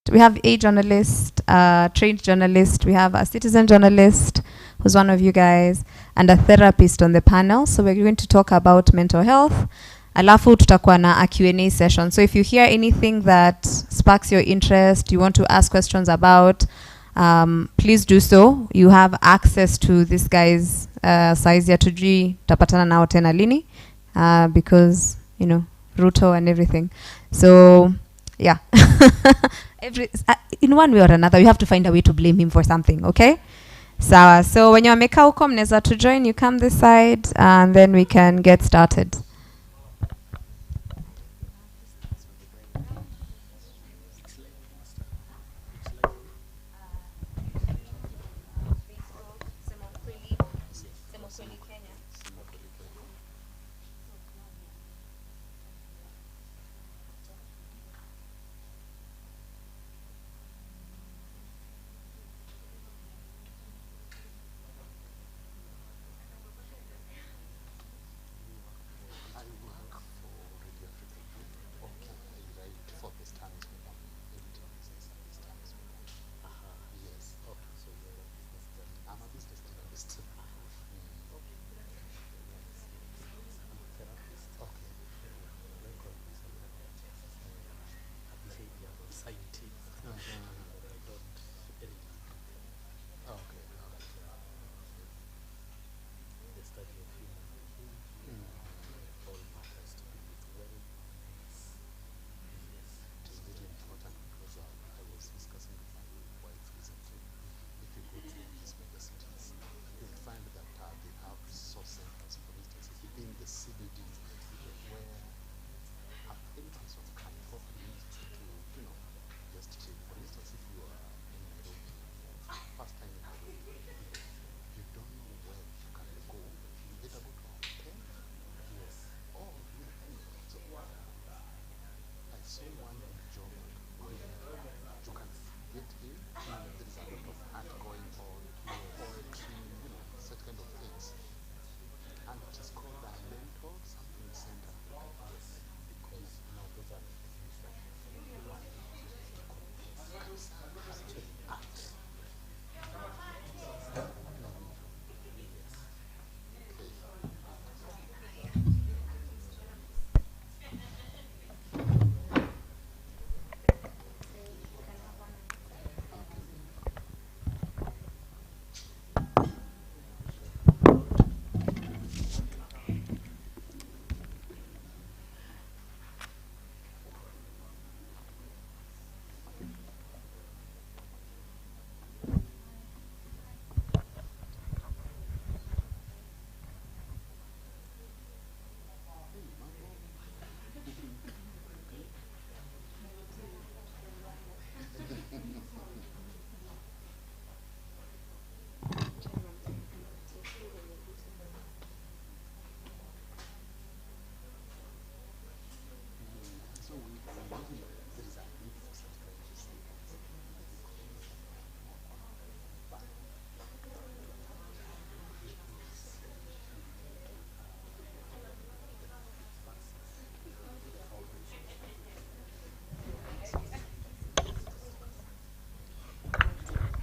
journalist. We have a journalist, a trained journalist. We have a citizen journalist, who's one of you guys, and a therapist on the panel. So we're going to talk about mental health. Alafu tutakuwa na a Q&A session. So if you hear anything that sparks your interest, you want to ask questions about, please do so. You have access to this guy's size ya tujui tapatana nao tena lini, because, you know, Ruto and everything. So, yeah. In one way or another, you have to find a way to blame him for something, okay? So when you wamekaa huko mnaweza to join, you come this side, and then we can get started.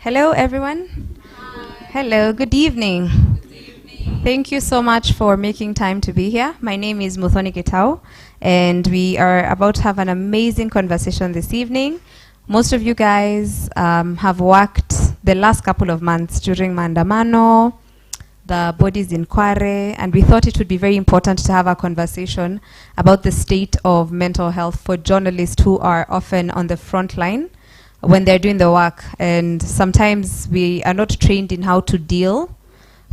Hello, everyone. Hi. Hello, good evening. Good evening. Thank you so much for making time to be here. My name is Muthoni Gitau, and we are about to have an amazing conversation this evening. Most of you guys have worked the last couple of months during Maandamano, the bodies in Kware, and we thought it would be very important to have a conversation about the state of mental health for journalists who are often on the front line when they're doing the work, and sometimes we are not trained in how to deal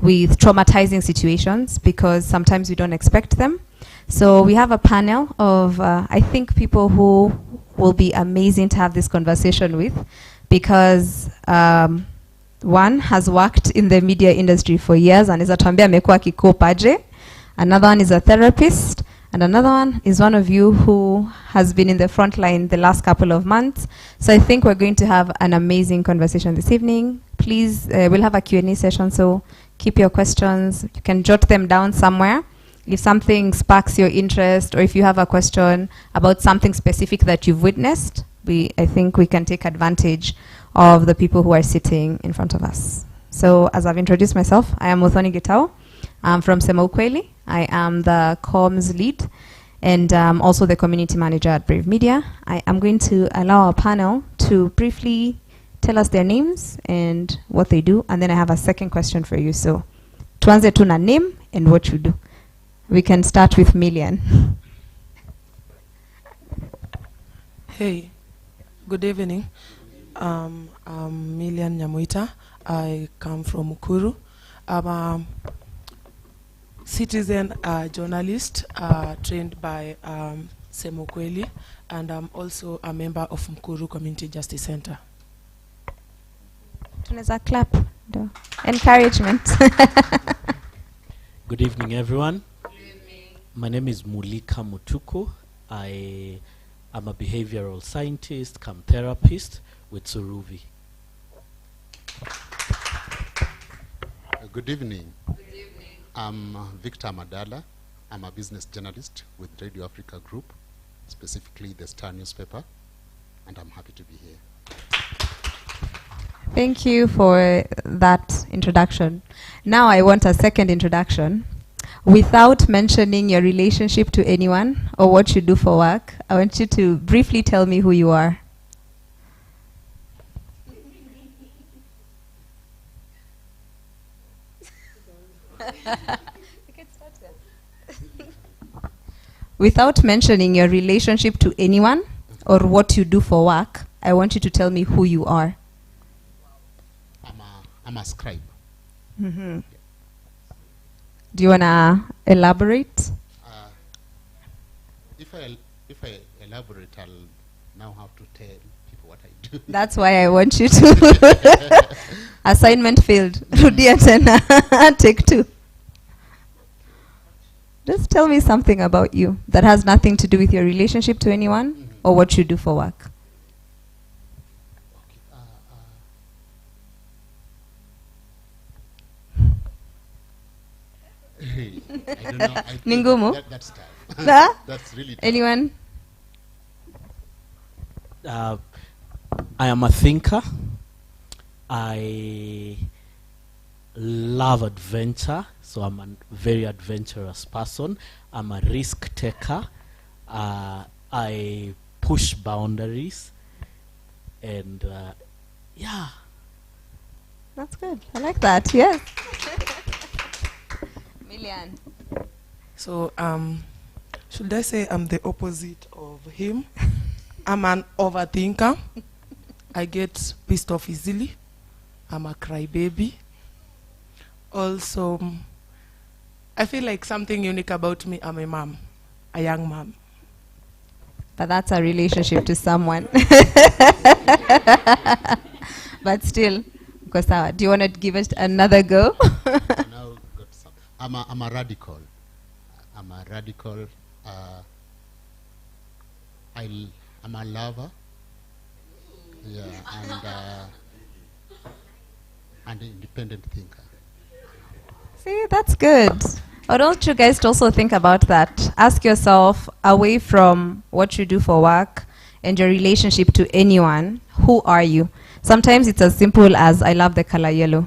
with traumatizing situations because sometimes we don't expect them. So we have a panel of, I think, people who will be amazing to have this conversation with, because one has worked in the media industry for years and is atuambia amekuwa kikopaje. Another one is a therapist, and another one is one of you who has been in the front line the last couple of months. So I think we're going to have an amazing conversation this evening. Please, we'll have a Q&A session, so keep your questions. You can jot them down somewhere. If something sparks your interest, or if you have a question about something specific that you've witnessed, I think we can take advantage of the people who are sitting in front of us. So as I've introduced myself, I am Muthoni Gitau. I'm from Semokweli. I am the comms lead and also the community manager at Brave Media. I am going to allow our panel to briefly tell us their names and what they do, and then I have a second question for you. So tuanze tu na name and what you do. We can start with Millian. Hey, good evening. I'm Millian Nyamoita. I come from Mukuru. I'm a citizen journalist trained by Semokweli, and I'm also a member of Mukuru Community Justice Center. Tunaweza clap. Encouragement. Good evening, everyone. Good evening. My name is Mulika Mutuku. I am a behavioral scientist, come therapist with Suruvi. Good evening. Good evening. I'm Victor Amadala. I'm a business journalist with Radio Africa Group, specifically the Star newspaper, and I'm happy to be here. Thank you for that introduction. Now I want a second introduction. Without mentioning your relationship to anyone or what you do for work, I want you to briefly tell me who you are. Without mentioning your relationship to anyone or what you do for work, I want you to tell me who you are. I'm a scribe. Mm-hmm. Do you want to elaborate? If I elaborate, I'll now have to tell people what I do. That's why I want you to. Assignment failed. Rudia tena. Take two. Just tell me something about you that has nothing to do with your relationship to anyone or what you do for work. I don't know. Ningumu? That's tough. That's really tough. Anyone? I am a thinker. I love adventure, so I'm a very adventurous person. I'm a risk taker. I push boundaries, and yeah. That's good. I like that. Yes. Millian. So, should I say I'm the opposite of him? I'm an overthinker. I get pissed off easily. I'm a crybaby. Also, I feel like something unique about me, I'm a mom, a young mom. But that's a relationship to someone. But still, do you want to give it another go? I'm a radical. I'm a radical. I'm a lover. Yeah, and an independent thinker. See, that's good. Why don't you guys also think about that? Ask yourself, away from what you do for work and your relationship to anyone, who are you? Sometimes it's as simple as, I love the color yellow.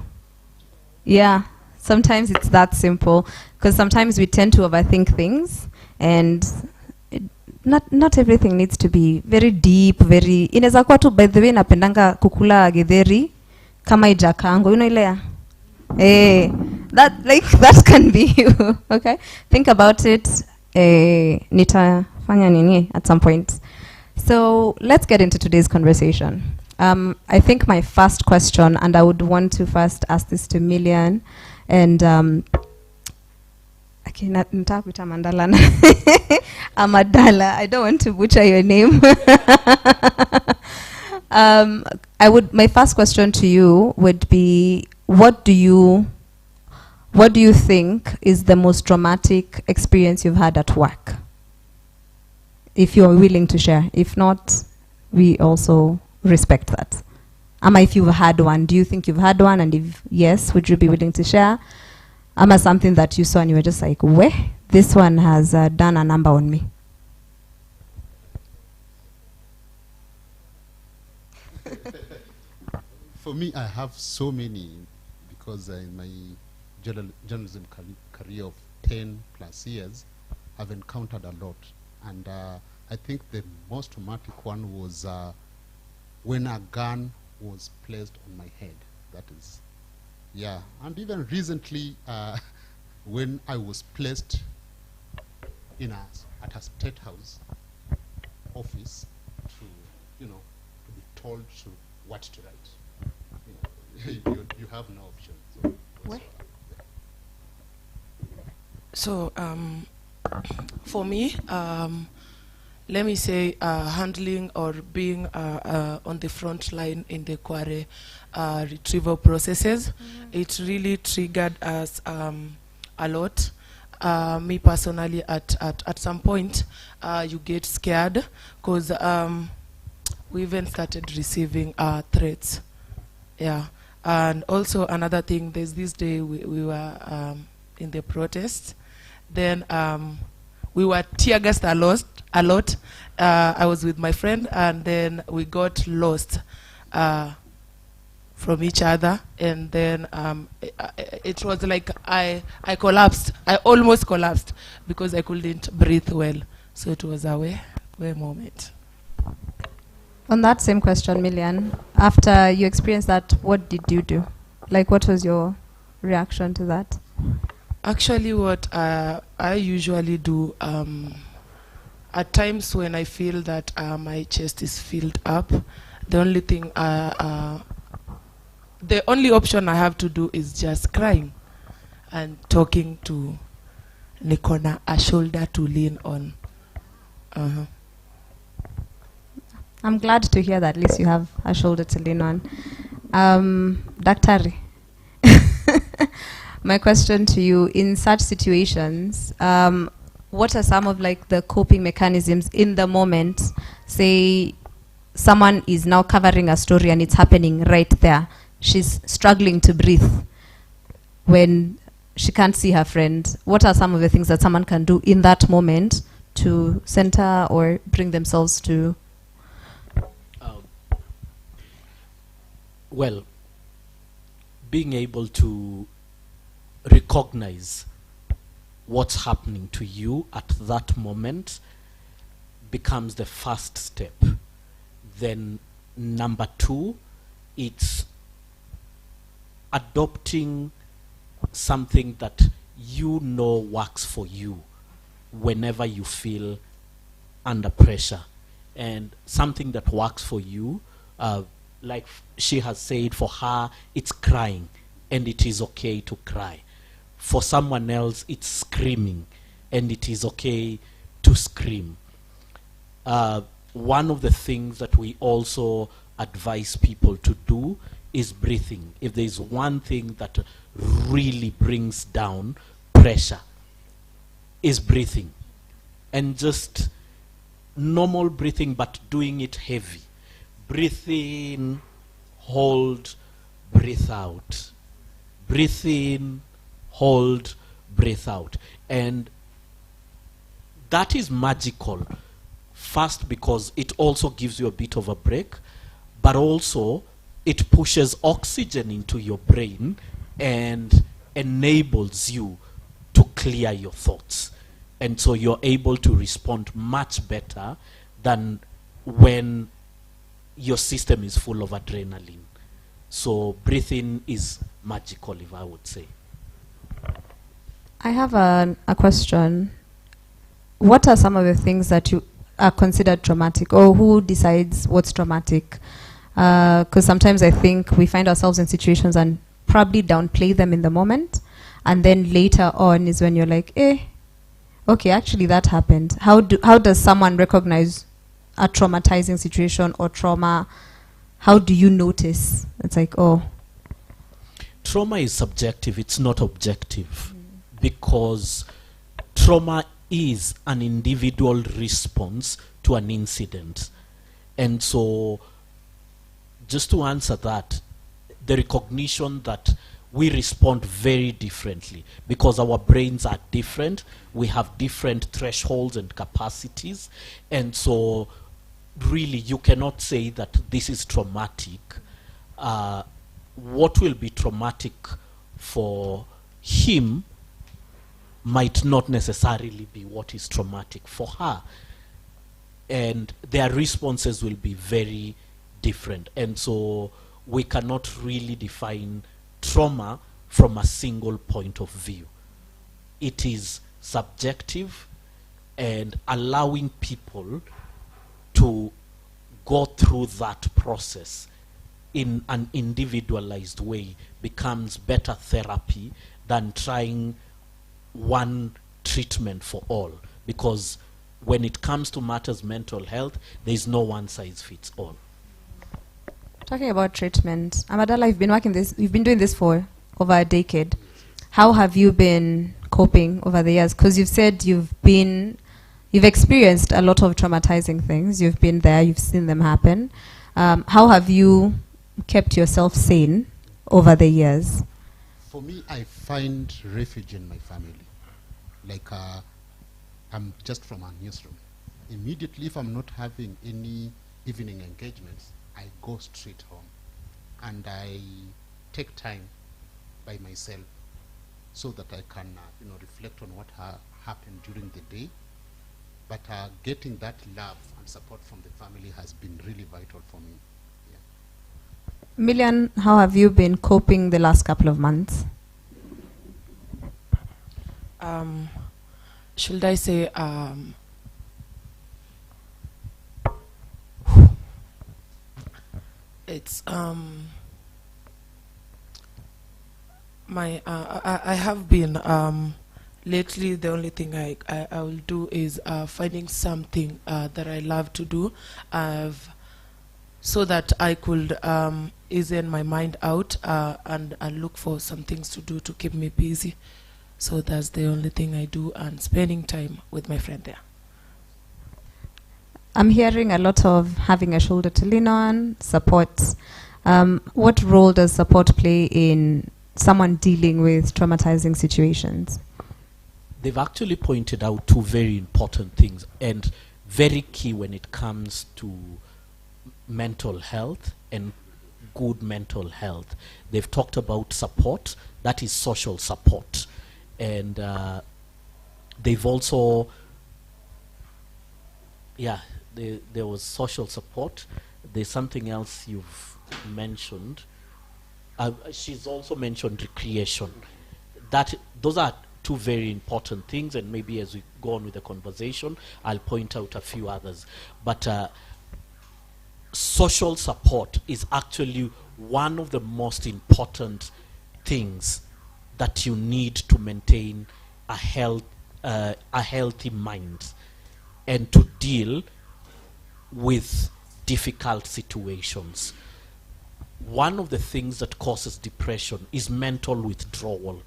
Yeah, sometimes it's that simple. Because sometimes we tend to overthink things, and not everything needs to be very deep, very... Inaweza kuwa tu, by the way, napendanga kukula githeri kama ijakango, you know ile? That can be you. Okay, think about it. Nitafanya nini at some point. So let's get into today's conversation. I think my first question, and I would want to first ask this to Millian, and okay, nitakuita Mandala. Amadala. I don't want to butcher your name. My first question to you would be, what do you think is the most traumatic experience you've had at work? If you're willing to share. If not, we also respect that. Ama if you've had one, do you think you've had one? And if yes, would you be willing to share? Ama something that you saw and you were just like, weh, this one has done a number on me. For me, I have so many because in my journalism career of 10 plus years, I've encountered a lot. And I think the most traumatic one was when a gun was placed on my head. That is, yeah. And even recently, when I was placed at a state house office to, to be told what to write. You have no option. So What? So for me, let me say handling or being on the front line in the quarry retrieval processes, it really triggered us a lot. Me personally, at some point, you get scared because we even started receiving threats. Yeah. And also another thing, there's this day we were in the protest. Then we were tear gassed a lot. I was with my friend, and then we got lost from each other. And then it was like I collapsed. I almost collapsed because I couldn't breathe well. So it was a way moment. On that same question, Millian, after you experienced that, what did you do? Like, what was your reaction to that? Actually, what I usually do, at times when I feel that my chest is filled up, the only option I have to do is just crying and talking to Nikona, a shoulder to lean on. I'm glad to hear that at least you have a shoulder to lean on. Daktari, my question to you, in such situations, what are some of like the coping mechanisms in the moment? Say someone is now covering a story and it's happening right there. She's struggling to breathe when she can't see her friend. What are some of the things that someone can do in that moment to center or bring themselves to? Well, being able to recognize what's happening to you at that moment becomes the first step. Then number 2, it's adopting something that works for you whenever you feel under pressure. And something that works for you, like she has said, for her, it's crying, and it is okay to cry. For someone else, it's screaming, and it is okay to scream. One of the things that we also advise people to do is breathing. If there's one thing that really brings down pressure, is breathing. And just normal breathing, but doing it heavy. Breathe in, hold, breathe out. Breathe in, hold, breathe out. And that is magical. First, because it also gives you a bit of a break, but also it pushes oxygen into your brain and enables you to clear your thoughts. And so you're able to respond much better than when your system is full of adrenaline. So breathing is magical, if I would say. I have a question. What are some of the things that you are considered traumatic, or who decides what's traumatic? Because sometimes I think we find ourselves in situations and probably downplay them in the moment, and then later on is when you're like, okay, actually that happened. How does someone recognize a traumatizing situation or trauma? How do you notice? It's like, oh. Trauma is subjective, it's not objective. Because trauma is an individual response to an incident. And so, just to answer that, the recognition that we respond very differently because our brains are different, we have different thresholds and capacities, and so really you cannot say that this is traumatic what will be traumatic for him might not necessarily be what is traumatic for her. And their responses will be very different. And so we cannot really define trauma from a single point of view. It is subjective, and allowing people to go through that process in an individualized way becomes better therapy than trying one treatment for all. Because when it comes to matters mental health, there is no one size fits all. Talking about treatment, Amadala, you've been doing this for over a decade. How have you been coping over the years? Because you've said you've experienced a lot of traumatizing things. You've been there, you've seen them happen. How have you kept yourself sane over the years? For me, I find refuge in my family. Like, I'm just from a newsroom. Immediately, if I'm not having any evening engagements, I go straight home. And I take time by myself so that I can reflect on what happened during the day. But getting that love and support from the family has been really vital for me. Yeah. Millian, how have you been coping the last couple of months? Should I say it's I have been lately, the only thing I will do is finding something that I love to do, so that I could ease my mind out and look for some things to do to keep me busy. So that's the only thing I do, and spending time with my friend there. I'm hearing a lot of having a shoulder to lean on, support. What role does support play in someone dealing with traumatizing situations? They've actually pointed out two very important things and very key when it comes to mental health and good mental health. They've talked about support, that is social support. And they've also, there was social support. There's something else you've mentioned. She's also mentioned recreation. Those are two very important things, and maybe as we go on with the conversation, I'll point out a few others. But social support is actually one of the most important things that you need to maintain a healthy mind and to deal with difficult situations. One of the things that causes depression is mental withdrawal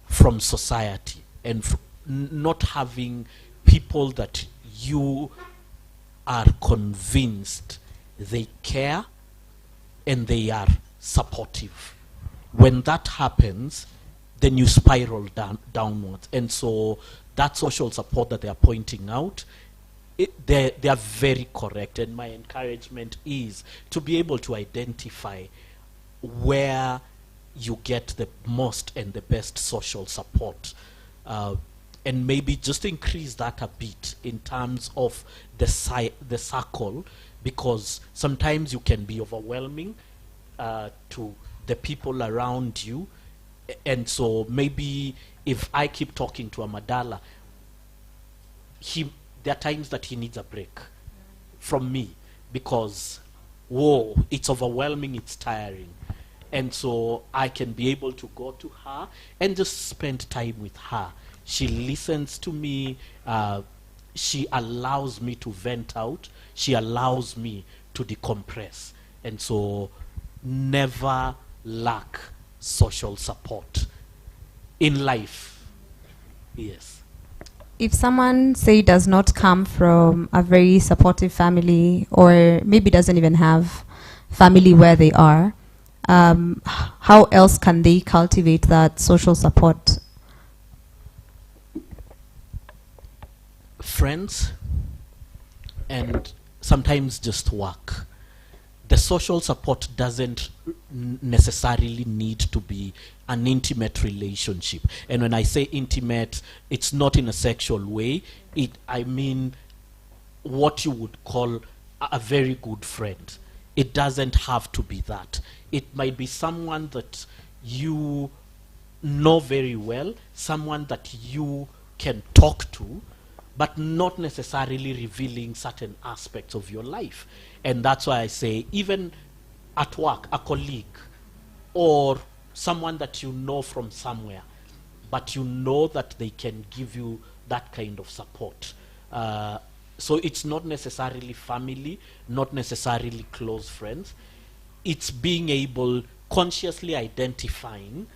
from society and not having people that you are convinced they care and they are supportive. When that happens, then you spiral downwards. And so that social support that they are pointing out, they are very correct. And my encouragement is to be able to identify where you get the most and the best social support. And maybe just increase that a bit in terms of the circle, because sometimes you can be overwhelming to the people around you. And so maybe if I keep talking to Amadala, there are times that he needs a break from me because, whoa, it's overwhelming, it's tiring. And so I can be able to go to her and just spend time with her. She listens to me. She allows me to vent out. She allows me to decompress. And so never lack social support in life. Yes. If someone, say, does not come from a very supportive family, or maybe doesn't even have family where they are, how else can they cultivate that social support? Friends, and sometimes just work. the social support doesn't necessarily need to be an intimate relationship. And when I say intimate, it's not in a sexual way. I mean what you would call a very good friend. It doesn't have to be that. It might be someone that you know very well, someone that you can talk to, but not necessarily revealing certain aspects of your life. And that's why I say, even at work, a colleague or someone that you know from somewhere, but you know that they can give you that kind of support. So it's not necessarily family, not necessarily close friends. It's being able, consciously identifying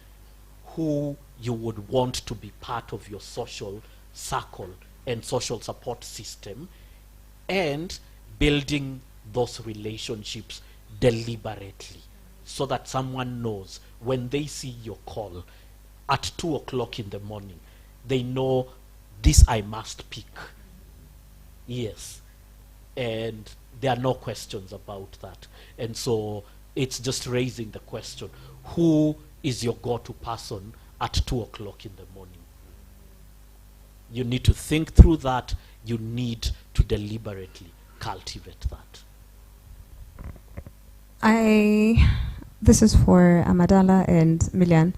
who you would want to be part of your social circle and social support system, and building those relationships deliberately, so that someone knows when they see your call at 2 o'clock in the morning, they know this I must pick. Yes. And there are no questions about that. And so it's just raising the question, who is your go-to person at 2 o'clock in the morning? You need to think through that. You need to deliberately cultivate that. This is for Amadala and Millian.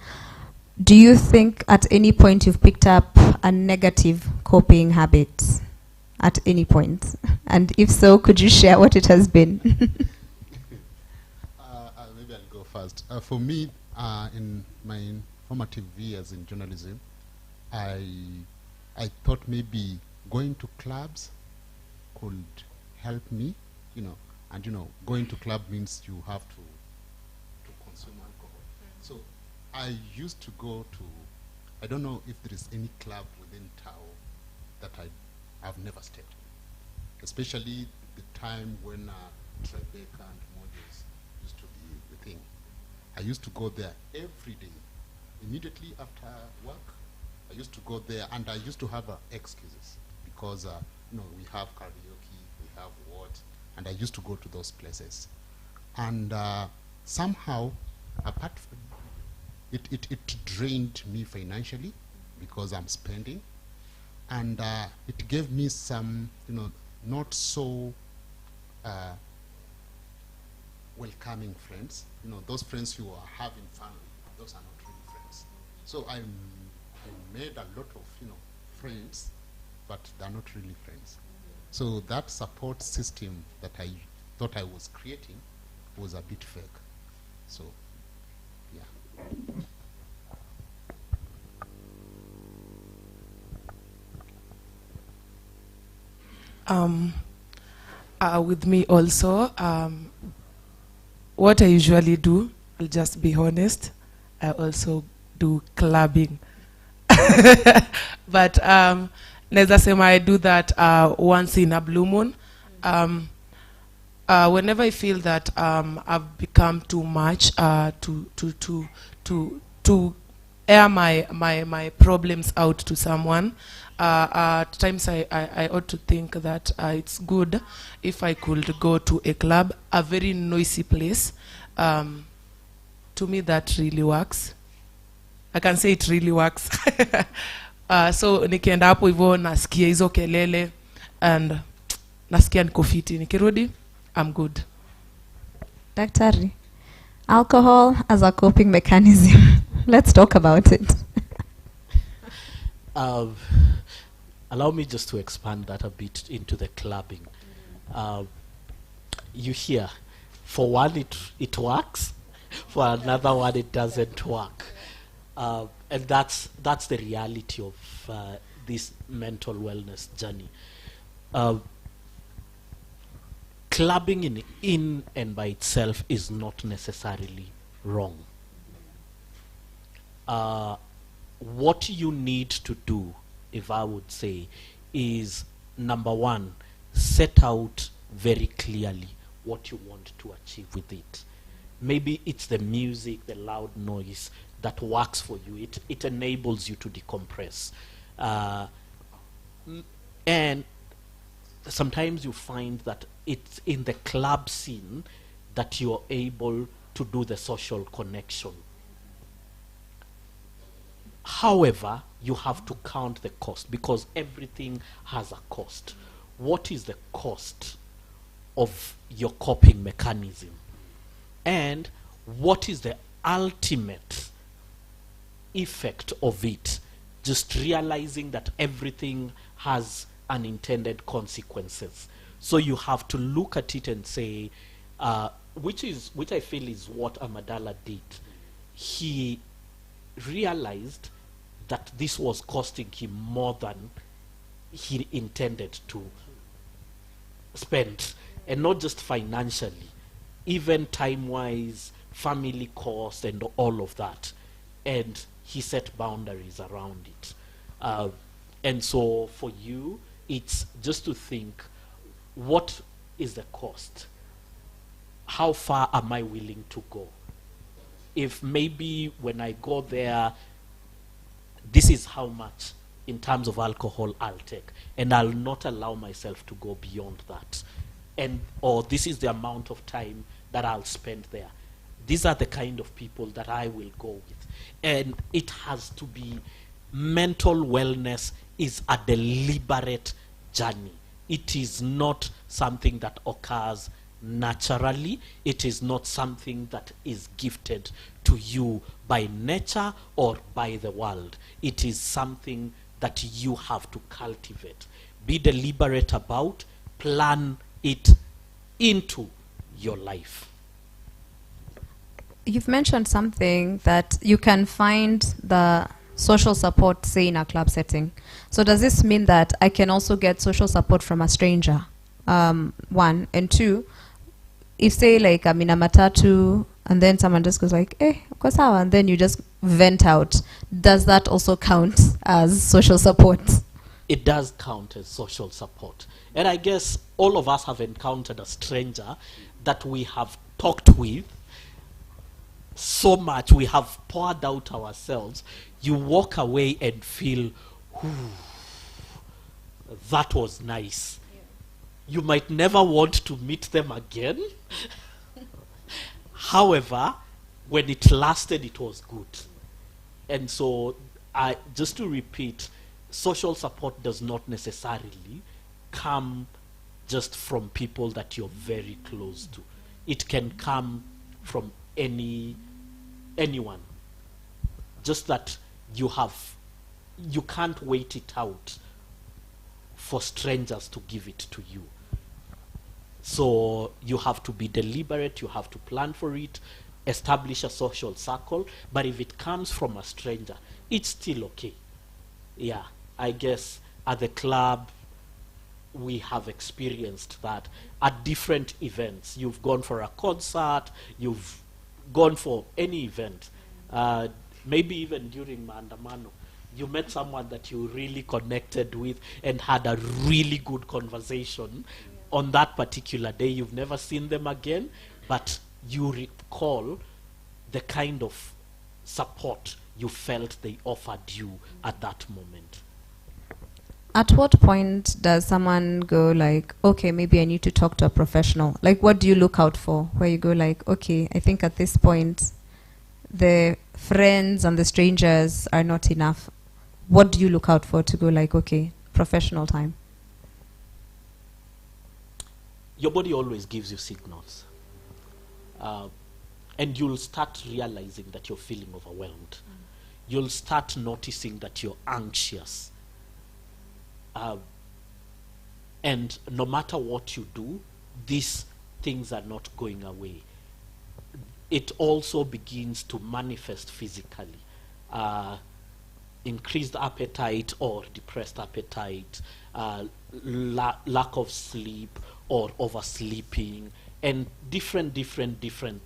Do you think at any point you've picked up a negative coping habit? At any point? And if so, could you share what it has been? Maybe I'll go first. For me, in my formative years in journalism, I thought maybe going to clubs could help me, and going to club means you have to consume alcohol. So I used to go to, I don't know if there is any club within Tao that I've never stepped in, especially the time when Tribeca and Moses used to be the thing. I used to go there every day. Immediately after work, I used to go there, and I used to have excuses because we have karaoke, we have what, and I used to go to those places. And somehow, apart from it drained me financially because I'm spending, and it gave me some, not so welcoming friends. Those friends who are having fun with, those are not really friends. So I made a lot of, friends, but they're not really friends. So that support system that I thought I was creating was a bit fake. So, yeah. With me also, what I usually do, I'll just be honest, I also do clubbing. But naweza sema I do that once in a blue moon. Whenever I feel that I've become too much to air my problems out to someone, at times I ought to think that it's good if I could go to a club, a very noisy place. To me, that really works. I can say it really works. So nikienda hapo hivyo nasikia hizo kelele and nasikia niko fiti, nikirudi I'm good. Daktari, alcohol as a coping mechanism. Let's talk about it. Allow me just to expand that a bit into the clubbing. You hear, for one it works, for another one it doesn't work. And that's the reality of this mental wellness journey. Clubbing in and by itself is not necessarily wrong. What you need to do, if I would say, is number one, set out very clearly what you want to achieve with it. Maybe it's the music, the loud noise that works for you. It enables you to decompress. And sometimes you find that it's in the club scene, that you're able to do the social connection. However, you have to count the cost, because everything has a cost. What is the cost of your coping mechanism? And what is the ultimate effect of it? Just realizing that everything has unintended consequences. So you have to look at it and say, which I feel is what Amadala did. He realized that this was costing him more than he intended to spend, and not just financially, even time-wise, family cost, and all of that. And he set boundaries around it. And so for you, it's just to think, what is the cost? How far am I willing to go? If maybe when I go there, this is how much in terms of alcohol I'll take, and I'll not allow myself to go beyond that. And or this is the amount of time that I'll spend there. These are the kind of people that I will go with. And it has to be, mental wellness is a deliberate journey. It is not something that occurs naturally. It is not something that is gifted to you by nature or by the world. It is something that you have to cultivate. Be deliberate about, plan it into your life. You've mentioned something that you can find the social support, say, in a club setting. So does this mean that I can also get social support from a stranger? One. And two, if, say, like, I'm in a matatu and then someone just goes like, eh, uko sawa, and then you just vent out, does that also count as social support? It does count as social support. And I guess all of us have encountered a stranger that we have talked with so much, we have poured out ourselves. You walk away and feel, that was nice. Yeah. You might never want to meet them again. However, when it lasted, it was good. And so, just to repeat, social support does not necessarily come just from people that you're very close to. It can come from anyone. Just that you can't wait it out for strangers to give it to you. So you have to be deliberate, you have to plan for it, establish a social circle, but if it comes from a stranger, it's still okay. Yeah, I guess at the club, we have experienced that at different events. You've gone for a concert, you've gone for any event, maybe even during Maandamano, you met someone that you really connected with and had a really good conversation. Yeah. On that particular day, you've never seen them again, but you recall the kind of support you felt they offered you at that moment. At what point does someone go like, okay, maybe I need to talk to a professional? Like, what do you look out for where you go like, okay, I think at this point the friends and the strangers are not enough? What do you look out for to go like, okay, professional time? Your body always gives you signals. And you'll start realizing that you're feeling overwhelmed. You'll start noticing that you're anxious. And no matter what you do, these things are not going away. It also begins to manifest physically. Increased appetite or depressed appetite, lack of sleep or oversleeping, and different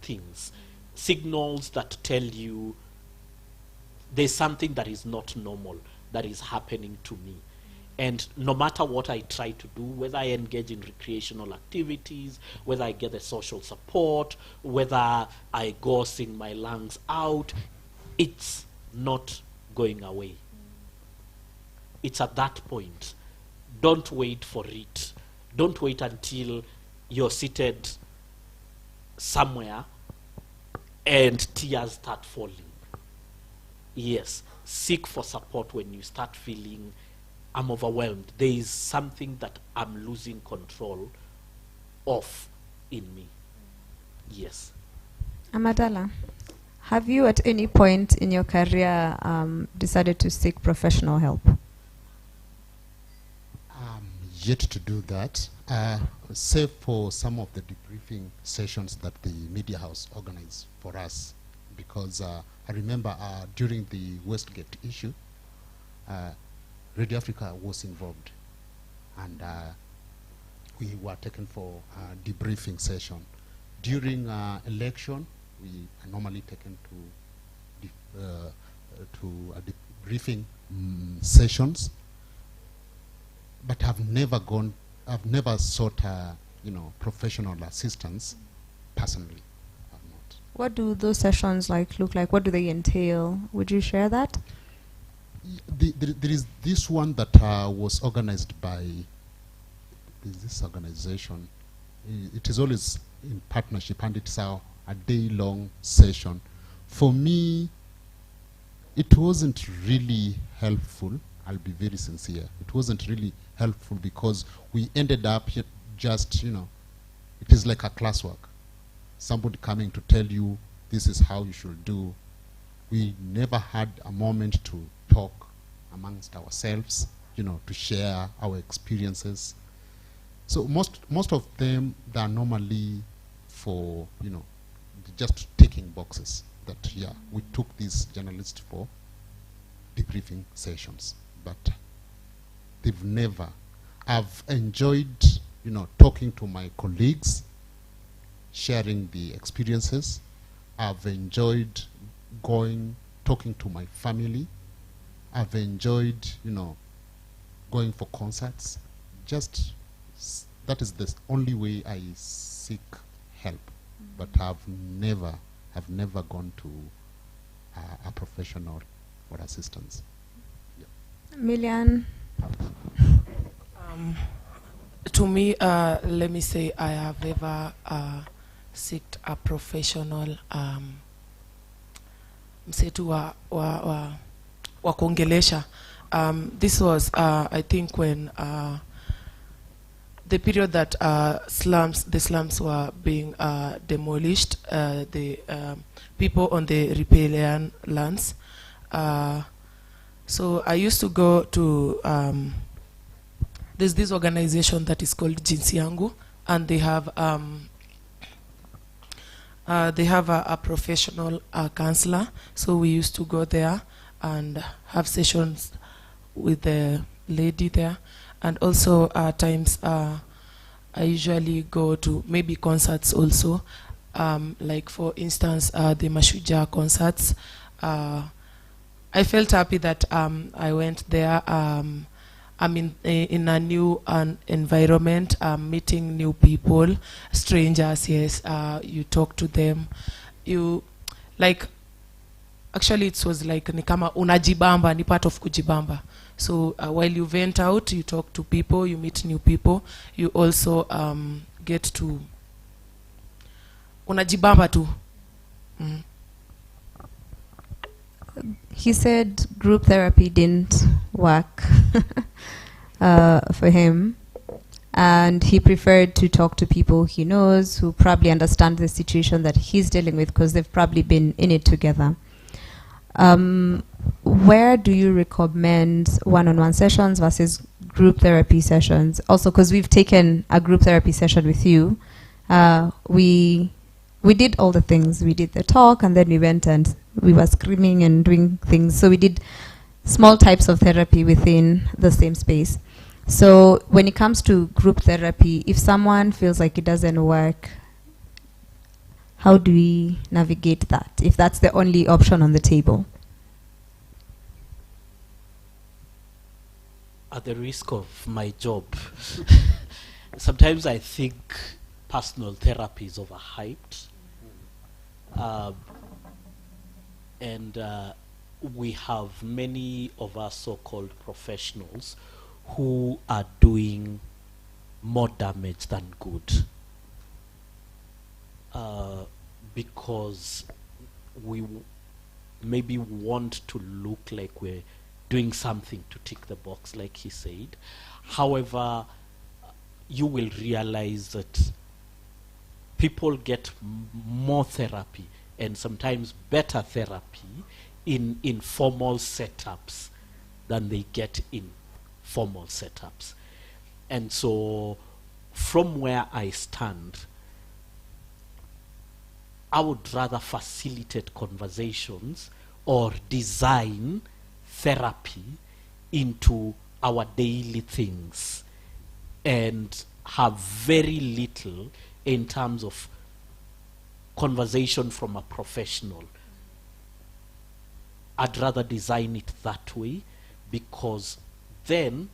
things. Signals that tell you there's something that is not normal that is happening to me. And no matter what I try to do, whether I engage in recreational activities, whether I get the social support, whether I go sing my lungs out, it's not going away. It's at that point. Don't wait for it. Don't wait until you're seated somewhere and tears start falling. Yes, seek for support when you start feeling I'm overwhelmed. There is something that I'm losing control of in me. Yes. Amadala, have you at any point in your career decided to seek professional help? Yet to do that, save for some of the debriefing sessions that the media house organized for us, because I remember during the Westgate issue, Radio Africa was involved, and we were taken for a debriefing session. During election, we are normally taken to a debriefing sessions. But I've never sought professional assistance personally. I've not. What do those sessions look like? What do they entail? Would you share that? There is this one that was organized by this organization. It is always in partnership, and it's a day-long session. For me, it wasn't really helpful. I'll be very sincere. It wasn't really helpful because we ended up just, it is like a classwork. Somebody coming to tell you this is how you should do. We never had a moment to talk amongst ourselves, to share our experiences. So most of them, they are normally for, just ticking boxes that, we took these journalists for debriefing sessions. But they've never. I've enjoyed, talking to my colleagues, sharing the experiences. I've enjoyed talking to my family. I've enjoyed, going for concerts. Just that is the only way I seek help. But I've never gone to a professional for assistance. Millian? To me, let me say I have ever sought a professional msetu wa kuongelesha. This was, I think, when the period that the slums were being demolished, the people on the riparian lands. So I used to go to, there's this organization that is called Jinsi Yangu, and they have a professional counselor. So we used to go there and have sessions with the lady there. And also at times I usually go to maybe concerts also, like for instance the Mashujaa concerts. I felt happy that I went there. I'm in a new environment, meeting new people, strangers. Yes, you talk to them. You actually it was like ni kama unajibamba, ni part of kujibamba. So while you went out, you talk to people, you meet new people. You also get to unajibamba too. He said group therapy didn't work for him, and he preferred to talk to people he knows who probably understand the situation that he's dealing with because they've probably been in it together. Where do you recommend one-on-one sessions versus group therapy sessions? Also, because we've taken a group therapy session with you, we did all the things. We did the talk, and then we went and we were screaming and doing things. So we did small types of therapy within the same space. So when it comes to group therapy, if someone feels like it doesn't work, how do we navigate that, if that's the only option on the table? At the risk of my job, sometimes I think personal therapy is overhyped. And we have many of our so-called professionals who are doing more damage than good. because we maybe want to look like we're doing something to tick the box, like he said. However, you will realize that people get more therapy and sometimes better therapy in informal setups than they get in formal setups. And so from where I stand, I would rather facilitate conversations or design therapy into our daily things and have very little in terms of conversation from a professional. I'd rather design it that way, because then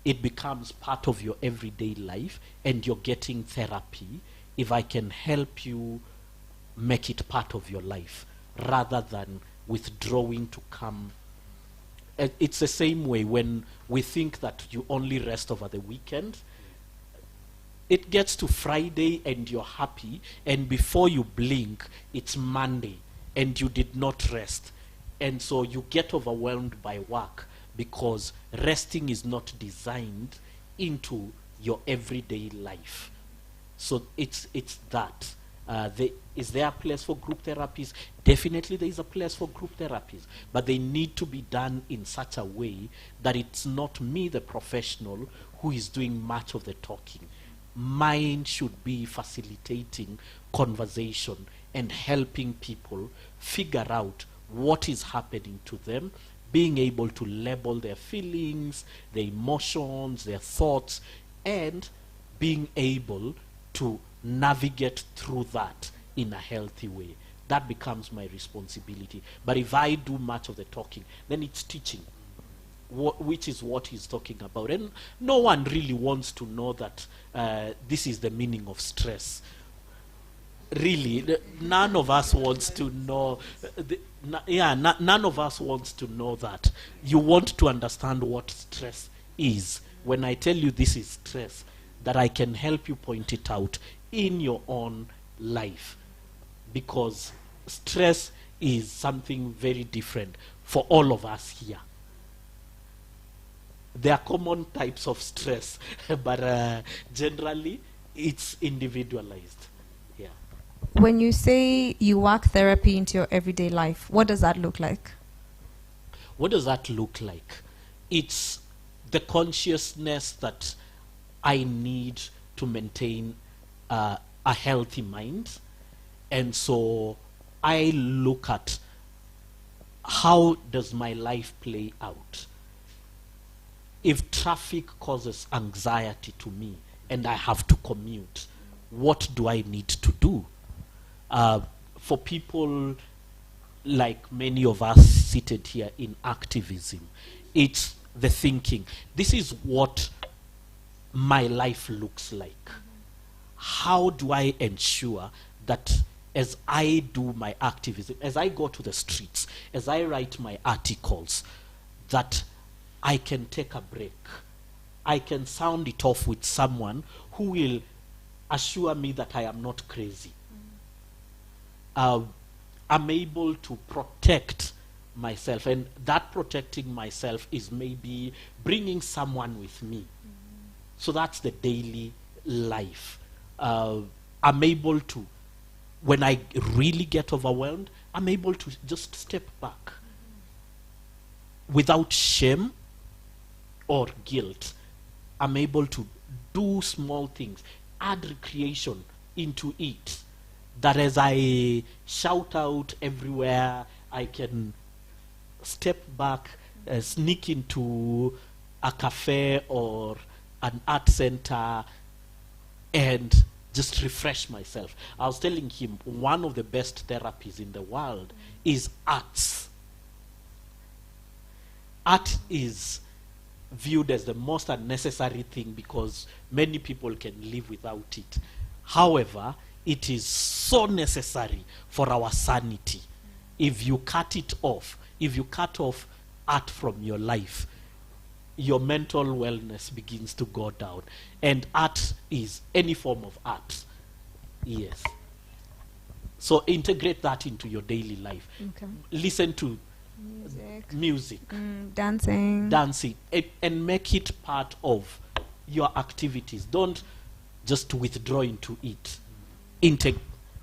it becomes part of your everyday life and you're getting therapy if I can help you make it part of your life rather than withdrawing to come. It's the same way when we think that you only rest over the weekend. It gets to Friday and you're happy, and before you blink, it's Monday and you did not rest. And so you get overwhelmed by work because resting is not designed into your everyday life. So it's that. Is there a place for group therapies? Definitely there is a place for group therapies, but they need to be done in such a way that it's not me, the professional, who is doing much of the talking. Mine should be facilitating conversation and helping people figure out what is happening to them, being able to label their feelings, their emotions, their thoughts, and being able to navigate through that in a healthy way. That becomes my responsibility. But if I do much of the talking, then it's teaching, which is what he's talking about. And no one really wants to know that this is the meaning of stress. Really, none of us wants to know. None of us wants to know that. You want to understand what stress is. When I tell you this is stress, that I can help you point it out in your own life, because stress is something very different for all of us here. There are common types of stress, but generally it's individualized. Yeah. When you say you work therapy into your everyday life, what does that look like? What does that look like? It's the consciousness that I need to maintain a healthy mind. And so I look at how does my life play out. If traffic causes anxiety to me and I have to commute, what do I need to do? For people like many of us seated here in activism, it's the thinking. This is what my life looks like. How do I ensure that as I do my activism, as I go to the streets, as I write my articles, that I can take a break. I can sound it off with someone who will assure me that I am not crazy. I'm able to protect myself, and that protecting myself is maybe bringing someone with me. So that's the daily life. I'm able to, when I really get overwhelmed, I'm able to just step back without shame or guilt. I'm able to do small things, add recreation into it, that as I shout out everywhere, I can step back, sneak into a cafe or an art center and just refresh myself. I was telling him one of the best therapies in the world is arts. Art is viewed as the most unnecessary thing because many people can live without it. However, it is so necessary for our sanity. If you cut it off, if you cut off art from your life, your mental wellness begins to go down. And art is any form of art. Yes. So integrate that into your daily life. Okay. Listen to music, dancing, and make it part of your activities. Don't just withdraw into it.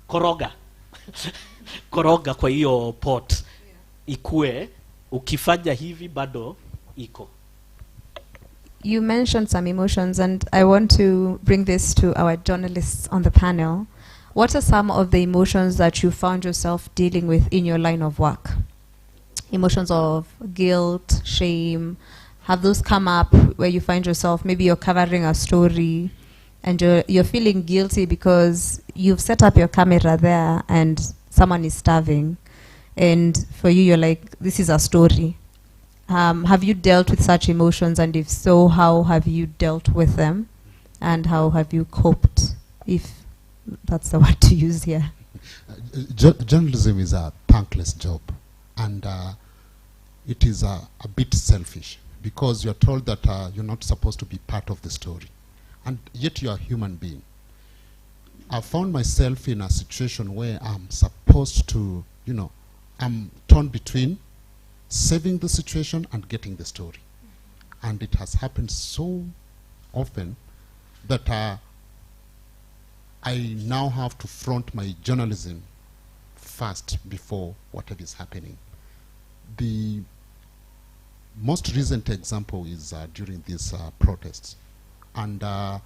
Koroga koroga kwa hiyo pot, ikue ukifanya hivi bado iko. You mentioned some emotions, and I want to bring this to our journalists on the panel. What are some of the emotions that you found yourself dealing with in your line of work? Emotions of guilt, shame, have those come up where you find yourself, maybe you're covering a story and you're feeling guilty because you've set up your camera there and someone is starving, and for you, you're like, this is a story. Have you dealt with such emotions, and if so, how have you dealt with them, and how have you coped, if that's the word to use here? Journalism is a thankless job, and it is a bit selfish, because you're told that you're not supposed to be part of the story, and yet you're a human being. I found myself in a situation where I'm supposed to, I'm torn between saving the situation and getting the story. And it has happened so often that I now have to front my journalism first before whatever is happening. The most recent example is during these protests. And I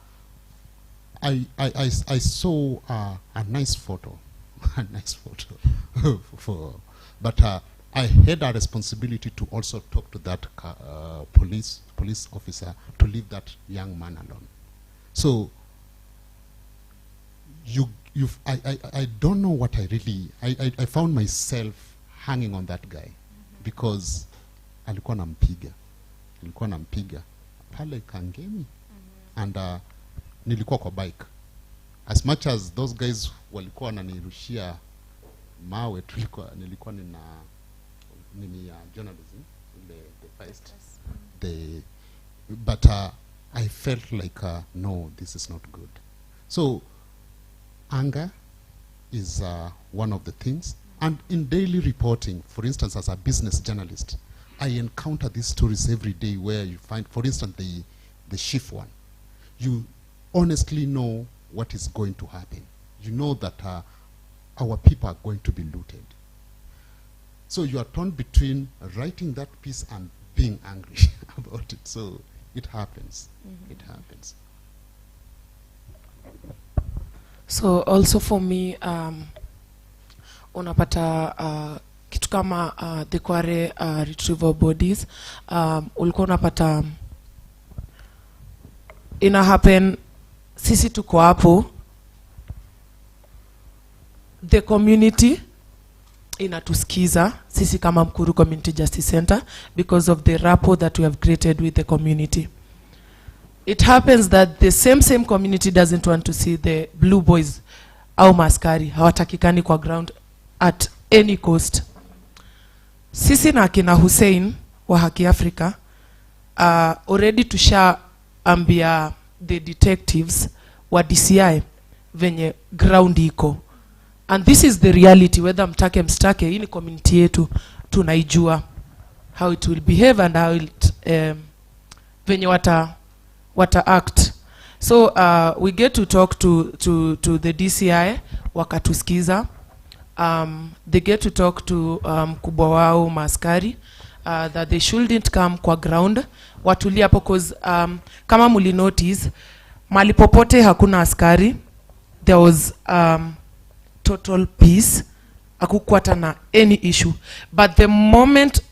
saw a nice photo, a nice photo, but I had a responsibility to also talk to that police officer to leave that young man alone. So I don't know what I really, I found myself hanging on that guy, because alikuwa nampiga pale Kangemi, and nilikuwa kwa bike. As much as those guys walikuwa wananirushia mawe, nilikuwa nina journalism, the first, but I felt like no, this is not good. So anger is one of the things, and in daily reporting, for instance, as a business journalist, I encounter these stories every day where you find, for instance, the shift one. You honestly know what is going to happen. You know that our people are going to be looted. So you are torn between writing that piece and being angry about it. So it happens. It happens. So also for me, unapata kitu kama the Kware retrieval bodies, ulikuwa unapata ina happen, sisi tuko hapo, the community inatusikiza sisi kama Mkuru Community Justice Center because of the rapport that we have created with the community. It happens that the same community doesn't want to see the blue boys au maskari, hawatakikani kwa ground at any cost. Sisi na kina Hussein wa Haki Africa already tushaambia the detectives wa DCI venye ground iko. And this is the reality, whether mtake mstake, hii ni community yetu, tunaijua how it will behave and how it venye wata act. So we get to talk to the DCI, wakatusikiza. They get to talk to mkubwa wao maskari, that they shouldn't come kwa ground, watulia hapo, cause kama muli notice mali popote hakuna askari, there was total peace, hakukuwa na any issue. But the moment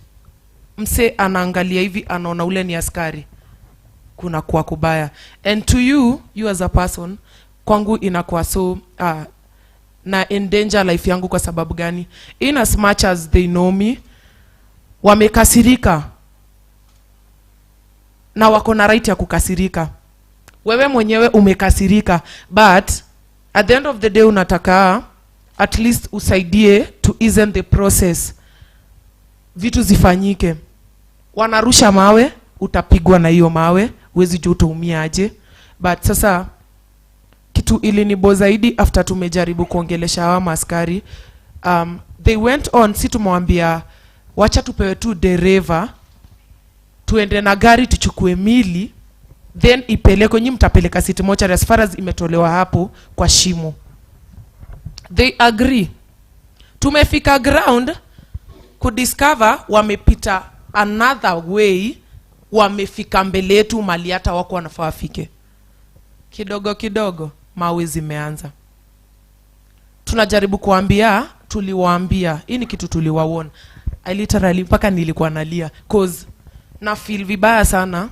mse anaangalia hivi anaona ule ni askari, kuna kuwa kubaya. And to you as a person, kwangu inakuwa so na endanger life yangu. Kwa sababu gani? In as much as they know me, wamekasirika na wako na right ya kukasirika. Wewe mwenyewe umekasirika, but at the end of the day unataka at least usaidie to ease the process, vitu zifanyike. Wanarusha mawe, utapigwa na hiyo mawe, uwezi juu utaumia aje. But sasa kitu ilinibo zaidi after tumejaribu kuongelesha hawa maskari, they went on, si tumewambia wacha tupewe tu dereva tuende na gari tuchukue mili then ipelekwe, nyi mtapeleka city mortuary as far as imetolewa hapo kwa shimo. They agree. Tumefika ground kudiscover wamepita another way, wamefika mbele yetu mali hata wako wanafaa wafike. Kidogo kidogo mawe zimeanza. Tunajaribu kuambia, tuliwaambia, hii ni kitu tuliwaona. I literally mpaka nilikuwa nalia cause na feel vibaya sana.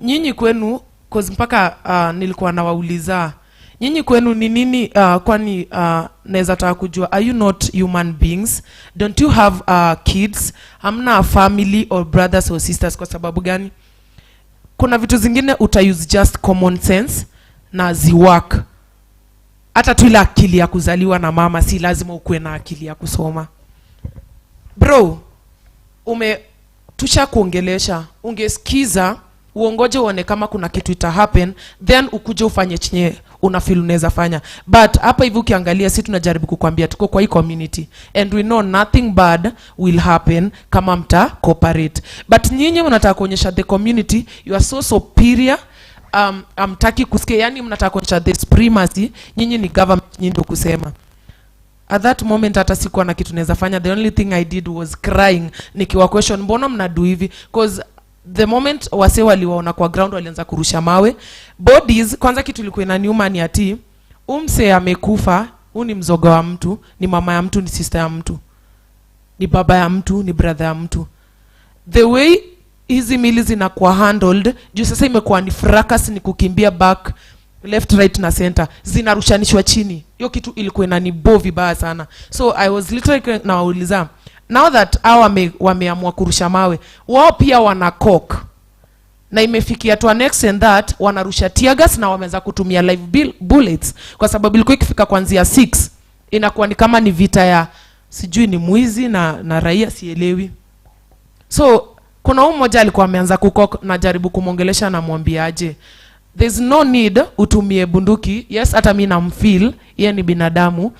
Nyinyi kwenu, cause mpaka nilikuwa nawauliza, nyinyi kwenu ni nini, kwani naweza taka kujua, are you not human beings? Don't you have kids? Hamna a family or brothers or sisters? Kwa sababu gani? Kuna vitu zingine use just common sense na ziwork. Hata tu ile akili ya kuzaliwa na mama si lazima ukue na akili ya kusoma. Bro, tusha kuongelesha, ungesikiza, uongoje uone kama kuna kitu ita happen, then ukuje ufanye chenye unafeel unaweza fanya. But hapa hivi ukiangalia, si tunajaribu kukwambia tuko kwa hii community and we know nothing bad will happen kama mta cooperate. But nyinyi mnataka kuonyesha the community you are so superior, amtaki kusikia, yani mnataka kuonyesha the supremacy, nyinyi ni government, nyinyi ndio kusema. At that moment hata sikuwa na kitu naweza fanya. The only thing I did was crying, nikiwa question mbona mnadu hivi, cause the moment wase waliwaona kwa ground walianza kurusha mawe. Bodies, kwanza kitu ilikuwa inaniuma ni ati umse amekufa, ni mzoga wa mtu, ni mama ya mtu, ni sister ya mtu, ni baba ya mtu, ni brother ya mtu. The way hizi mili zinakuwa handled, juu sasa imekuwa ni fracas, ni kukimbia back left right na center, zinarushanishwa chini. Hiyo kitu ilikuwa inanibo vibaya sana. So I was literally nauliza, now that wameamua kurusha mawe, wao pia wana cock, na imefikia to an extent that wanarusha tear gas na wameanza kutumia live bullets, kwa sababu ilikuwa ikifika kuanzia 6 inakuwa ni kama ni vita ya sijui ni mwizi na raia, sielewi. So kuna mmoja alikuwa ameanza kukok, na jaribu kumongelesha na mwambiaje, there's no need utumie bunduki. Yes, hata mimi namfeel yeye ni binadamu,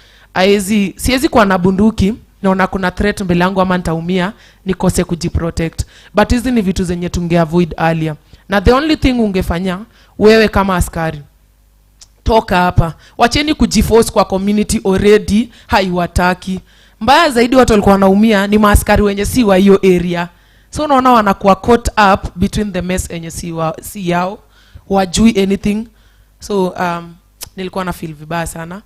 siwezi kuwa na bunduki naona kuna threat mbele yangu ama nitaumia nikose kujiprotect. But hizi ni vitu zenye tungeavoid earlier. Na the only thing ungefanya wewe kama askari, toka hapa, wacheni kujiforce kwa community already haiwataki. Mbaya zaidi watu walikuwa wanaumia ni maaskari wenye si wa hiyo area. So unaona wanakuwa caught up between the mess enye si yao, wajui anything. So nilikuwa na feel vibaya sana,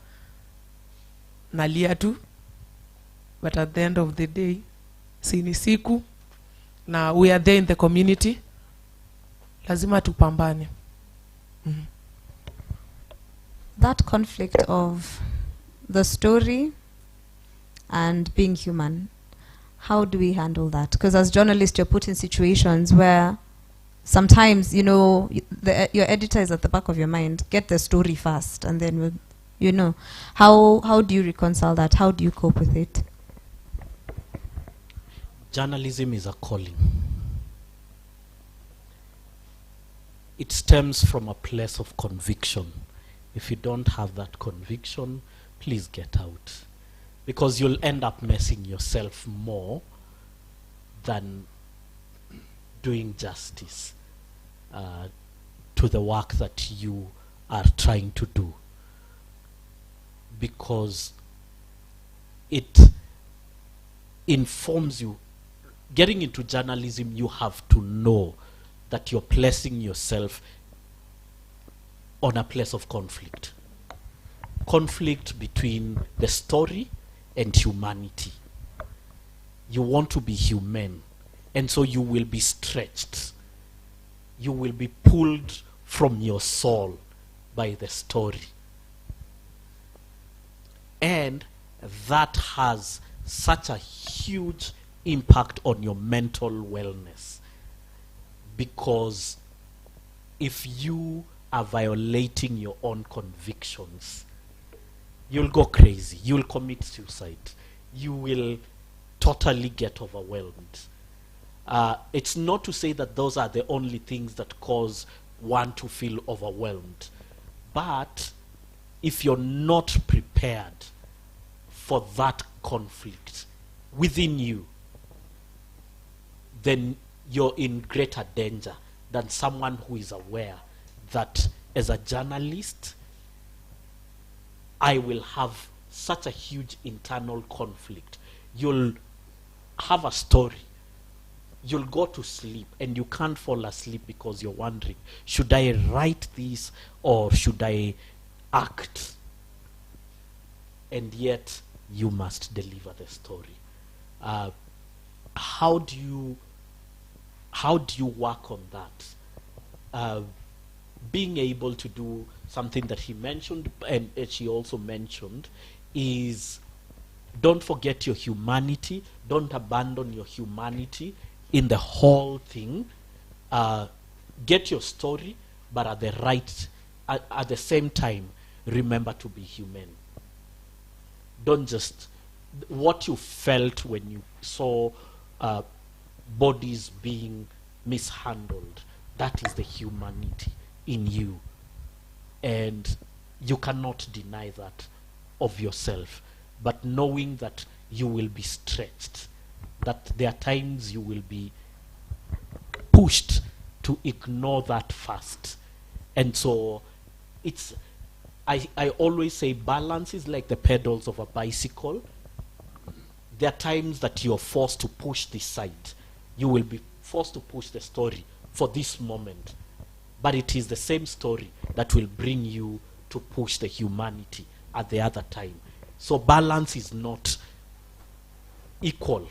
nalia tu. But at the end of the day, ni siku na we are there in the community, lazima tupambane. That conflict of the story and being human, how do we handle that? Because as journalists, you're put in situations where sometimes, you know, your editor is at the back of your mind, get the story first, and then, you know, how do you reconcile that? How do you cope with it? Journalism is a calling. It stems from a place of conviction. If you don't have that conviction, please get out, because you'll end up messing yourself more than doing justice to the work that you are trying to do, because it informs you. Getting into journalism, you have to know that you're placing yourself on a place of conflict. Conflict between the story and humanity. You want to be human, and so you will be stretched. You will be pulled from your soul by the story. And that has such a huge impact on your mental wellness, because if you are violating your own convictions, you'll go crazy, you'll commit suicide, you will totally get overwhelmed. It's not to say that those are the only things that cause one to feel overwhelmed, but if you're not prepared for that conflict within you, then you're in greater danger than someone who is aware that as a journalist, I will have such a huge internal conflict. You'll have a story. You'll go to sleep and you can't fall asleep because you're wondering, should I write this or should I act? And yet you must deliver the story. How do you work on that? Being able to do something that he mentioned and she also mentioned is, don't forget your humanity. Don't abandon your humanity in the whole thing. Get your story, but at the same time, remember to be human. Don't just, what you felt when you saw bodies being mishandled, that is the humanity in you. And you cannot deny that of yourself. But knowing that you will be stretched, that there are times you will be pushed to ignore that first. And so it's, I always say balance is like the pedals of a bicycle. There are times that you're forced to push this side. You will be forced to push the story for this moment. But it is the same story that will bring you to push the humanity at the other time. So balance is not equal.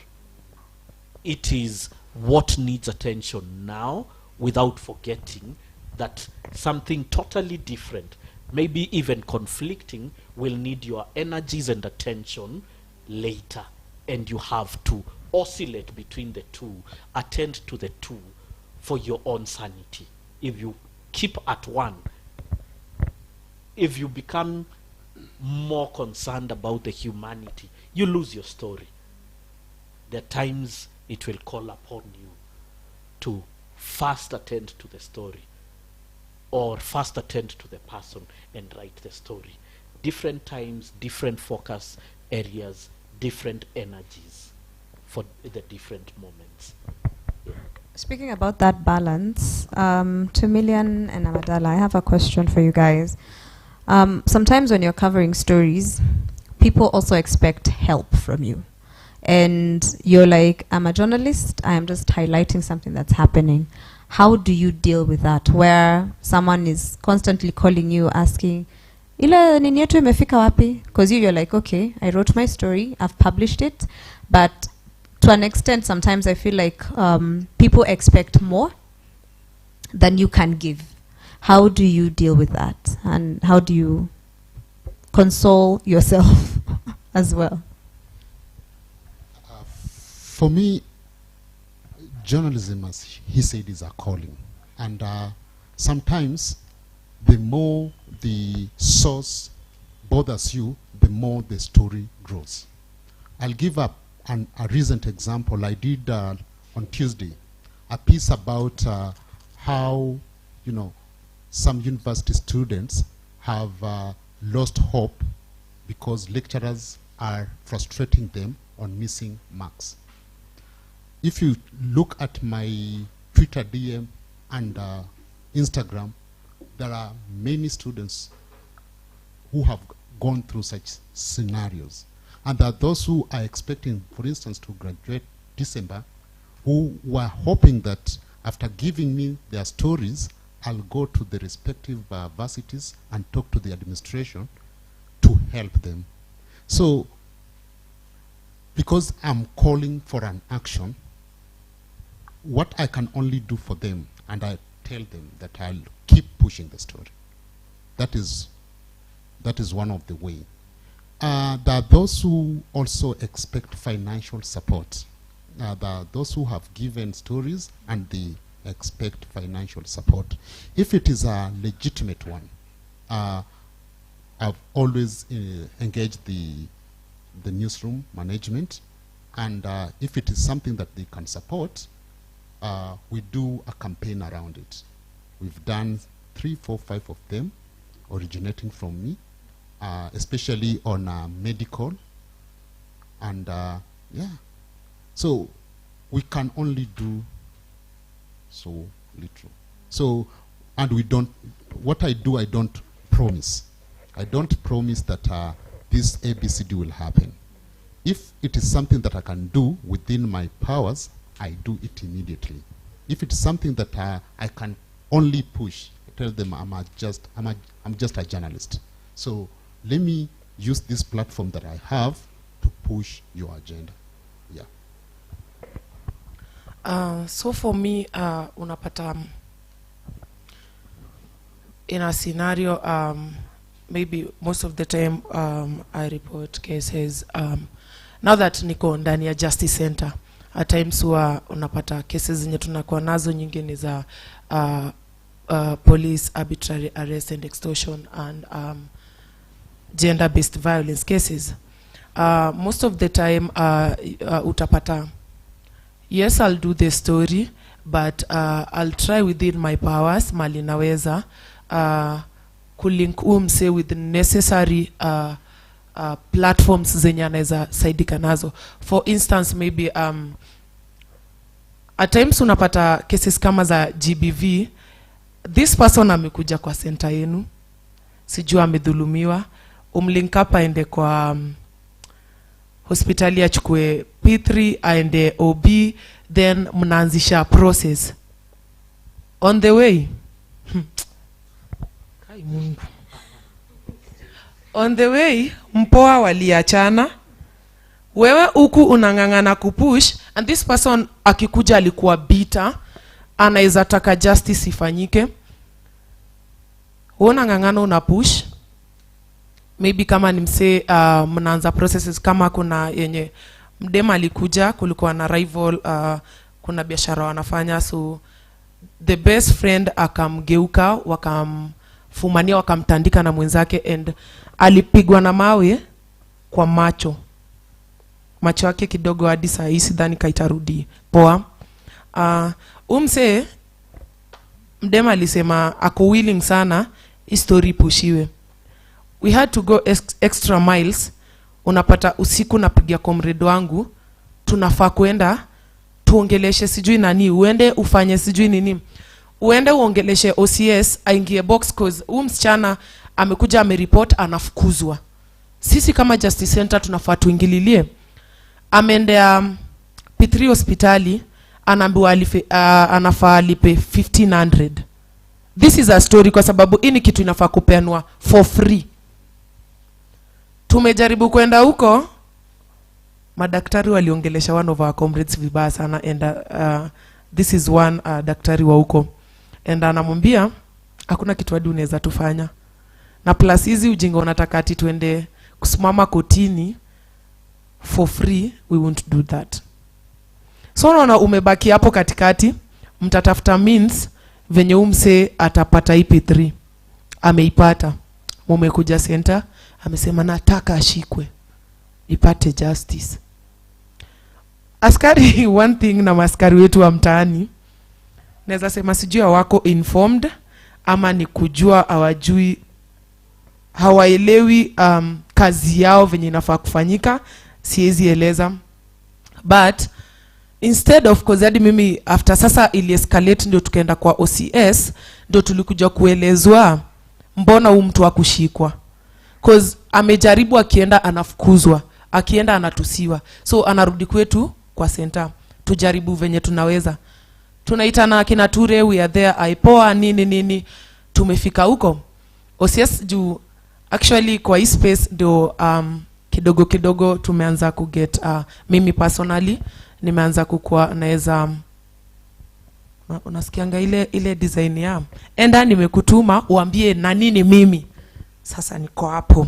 It is what needs attention now without forgetting that something totally different, maybe even conflicting, will need your energies and attention later. And you have to oscillate between the two, attend to the two for your own sanity. If you keep at one, if you become more concerned about the humanity, you lose your story. There are times it will call upon you to first attend to the story, or first attend to the person and write the story. Different times, different focus areas, different energies for the different moments. Speaking about that balance, to Millian and Amadala, I have a question for you guys. Sometimes when you're covering stories, people also expect help from you. And you're like, I'm a journalist, I am just highlighting something that's happening. How do you deal with that, where someone is constantly calling you, asking, ile nini yetu imefika wapi? Because you're like, okay, I wrote my story, I've published it, but to an extent, sometimes I feel like people expect more than you can give. How do you deal with that? And how do you console yourself as well? For me, journalism, as he said, is a calling. And sometimes the more the source bothers you, the more the story grows. I'll give up a recent example. I did on Tuesday a piece about how, some university students have lost hope because lecturers are frustrating them on missing marks. If you look at my Twitter DM and Instagram, there are many students who have gone through such scenarios. And there are those who are expecting, for instance, to graduate December, who were hoping that after giving me their stories, I'll go to the respective varsities and talk to the administration to help them. So, because I'm calling for an action, what I can only do for them, and I tell them that I'll keep pushing the story. That is one of the ways. There are those who also expect financial support. There are those who have given stories and they expect financial support. If it is a legitimate one, I've always engaged the newsroom management, and if it is something that they can support, we do a campaign around it. We've done 3, 4, 5 of them originating from me, especially on medical, and yeah. So we can only do so little. So, and we don't, what I do, I don't promise. I don't promise that this ABCD will happen. If it is something that I can do within my powers, I do it immediately. If it's something that I can only push, I tell them I'm just a journalist. So let me use this platform that I have to push your agenda. Yeah. So for me, unapata in a scenario, maybe most of the time I report cases. Now that niko ndani ya Justice Center, at times huwa unapata cases zenye tunakuwa nazo nyingine za police arbitrary arrest and extortion and gender-based violence cases. Most of the time utapata, yes, I'll do the story, but I'll try within my powers, mali naweza, kulink umse with the necessary platforms zenye anaweza saidika nazo. For instance, maybe at times unapata cases kama za GBV, this person amekuja kwa center yenu, sijua amedhulumiwa, umlink up aende kwa hospitali achukue P3 aende OB, then mnaanzisha process. On the way, kai Mungu. On the way, mpoa waliachana, wewe uku unangangana kupush, and this person akikuja alikuwa bitter, anaweza taka justice ifanyike. Unangangana unapush, maybe kama ni mse mnaanza processes, kama kuna yenye mdema alikuja, kulikuwa na rival, kuna biashara wanafanya, so the best friend akamgeuka, wakamfumania, wakamtandika na mwenzake, and alipigwa na mawe kwa macho yake kidogo, hadi saa hii sidhani kaitarudi poa. Umse mdema alisema ako willing sana history pushiwe. We had to go extra miles. Unapata usiku napigia comrade wangu, tunafaa kuenda tuongeleshe sijui nani, uende ufanye sijui nini, uende uongeleshe OCS aingie box, cause msichana amekuja ameriport anafukuzwa. Sisi kama Justice Center tunafaa tuingililie. Ameendea P3 hospitali, anaambiwa anafaa alipe 1500. This is a story, kwa sababu ini kitu inafaa kupeanwa for free. Tumejaribu kwenda huko, madaktari waliongelesha one of our comrades vibaya sana, and this is one daktari wa huko, and anamwambia hakuna kitu hadi unaweza tufanya, na plus hizi ujinga unataka ati tuende kusimama kotini for free, we won't do that. So unaona umebaki hapo katikati, mtatafuta means venye umse atapata IP3. Ameipata, mumekuja center, amesema nataka ashikwe, ipate justice. Askari one thing na maskari wetu wa mtaani, naweza sema sijui wako informed ama ni kujua hawajui, hawaelewi kazi yao venye inafaa kufanyika, siwezi eleza. But instead of, cause hadi mimi after sasa ili escalate ndio tukaenda kwa OCS, ndio tulikuja kuelezwa mbona mtu akushikwa. Cause amejaribu, akienda anafukuzwa, akienda anatusiwa, so anarudi kwetu kwa center, tujaribu venye tunaweza. Tunaitana kina Ture, we are there, aipoa nini, tumefika huko OCS juu actually kwa hii space ndio kidogo tumeanza kuget, mimi personally nimeanza kukua naweza, unasikianga ile design ya enda nimekutuma uambie na nini mimi, sasa niko hapo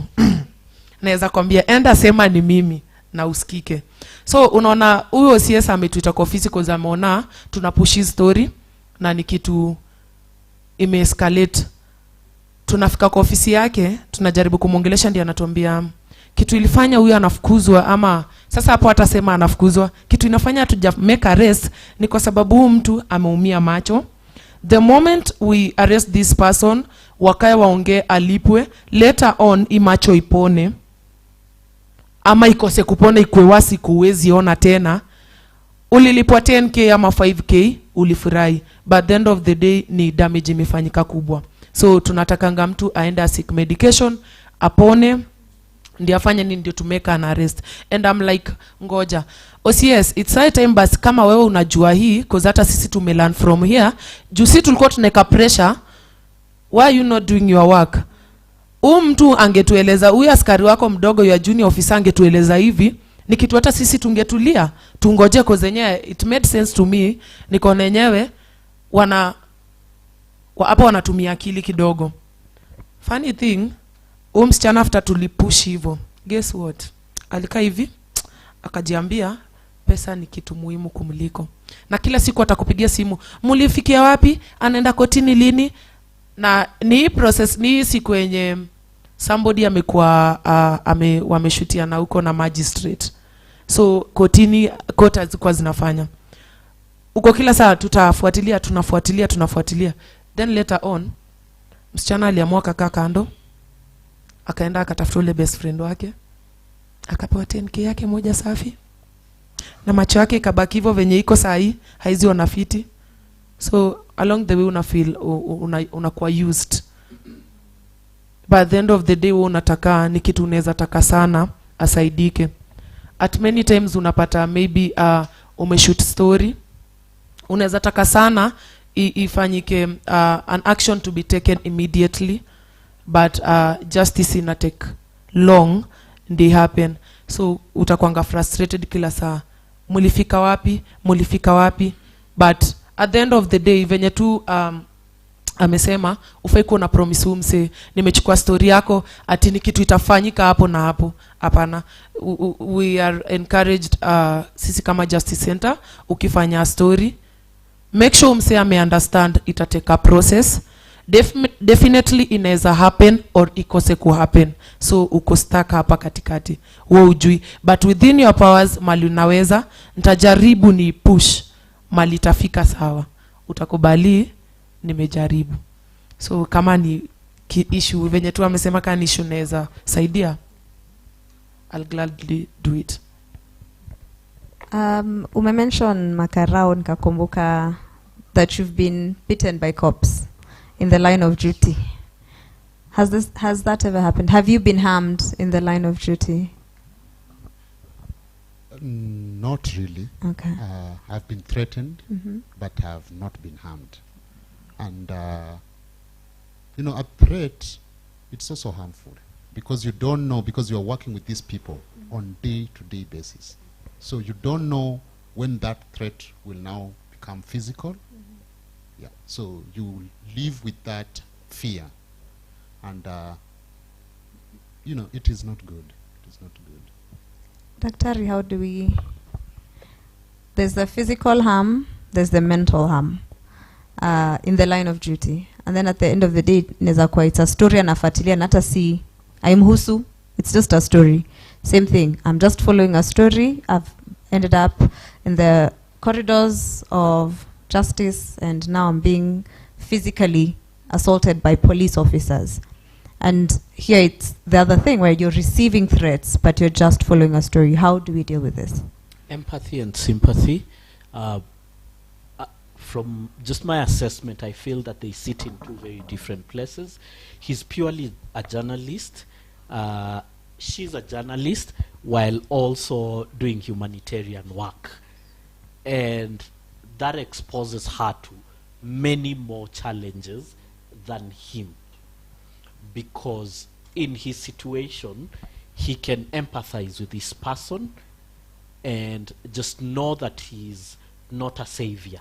naweza kwambia enda sema ni mimi na usikike. So unaona huyo CS ametuita kwa ofisi kwa zameona tunapush story na ni kitu imeescalate. Tunafika kwa ofisi yake, tunajaribu kumongelesha, ndiye anatuambia kitu ilifanya huyu anafukuzwa, ama sasa hapo atasema anafukuzwa, kitu inafanya hatuja make arrest ni kwa sababu huyu mtu ameumia macho. The moment we arrest this person, wakae waongee, alipwe, later on imacho ipone ama ikose kupona, ikue wasi kuwezi ona tena. Ulilipwa 10k ama 5k, ulifurahi, but the end of the day ni damage imefanyika kubwa. So tunatakanga mtu aende seek medication, apone, ndio afanye nini, ndio tumeka an arrest. And I'm like, ngoja OCS, it's high time bas kama wewe unajua hii, cause hata sisi tumelearn from here. Juu sisi tulikuwa tuneka pressure, why are you not doing your work? Mtu angetueleza, huyu askari wako mdogo ya junior officer angetueleza hivi, ni kitu hata sisi tungetulia, tungoje, cause yenyewe it made sense to me. Niko nenyewe hapa wanatumia akili kidogo. Funny thing, msichana after tulipush hivyo, guess what? Alikaa hivi, akajiambia pesa ni kitu muhimu kumliko. Na kila siku atakupigia simu, mulifikia wapi? Anaenda kotini lini? Na ni process, ni siku yenye somebody amekuwa wameshutiana huko na magistrate. So kotini, kota zikuwa zinafanya uko kila saa, tunafuatilia. Then later on, msichana aliamua kakaa kando, akaenda akatafuta ule best friend wake, akapewa 10k yake moja safi, na macho yake ikabaki hivyo venye iko saa hii, haizi ona fiti. So along the way una feel unakuwa used, but at the end of the day unataka ni kitu unaweza taka sana asaidike. At many times unapata maybe umeshoot story, unaweza taka sana ifanyike an action to be taken immediately, but justice ina take long ndi happen. So utakwanga frustrated kila saa, mulifika wapi, but at the end of the day venye tu amesema ufai kuwa na promise umse, nimechukua story yako ati ni kitu itafanyika hapo na hapo. Hapana, we are encouraged sisi kama Justice Center, ukifanya story make sure umse ame understand itateka a process. Definitely inaweza happen or ikose ku happen, so uko stuck hapa katikati, wewe ujui, but within your powers mali unaweza, nitajaribu ni push mali itafika sawa, utakubali nimejaribu. So kama ni issue venye tu amesema kama ni issue naweza saidia, I'll gladly do it. Umemention makarao, nikakumbuka that you've been beaten by cops in the line of duty. Has that ever happened? Have you been harmed in the line of duty? Not really. Okay. I've been threatened, but have not been harmed. And a threat, it's also harmful because you don't know, because you're working with these people on day-to-day basis. So you don't know when that threat will now become physical. Yeah. So you live with that fear, and it is not good. It is not good. Daktari, how do we... There's the physical harm, there's the mental harm in the line of duty. And then at the end of the day, neza kwa it's a story anafuatilia, nata si aimhusu, it's just a story. Same thing, I'm just following a story. I've ended up in the corridors of justice, and now I'm being physically assaulted by police officers. And here it's the other thing where you're receiving threats, but you're just following a story. How do we deal with this? Empathy and sympathy. From just my assessment, I feel that they sit in two very different places. He's purely a journalist. She's a journalist while also doing humanitarian work. And that exposes her to many more challenges than him. Because in his situation, he can empathize with this person and just know that he's not a savior.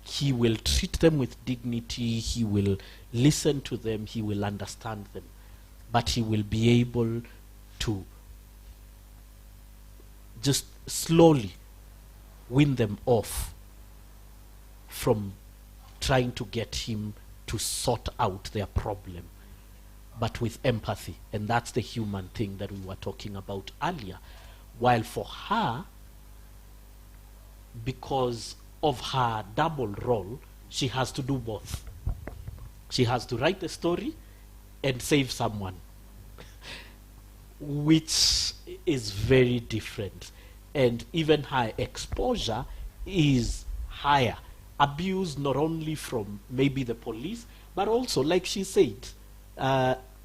He will treat them with dignity, he will listen to them, he will understand them. But he will be able to just slowly win them off from trying to get him to sort out their problem, but with empathy. And that's the human thing that we were talking about earlier. While for her, because of her double role, she has to do both. She has to write the story and save someone, which is very different. And even her exposure is higher. Abuse not only from maybe the police, but also, like she said,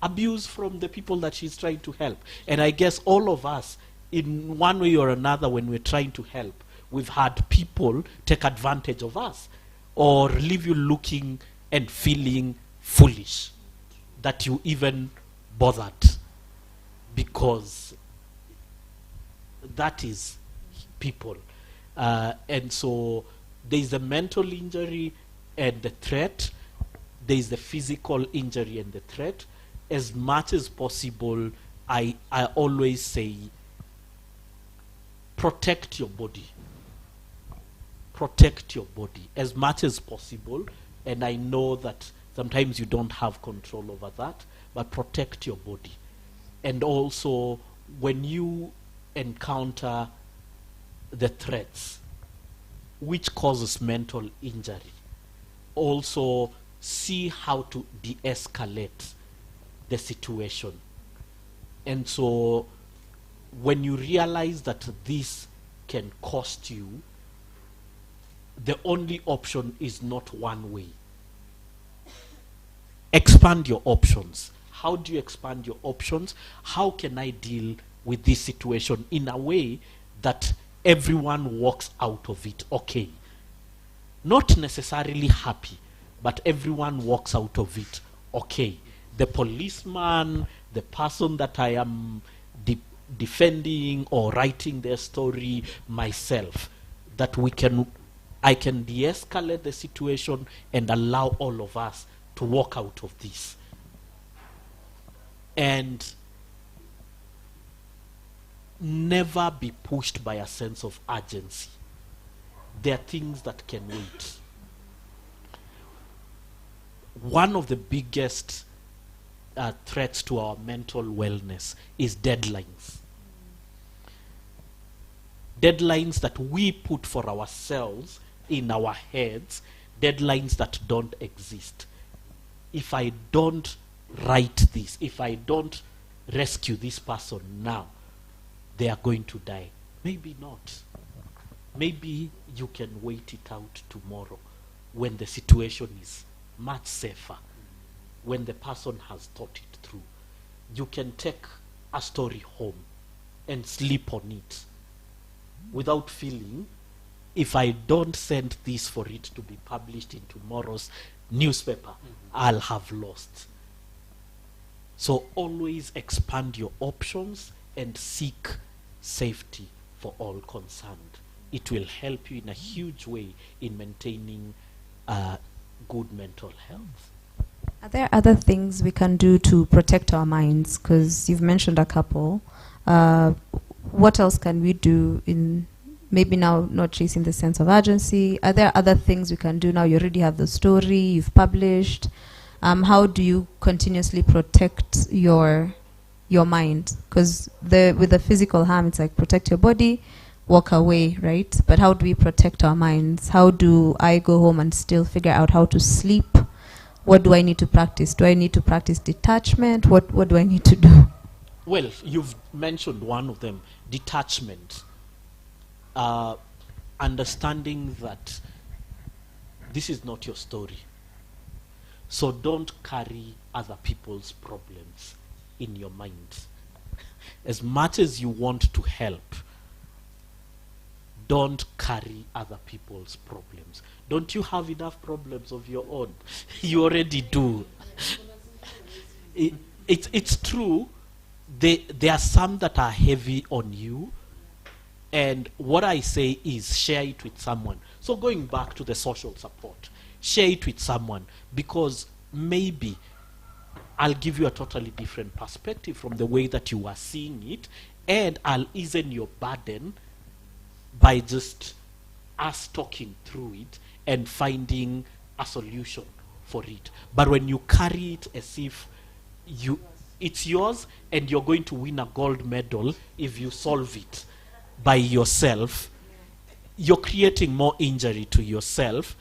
abuse from the people that she's trying to help. And I guess all of us, in one way or another, when we're trying to help, we've had people take advantage of us or leave you looking and feeling foolish that you even bothered, because that is people. And so there's the mental injury and the threat. There's the physical injury and the threat. As much as possible, I always say, protect your body. Protect your body as much as possible. And I know that sometimes you don't have control over that, but protect your body. And also, when you encounter the threats, which causes mental injury, also see how to de-escalate the situation. And so when you realize that this can cost you, the only option is not one way. Expand your options. How do you expand your options? How can I deal with this situation in a way that everyone walks out of it okay? Not necessarily happy, but everyone walks out of it okay. The policeman, the person that I am defending or writing their story, myself, that I can de-escalate the situation and allow all of us to walk out of this. And never be pushed by a sense of urgency. There are things that can wait. One of the biggest threats to our mental wellness is deadlines. Deadlines that we put for ourselves in our heads, deadlines that don't exist. If I don't write this, if I don't rescue this person now, they are going to die. Maybe not. Maybe you can wait it out tomorrow when the situation is much safer, when the person has thought it through. You can take a story home and sleep on it without feeling, if I don't send this for it to be published in tomorrow's newspaper, I'll have lost. So always expand your options and seek safety for all concerned. It will help you in a huge way in maintaining good mental health. Are there other things we can do to protect our minds? Because you've mentioned a couple. What else can we do in maybe now not chasing the sense of urgency? Are there other things we can do now? You already have the story, you've published. How do you continuously protect your mind? Because with the physical harm, it's like protect your body, walk away, right? But how do we protect our minds? How do I go home and still figure out how to sleep? What do I need to practice? Do I need to practice detachment? What do I need to do? Well, you've mentioned one of them, detachment. Understanding that this is not your story. So don't carry other people's problems in your mind. As much as you want to help, don't carry other people's problems. Don't you have enough problems of your own? You already do. It's true. There are some that are heavy on you. And what I say is share it with someone. So going back to the social support, share it with someone, because maybe I'll give you a totally different perspective from the way that you are seeing it, and I'll ease your burden by just us talking through it and finding a solution for it. But when you carry it as if it's yours and you're going to win a gold medal if you solve it by yourself, you're creating more injury to yourself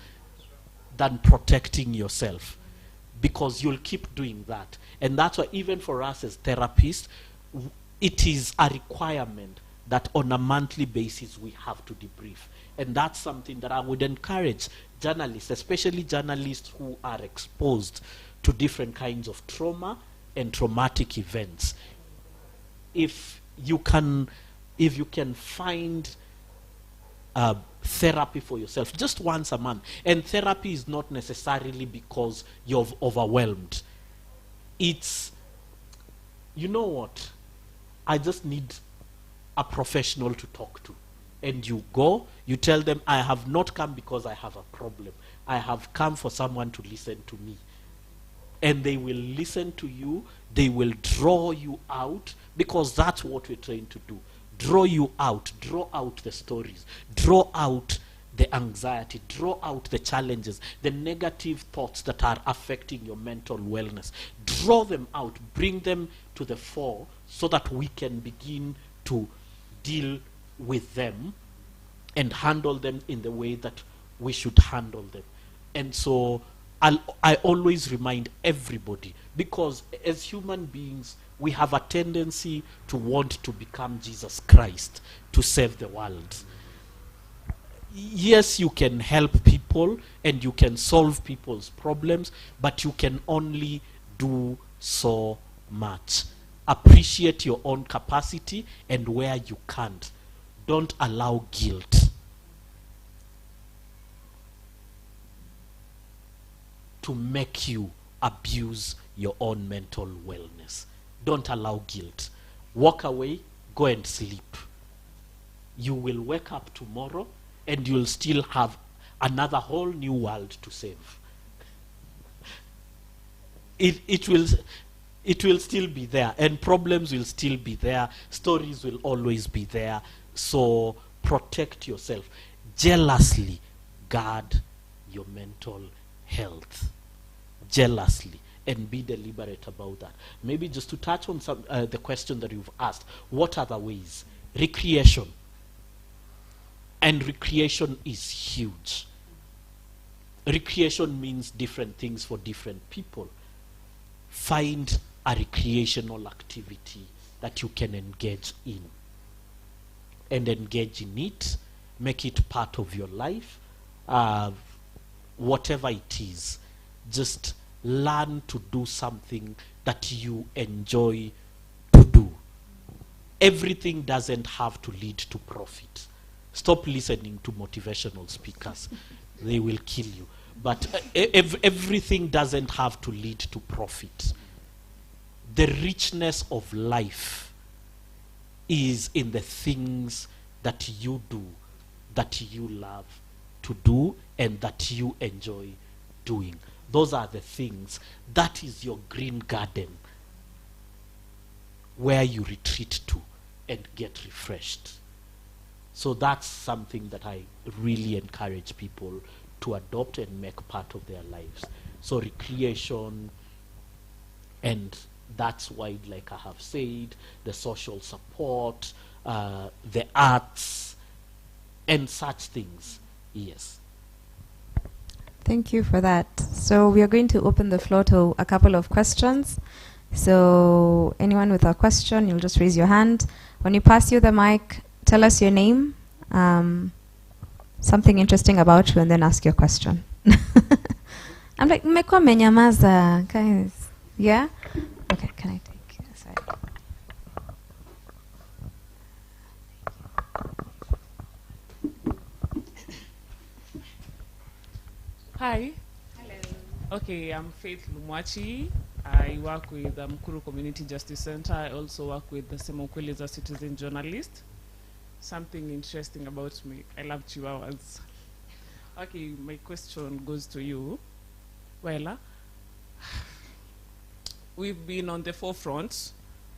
than protecting yourself. because you'll keep doing that. And that's why even for us as therapists, it is a requirement that on a monthly basis we have to debrief. And that's something that I would encourage journalists, especially journalists who are exposed to different kinds of trauma and traumatic events. If you can find therapy for yourself just once a month, and therapy is not necessarily because you're overwhelmed. It's, you know what, I just need a professional to talk to. And you go, you tell them, I have not come because I have a problem. I have come for someone to listen to me. And they will listen to you, they will draw you out, because that's what we're trying to do. Draw you out, draw out the stories, draw out the anxiety, draw out the challenges, the negative thoughts that are affecting your mental wellness. Draw them out, bring them to the fore so that we can begin to deal with them and handle them in the way that we should handle them. And so I always remind everybody, because as human beings, we have a tendency to want to become Jesus Christ, to save the world. Yes, you can help people and you can solve people's problems, but you can only do so much. Appreciate your own capacity, and where you can't, don't allow guilt to make you abuse your own mental wellness. Don't allow guilt. Walk away, go and sleep. You will wake up tomorrow and you'll still have another whole new world to save. It will still be there, and problems will still be there. Stories will always be there. So protect yourself. Jealously guard your mental health. Jealously, and be deliberate about that. Maybe just to touch on some the question that you've asked, what are the ways? Recreation. And recreation is huge. Recreation means different things for different people. Find a recreational activity that you can engage in. And engage in it. Make it part of your life. Whatever it is. Just learn to do something that you enjoy to do. Everything doesn't have to lead to profit. Stop listening to motivational speakers. They will kill you. But everything doesn't have to lead to profit. The richness of life is in the things that you do, that you love to do, and that you enjoy doing. Those are the things. That is your green garden where you retreat to and get refreshed. So that's something that I really encourage people to adopt and make part of their lives. So recreation, and that's why, like I have said, the social support, the arts, and such things. Yes. Thank you for that. So we are going to open the floor to a couple of questions. So anyone with a question, you'll just raise your hand. When you pass you the mic, tell us your name, something interesting about you, and then ask your question. I'm like, mmekuwa mmenyamaza, guys. Yeah? Okay, can I take this side? Hi. Hello. Okay, I'm Faith Lumwachi. I work with the Mukuru Community Justice Center. I also work with the Semokweli as a citizen journalist. Something interesting about me, I love chihuahuas. Okay, my question goes to you. Well, we've been on the forefront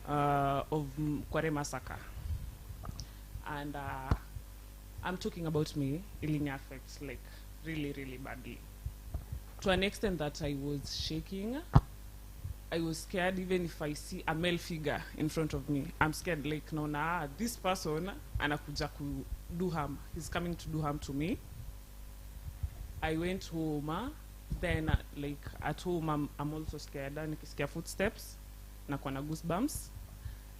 of Kware massacre. And I'm talking about me, it affects like really, really badly. To an extent that I was shaking. I was scared even if I see a male figure in front of me. I'm scared, like, no, this person, anakuja do harm. He's coming to do harm to me. I went home Then like at home I'm also scared. Nikisikia footsteps nakuwa na goosebumps.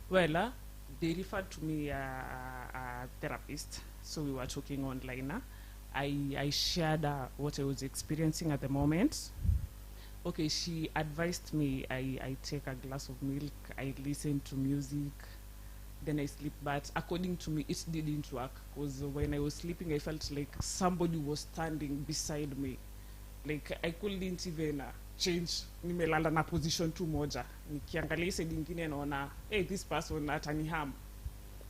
Well, they referred to me a therapist, so we were talking online. I shared what I was experiencing at the moment. Okay, she advised me I take a glass of milk, I listen to music, then I sleep. But according to me, it didn't work, because when I was sleeping, I felt like somebody was standing beside me. Like I couldn't even change. Nimelala na position tu moja. Nikiangalia side ingine naona, hey, this person ataniham.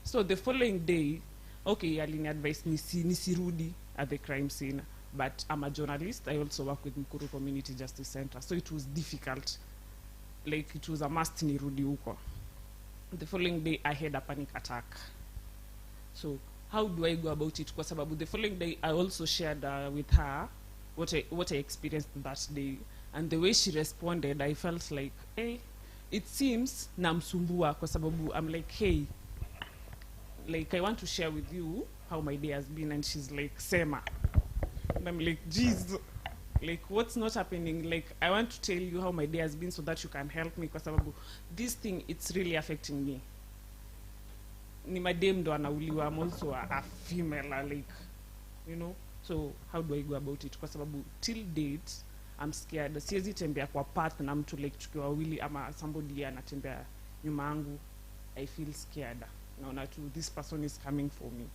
So the following day, okay, alini advice nisirudi at the crime scene. But I'm a journalist. I also work with Mukuru Community Justice Center. So it was difficult. Like it was a must nirudi huko. The following day, I had a panic attack. So how do I go about it? Kwa sababu the following day, I also shared with her what I experienced that day. And the way she responded, I felt like, hey, it seems namsumbua kwa sababu I'm like, hey, like I want to share with you how my day has been. And she's like, Sema. And I'm like, geez, like what's not happening? Like I want to tell you how my day has been so that you can help me, because this thing, it's really affecting me. Ni madem ndo anauliwa. I'm also a female, like, you know. So how do I go about it? Kwa sababu till date I'm scared. Siwezi tembea kwa path na mtu like tukiwa wawili ama somebody anatembea nyuma yangu. I feel scared. Naona tu this person is coming for me.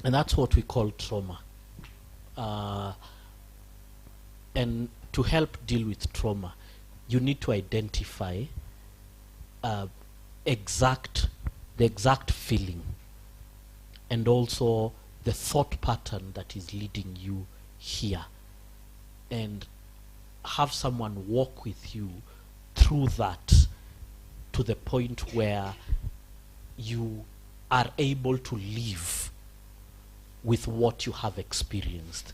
And that's what we call trauma. And to help deal with trauma, you need to identify the exact feeling, and also the thought pattern that is leading you here, and have someone walk with you through that to the point where you are able to live with what you have experienced,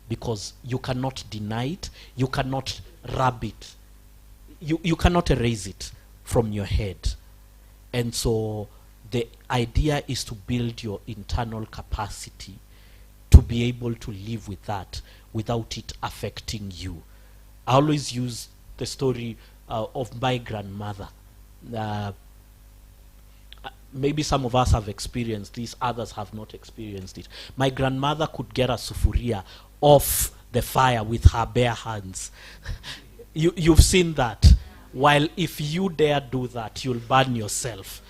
because you cannot deny it, you cannot rub it, you cannot erase it from your head. And so the idea is to build your internal capacity to be able to live with that without it affecting you. I always use the story of my grandmother. Maybe some of us have experienced this, others have not experienced it. My grandmother could get a sufuria off the fire with her bare hands. You've seen that. While if you dare do that, you'll burn yourself.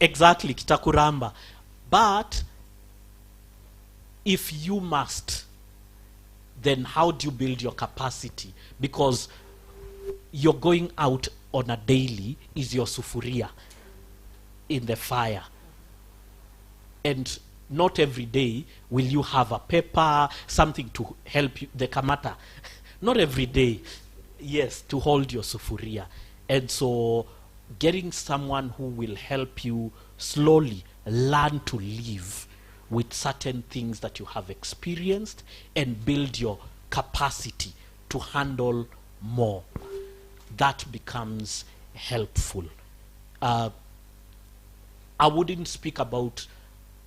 Exactly, kitakuramba. But if you must, then how do you build your capacity? Because you're going out on a daily, is your sufuria in the fire. And not every day will you have a pepper, something to help you, the kamata. Not every day, yes, to hold your sufuria. And so getting someone who will help you slowly learn to live with certain things that you have experienced and build your capacity to handle more. That becomes helpful. I wouldn't speak about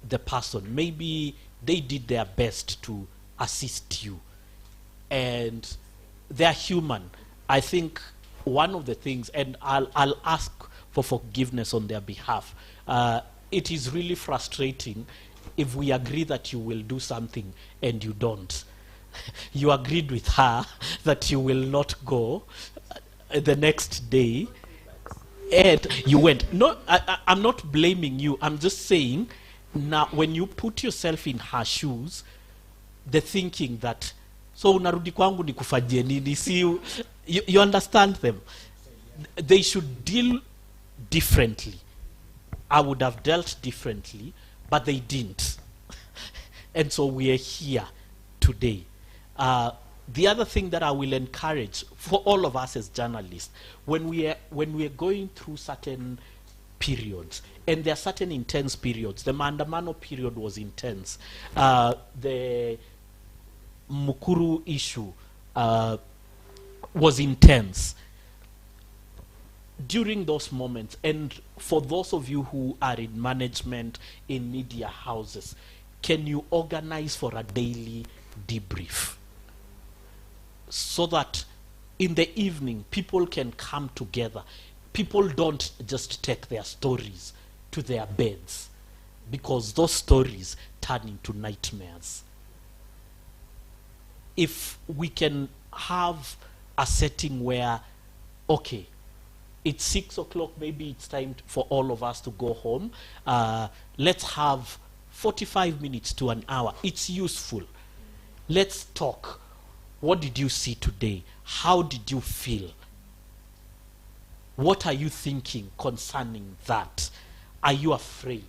the person. Maybe they did their best to assist you, and they're human. I think one of the things, and I'll ask for forgiveness on their behalf, it is really frustrating if we agree that you will do something and you don't. You agreed with her that you will not go the next day, and you went. No, I'm not blaming you. I'm just saying, now when you put yourself in her shoes, the thinking that, so unarudi kwangu nikufanyie nini? See, you understand them. They should deal differently. I would have dealt differently, but they didn't. And so we are here today. The other thing that I will encourage for all of us as journalists, when we are going through certain periods, and there are certain intense periods. The Maandamano period was intense. The Mukuru issue was intense. During those moments, and for those of you who are in management, in media houses, can you organize for a daily debrief so that in the evening people can come together? People don't just take their stories to their beds, because those stories turn into nightmares. If we can have a setting where, okay, it's 6 o'clock, maybe it's time for all of us to go home. Let's have 45 minutes to an hour. It's useful. Let's talk. What did you see today? How did you feel? What are you thinking concerning that? Are you afraid?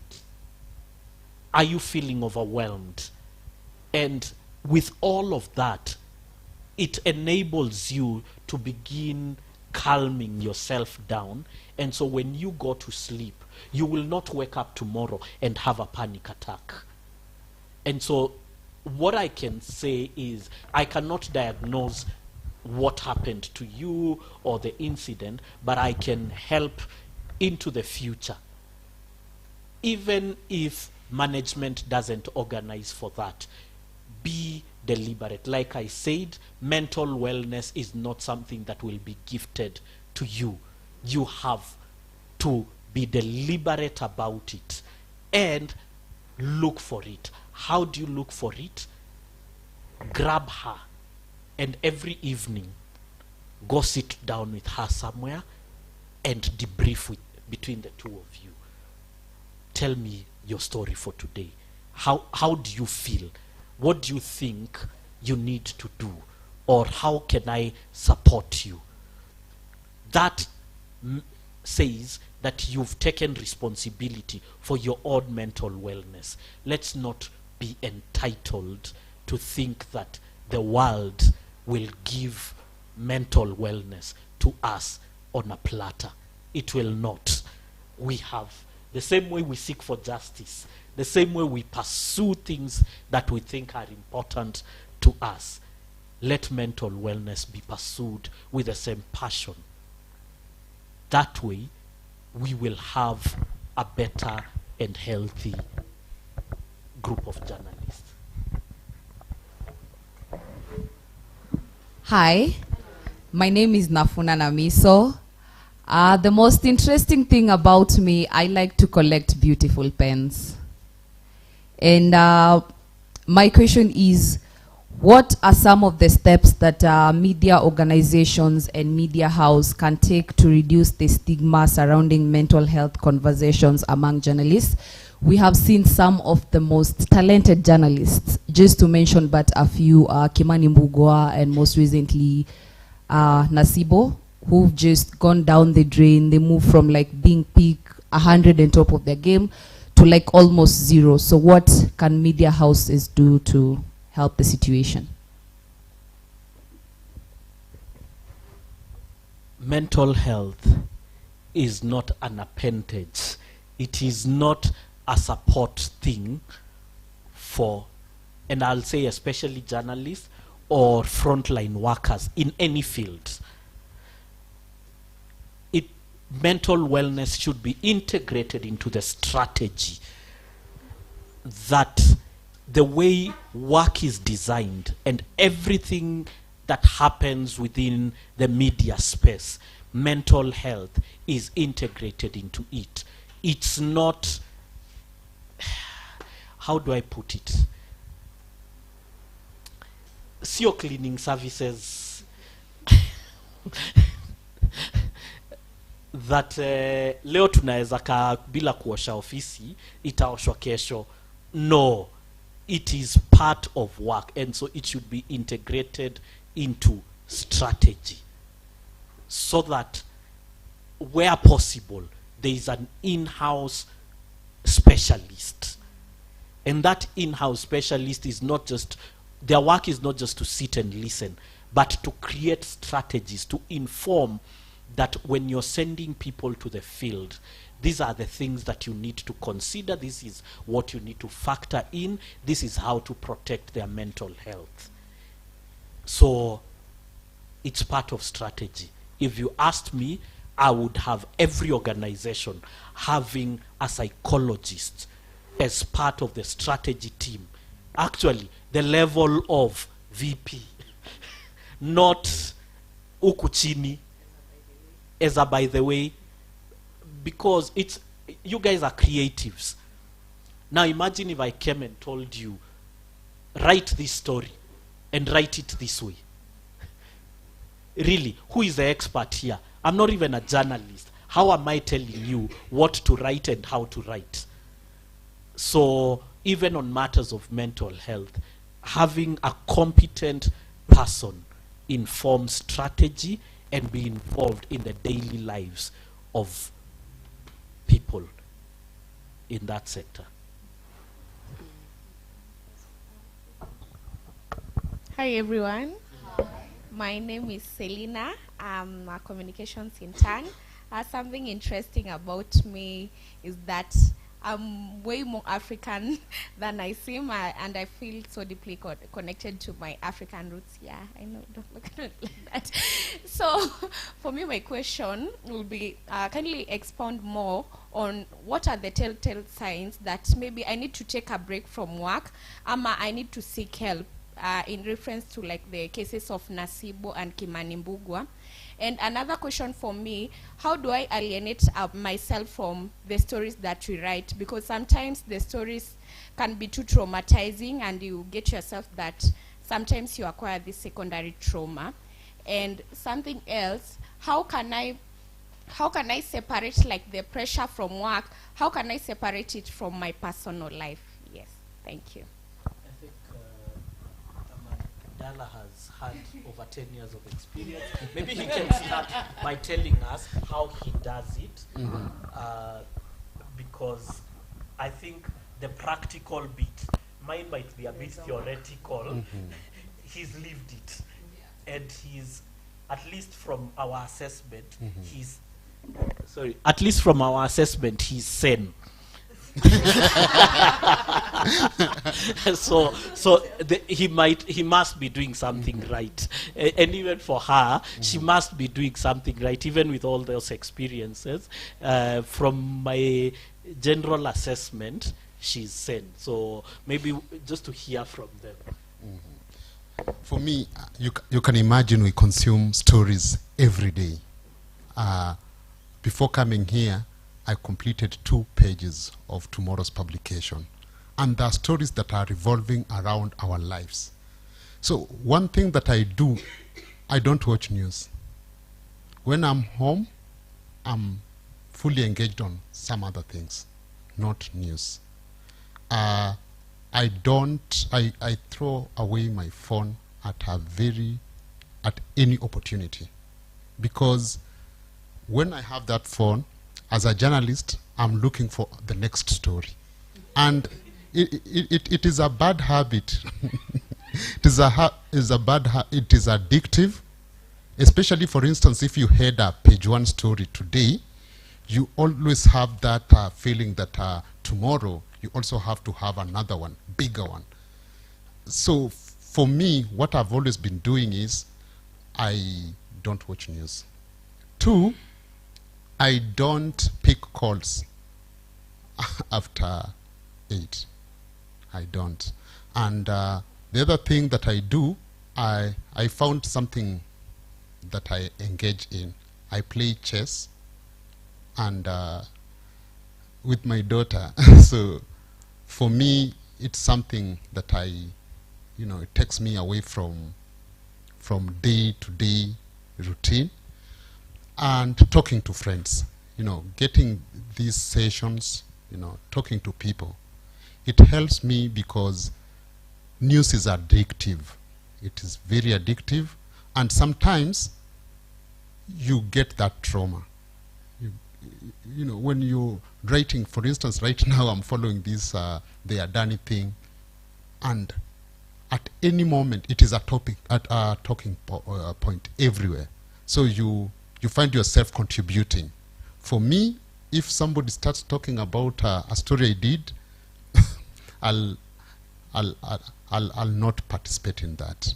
Are you feeling overwhelmed? And with all of that, it enables you to begin calming yourself down. And so when you go to sleep, you will not wake up tomorrow and have a panic attack. And so what I can say is, I cannot diagnose what happened to you or the incident, but I can help into the future. Even if management doesn't organize for that, be deliberate. Like I said, mental wellness is not something that will be gifted to you. You have to be deliberate about it and look for it. How do you look for it? Grab her, and every evening go sit down with her somewhere and debrief between the two of you. Tell me your story for today. How do you feel? What do you think you need to do? Or how can I support you? That says that you've taken responsibility for your own mental wellness. Let's not be entitled to think that the world will give mental wellness to us on a platter. It will not. We have, the same way we seek for justice, the same way we pursue things that we think are important to us, let mental wellness be pursued with the same passion. That way, we will have a better and healthy group of journalists. Hi, my name is Nafuna Namiso. The most interesting thing about me, I like to collect beautiful pens. And my question is, what are some of the steps that media organizations and media house can take to reduce the stigma surrounding mental health conversations among journalists? We have seen some of the most talented journalists, just to mention but a few, Kimani Mbugua and most recently Nasibo, who've just gone down the drain. They moved from like being peak 100 and top of their game to like almost zero. So what can media houses do to help the situation? Mental health is not an appendage. It is not a support thing for, and I'll say especially journalists or frontline workers in any field. Mental wellness should be integrated into the strategy, that the way work is designed and everything that happens within the media space, mental health is integrated into it. It's not, how do I put it? Sio cleaning services that leo tunaweza kaa bila kuosha ofisi, itaoshwa kesho. No, it is part of work, and so it should be integrated into strategy so that where possible there is an in-house specialist, and that in-house specialist is not just, their work is not just to sit and listen, but to create strategies to inform that when you're sending people to the field, these are the things that you need to consider, this is what you need to factor in, this is how to protect their mental health. So it's part of strategy. If you asked me, I would have every organization having a psychologist as part of the strategy team. Actually, the level of VP, not ukuchini, as a by the way, because it's, you guys are creatives. Now imagine if I came and told you, write this story and write it this way. Really, who is the expert here? I'm not even a journalist. How am I telling you what to write and how to write? So even on matters of mental health, having a competent person inform strategy and be involved in the daily lives of people in that sector. Hi everyone. My name is Selina. I'm a communications intern. Something interesting about me is that I'm way more African than I seem, and I feel so deeply connected to my African roots. Yeah, I know, don't look at it like that. So, for me, my question will be, can you expound more on what are the telltale signs that maybe I need to take a break from work, I need to seek help, in reference to like the cases of Nasibo and Kimani Mbugua. And another question for me, how do I alienate myself from the stories that we write? Because sometimes the stories can be too traumatizing and you get yourself that sometimes you acquire this secondary trauma. And something else, how can I separate like the pressure from work? How can I separate it from my personal life? Yes, thank you. I think Amadala has had over 10 years of experience. Maybe he can start by telling us how he does it, because I think the practical bit, mine might be a bit theoretical. He's lived it, and he's, at least from our assessment, he's sane. He must be doing something right, and even for her, she must be doing something right, even with all those experiences. From my general assessment, she's sane. So maybe just to hear from them. For me, you can imagine we consume stories every day. Before coming here, I completed 2 pages of tomorrow's publication. And there are stories that are revolving around our lives. So one thing that I do, I don't watch news. When I'm home, I'm fully engaged on some other things, not news. I throw away my phone at any opportunity. Because when I have that phone, as a journalist, I'm looking for the next story. And it is a bad habit. It is addictive, especially, for instance, if you had a page 1 story today, you always have that feeling that tomorrow you also have to have another one, bigger one. So for me, what I've always been doing is I don't watch news. 2, I don't pick calls after 8. I don't. And the other thing that I do, I found something that I engage in. I play chess and with my daughter. So for me, it's something that it takes me away from day-to-day routine. And talking to friends, getting these sessions, talking to people. It helps me because news is addictive. It is very addictive. And sometimes you get that trauma. When you're writing, for instance, right now I'm following this, the Adani thing. And at any moment, it is a talking point everywhere. So you find yourself contributing. For me, if somebody starts talking about a story I did, I'll not participate in that,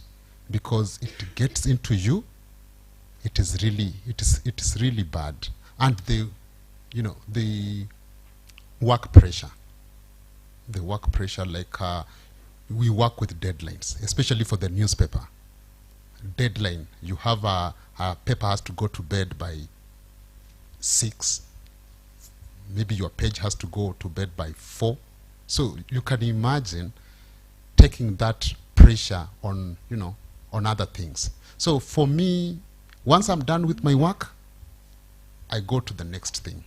because it gets into you. It is really bad, and the work pressure. the work pressure, like we work with deadlines, especially for the newspaper. Deadline, you have a paper has to go to bed by 6. Maybe your page has to go to bed by 4. So you can imagine taking that pressure on, you know, on other things. So for me, once I'm done with my work, I go to the next thing.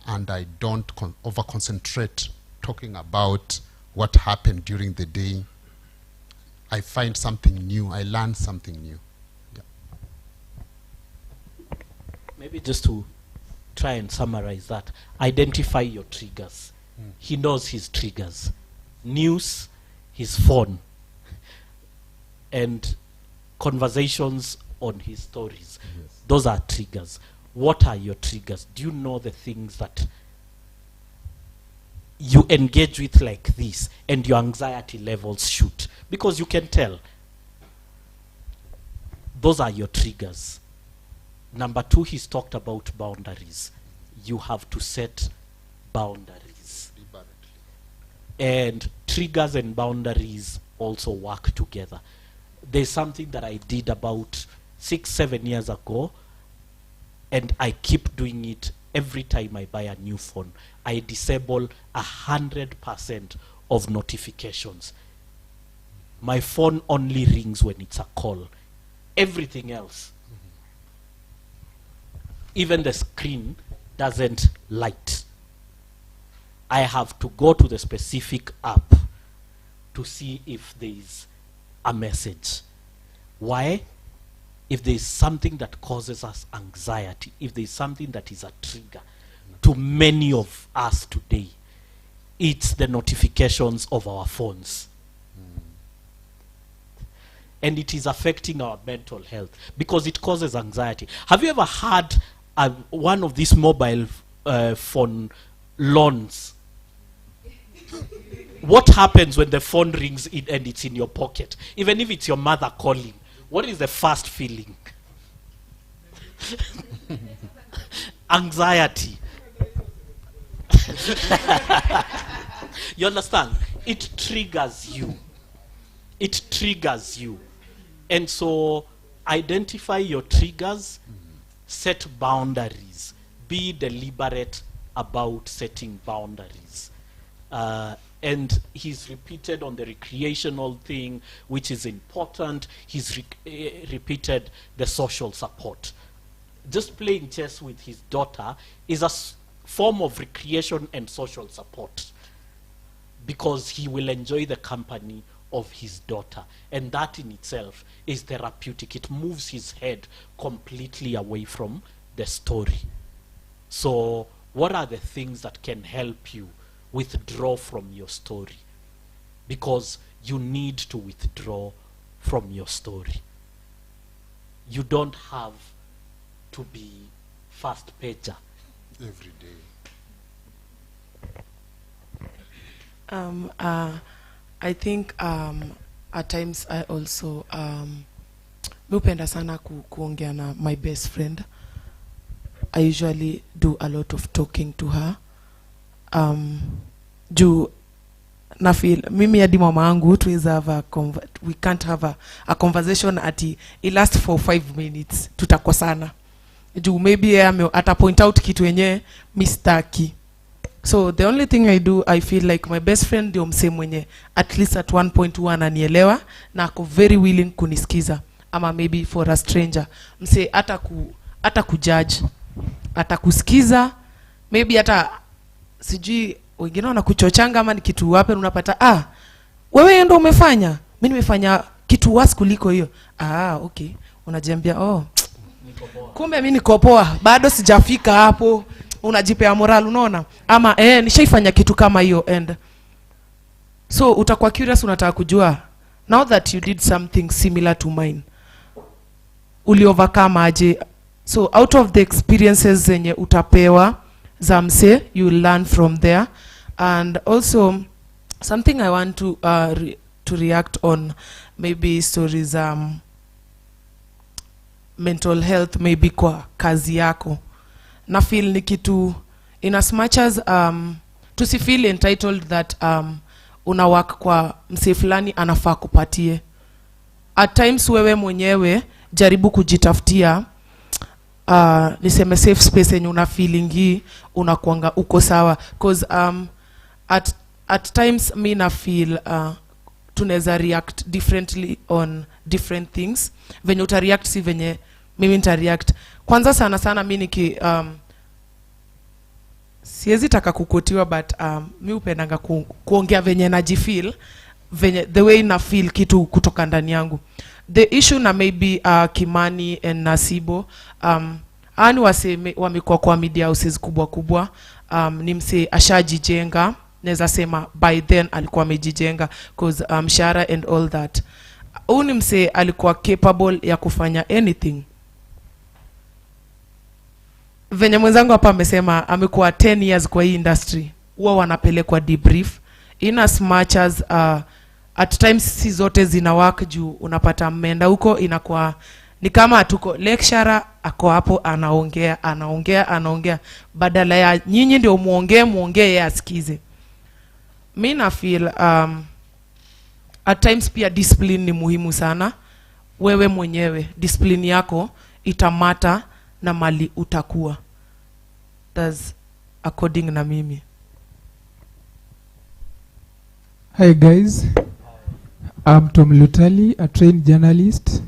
And I don't over-concentrate talking about what happened during the day. I find something new. I learn something new. Yeah. Maybe just to try and summarize that, identify your triggers. He knows his triggers. News, his phone, and conversations on his stories. Yes. Those are triggers. What are your triggers? Do you know the things that you engage with like this and your anxiety levels shoot? Because you can tell. Those are your triggers. Number 2, he's talked about boundaries. You have to set boundaries. And triggers and boundaries also work together. There's something that I did about 6-7 years ago, and I keep doing it every time I buy a new phone. I disable 100% of notifications. My phone only rings when it's a call. Everything else, even the screen doesn't light. I have to go to the specific app to see if there is a message. Why? If there is something that causes us anxiety, if there is something that is a trigger to many of us today, it's the notifications of our phones. And it is affecting our mental health because it causes anxiety. Have you ever had one of these mobile phone loans? What happens when the phone rings in and it's in your pocket? Even if it's your mother calling, what is the first feeling? Anxiety. You understand? It triggers you. It triggers you. And so identify your triggers, set boundaries, be deliberate about setting boundaries. And he's repeated on the recreational thing, which is important. He's repeated the social support. Just playing chess with his daughter is a form of recreation and social support because he will enjoy the company of his daughter, and that in itself is therapeutic. It moves his head completely away from the story. So what are the things that can help you withdraw from your story? Because you need to withdraw from your story. You don't have to be fast pager Every day. I think at times I also mupenda sana kuongea na my best friend. I usually do a lot of talking to her. Juu na feel mimi hadi mama yangu we can't have a conversation it lasts for 5 minutes, tutakosana. Juu maybe ata point out kitu yenye mistaki. So the only thing I do, I feel like my best friend ndio msee mwenye at least at one point huwa ananielewa na ako very willing kunisikiza. Ama maybe for a stranger, msee hata kujudge, hata kusikiza, maybe hata sijui wengine wanakuchochanga ama ni kitu wapi unapata wewe ndio umefanya, mimi nimefanya kitu worse kuliko hiyo. Okay, unajiambia kumbe mimi niko poa, bado sijafika hapo. Unajipea moral, unaona, ama nishaifanya kitu kama hiyo, and so utakuwa curious, unataka kujua now that you did something similar to mine, uli overcome aje. So out of the experiences zenye utapewa za mse, you learn from there. And also something I want to react on, maybe stories mental health, maybe kwa kazi yako. Na feel ni kitu in as much as tusifeel entitled that una work kwa msee fulani anafaa kupatie. At times wewe mwenyewe jaribu kujitafutia niseme safe space yenye una feelingi unakuanga uko sawa, cause at times mi na feel tunaweza react differently on different things. Venye uta react si venye mimi nita react. Kwanza sana sana mi niki siwezi taka kukotiwa, but mi upendanga kuongea venye najifeel, venye the way na feel kitu kutoka ndani yangu. The issue na maybe Kimani and Nasibo ani wamekuwa kwa media houses kubwa kubwa, ni mse ashajijenga, naweza sema by then alikuwa amejijenga cause mshahara and all that. Huyu ni mse alikuwa capable ya kufanya anything. Venye mwenzangu hapa amesema amekuwa 10 years kwa hii industry, huwa wanapelekwa debrief in as much as at times si zote zina work juu unapata mmenda huko inakuwa ni kama atuko lecturer ako hapo anaongea badala ya nyinyi ndio muongee yeye asikize. Mi na feel at times pia discipline ni muhimu sana. Wewe mwenyewe discipline yako itamata na mali utakuwa. That's according na mimi. Hi guys, I'm Tom Lutali, a trained journalist.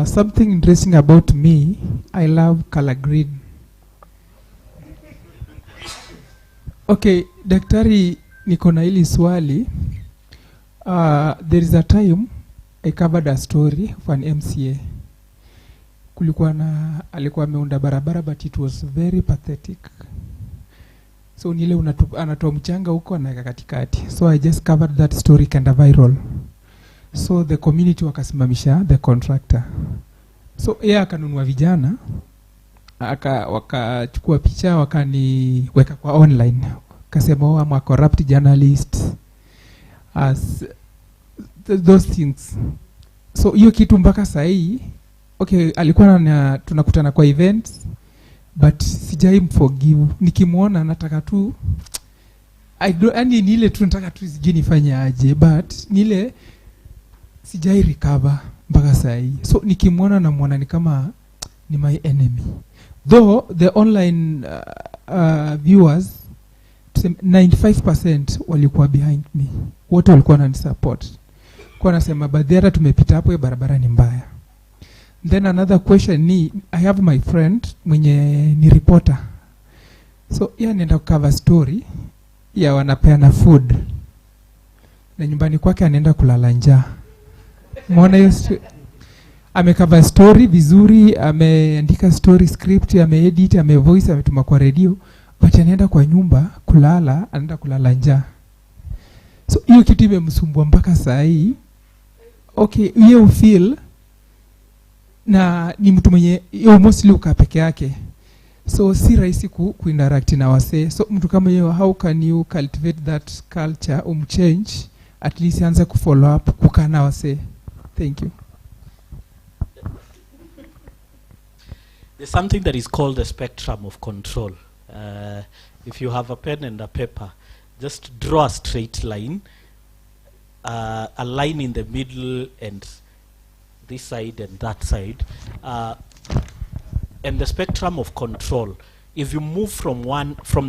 Something interesting about me, I love color green. Okay, daktari, niko na hili swali. There is a time I covered a story of an MCA. Alikuwa ameunda barabara, but it was very pathetic. So nile anatoa mchanga huko anaweka katikati. So I just covered that story kanda viral. So the community wakasimamisha the contractor. So yeye akanunua vijana, wakachukua picha wakaniweka kwa online. Kasema I'm a corrupt journalist, as those things. So hiyo kitu mpaka sahi, okay, alikuwa tunakutana kwa events, but sijai forgive. Nikimuona nataka tu yani nile tu nataka tu sijui nifanye aje, but nile sijai recover mpaka sahi. So nikimuona namuona ni kama ni my enemy. Though the online viewers 95% walikuwa behind me. Wote walikuwa wananisupport. Kwa nasema badhiara tumepita hapo, barabara ni mbaya. Then another question ni, I have my friend mwenye ni reporter. So yeye anaenda cover story ya wanapeana food, na nyumbani kwake anaenda kulala njaa. Muona hiyo amecover story vizuri, ameandika story script, ameedit, amevoice, ametuma kwa radio, but anaenda kwa nyumba kulala, anaenda kulala njaa. So hiyo kitu imemsumbua mpaka saa hii. Okay, you feel na ni mtu mwenye mostly uka peke yake, so si rahisi kuinteract na wase. So mtu kama yeye, how can you cultivate that culture change, at least anza kufollow up kukana wase? Thank you. There's something that is called the spectrum of control. If you have a pen and a paper, just draw a straight line, a line in the middle and this side and that side, and the spectrum of control. If you move from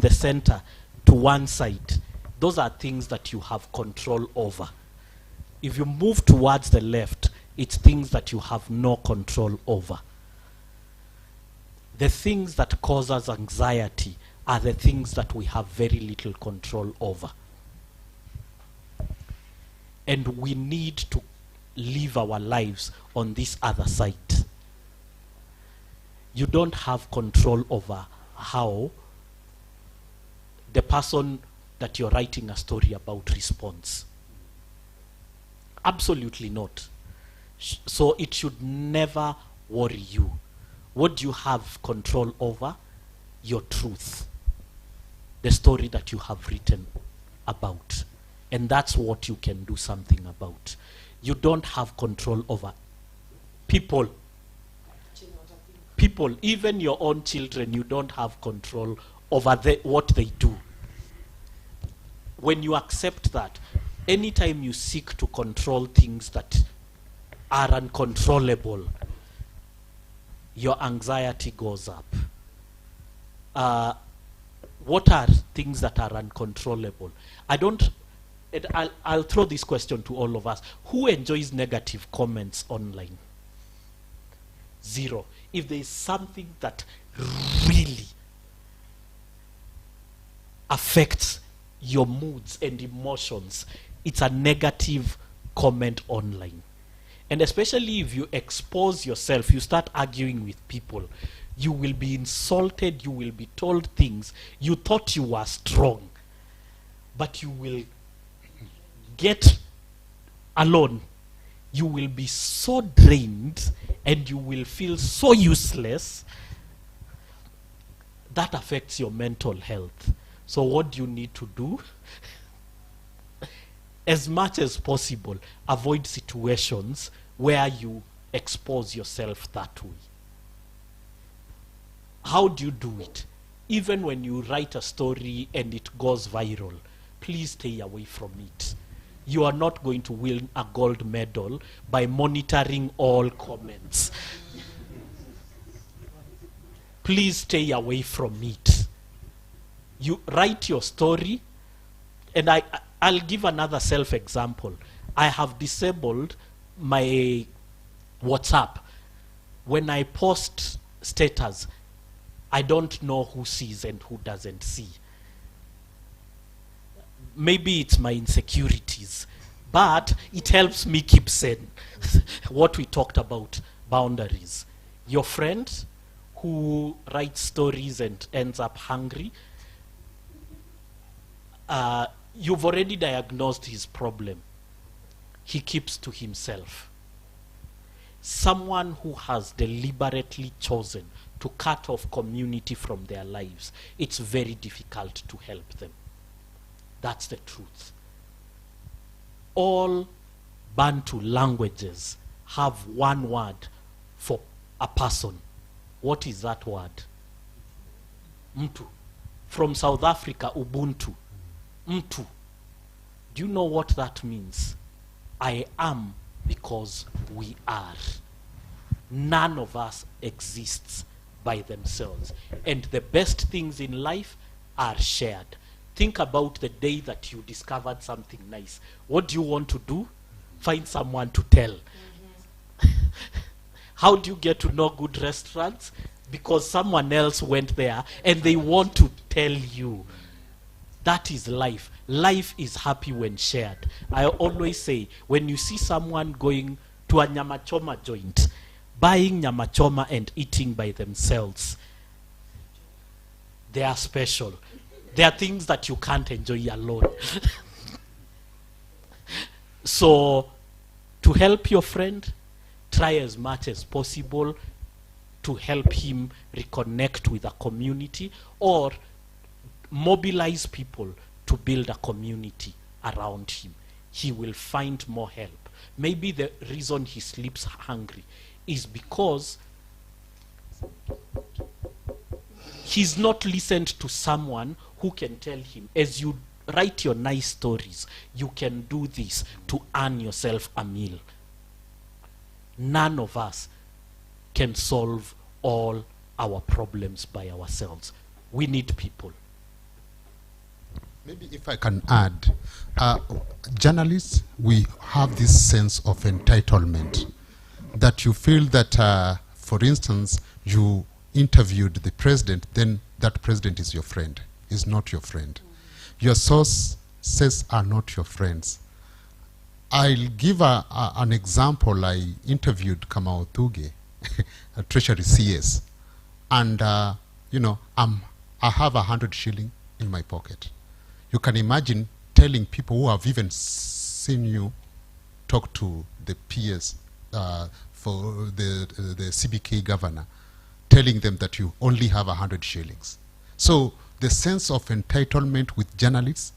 the center to one side, those are things that you have control over. If you move towards the left, it's things that you have no control over. The things that cause us anxiety are the things that we have very little control over. And we need to live our lives on this other side. You don't have control over how the person that you're writing a story about responds. Absolutely not. So it should never worry you. What do you have control over? Your truth. The story that you have written about. And that's what you can do something about. You don't have control over people. People, even your own children, you don't have control over what they do. when you accept that, anytime you seek to control things that are uncontrollable, your anxiety goes up. What are things that are uncontrollable? I'll throw this question to all of us. Who enjoys negative comments online? Zero. If there is something that really affects your moods and emotions, it's a negative comment online. And especially if you expose yourself, you start arguing with people, you will be insulted, you will be told things. You thought you were strong, but you will get alone. You will be so drained and you will feel so useless. That affects your mental health. So what do you need to do? As much as possible, avoid situations where you expose yourself that way. How do you do it? Even when you write a story and it goes viral, please stay away from it. You are not going to win a gold medal by monitoring all comments. Please stay away from it. You write your story, and I'll give another self-example. I have disabled my WhatsApp. When I post status, I don't know who sees and who doesn't see. Maybe it's my insecurities, but it helps me keep sane. What we talked about, boundaries. Your friend who writes stories and ends up hungry, you've already diagnosed his problem. He keeps to himself. Someone who has deliberately chosen to cut off community from their lives, it's very difficult to help them. That's the truth. All Bantu languages have one word for a person. What is that word? Mtu. From South Africa, Ubuntu. Mtu. Do you know what that means? I am because we are. None of us exists by themselves. And the best things in life are shared. Think about the day that you discovered something nice. What do you want to do? Find someone to tell. How do you get to know good restaurants? Because someone else went there and they want to tell you. That is life. Life is happy when shared. I always say, when you see someone going to a nyamachoma joint, buying nyamachoma and eating by themselves, they are special. There are things that you can't enjoy alone. So, to help your friend, try as much as possible to help him reconnect with a community, or mobilize people to build a community around him. He will find more help. Maybe the reason he sleeps hungry is because he's not listened to someone who can tell him, as you write your nice stories, you can do this to earn yourself a meal. None of us can solve all our problems by ourselves. We need people. Maybe if I can add, journalists, we have this sense of entitlement, that you feel that, for instance, you interviewed the president, then that president is your friend, is not your friend. Your sources are not your friends. I'll give an example. I interviewed Kamau Thuge, a Treasury CS, and you know, I have 100 shilling in my pocket. You can imagine telling people who have even seen you talk to the PS for the CBK governor, telling them that you only have 100 shillings. So the sense of entitlement with journalists,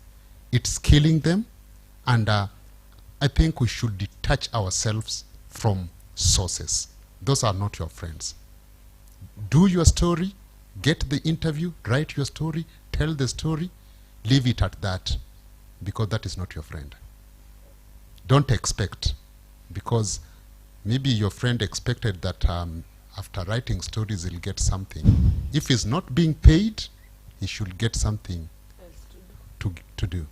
it's killing them, and I think we should detach ourselves from sources. Those are not your friends. Do your story, get the interview, write your story, tell the story, leave it at that. because that is not your friend. Don't expect, because maybe your friend expected that after writing stories he'll get something. If he's not being paid, he should get something to do.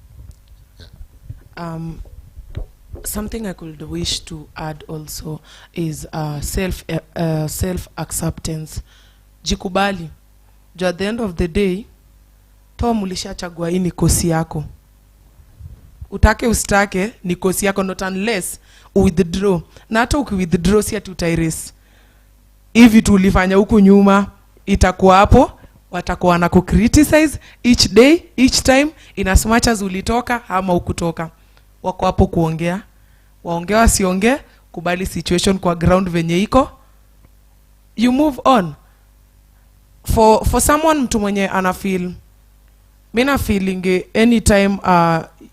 Yeah. Something I could wish to add also is self acceptance. Jikubali. At the end of the day, Tom ulishachagua hii ni kosi yako. Utake ustake ni kosi yako, not unless withdraw. Na hata ukiwithdraw si ati utairase. Hivi tulifanya huku nyuma, itakuwa hapo, watakuwa na ku-criticize each day, each time, in as much as ulitoka ama ukutoka. Wako hapo kuongea. Waongea wasiongee, kubali situation kwa ground venye iko. You move on. For someone mtu mwenye anafeel, mina feeling anytime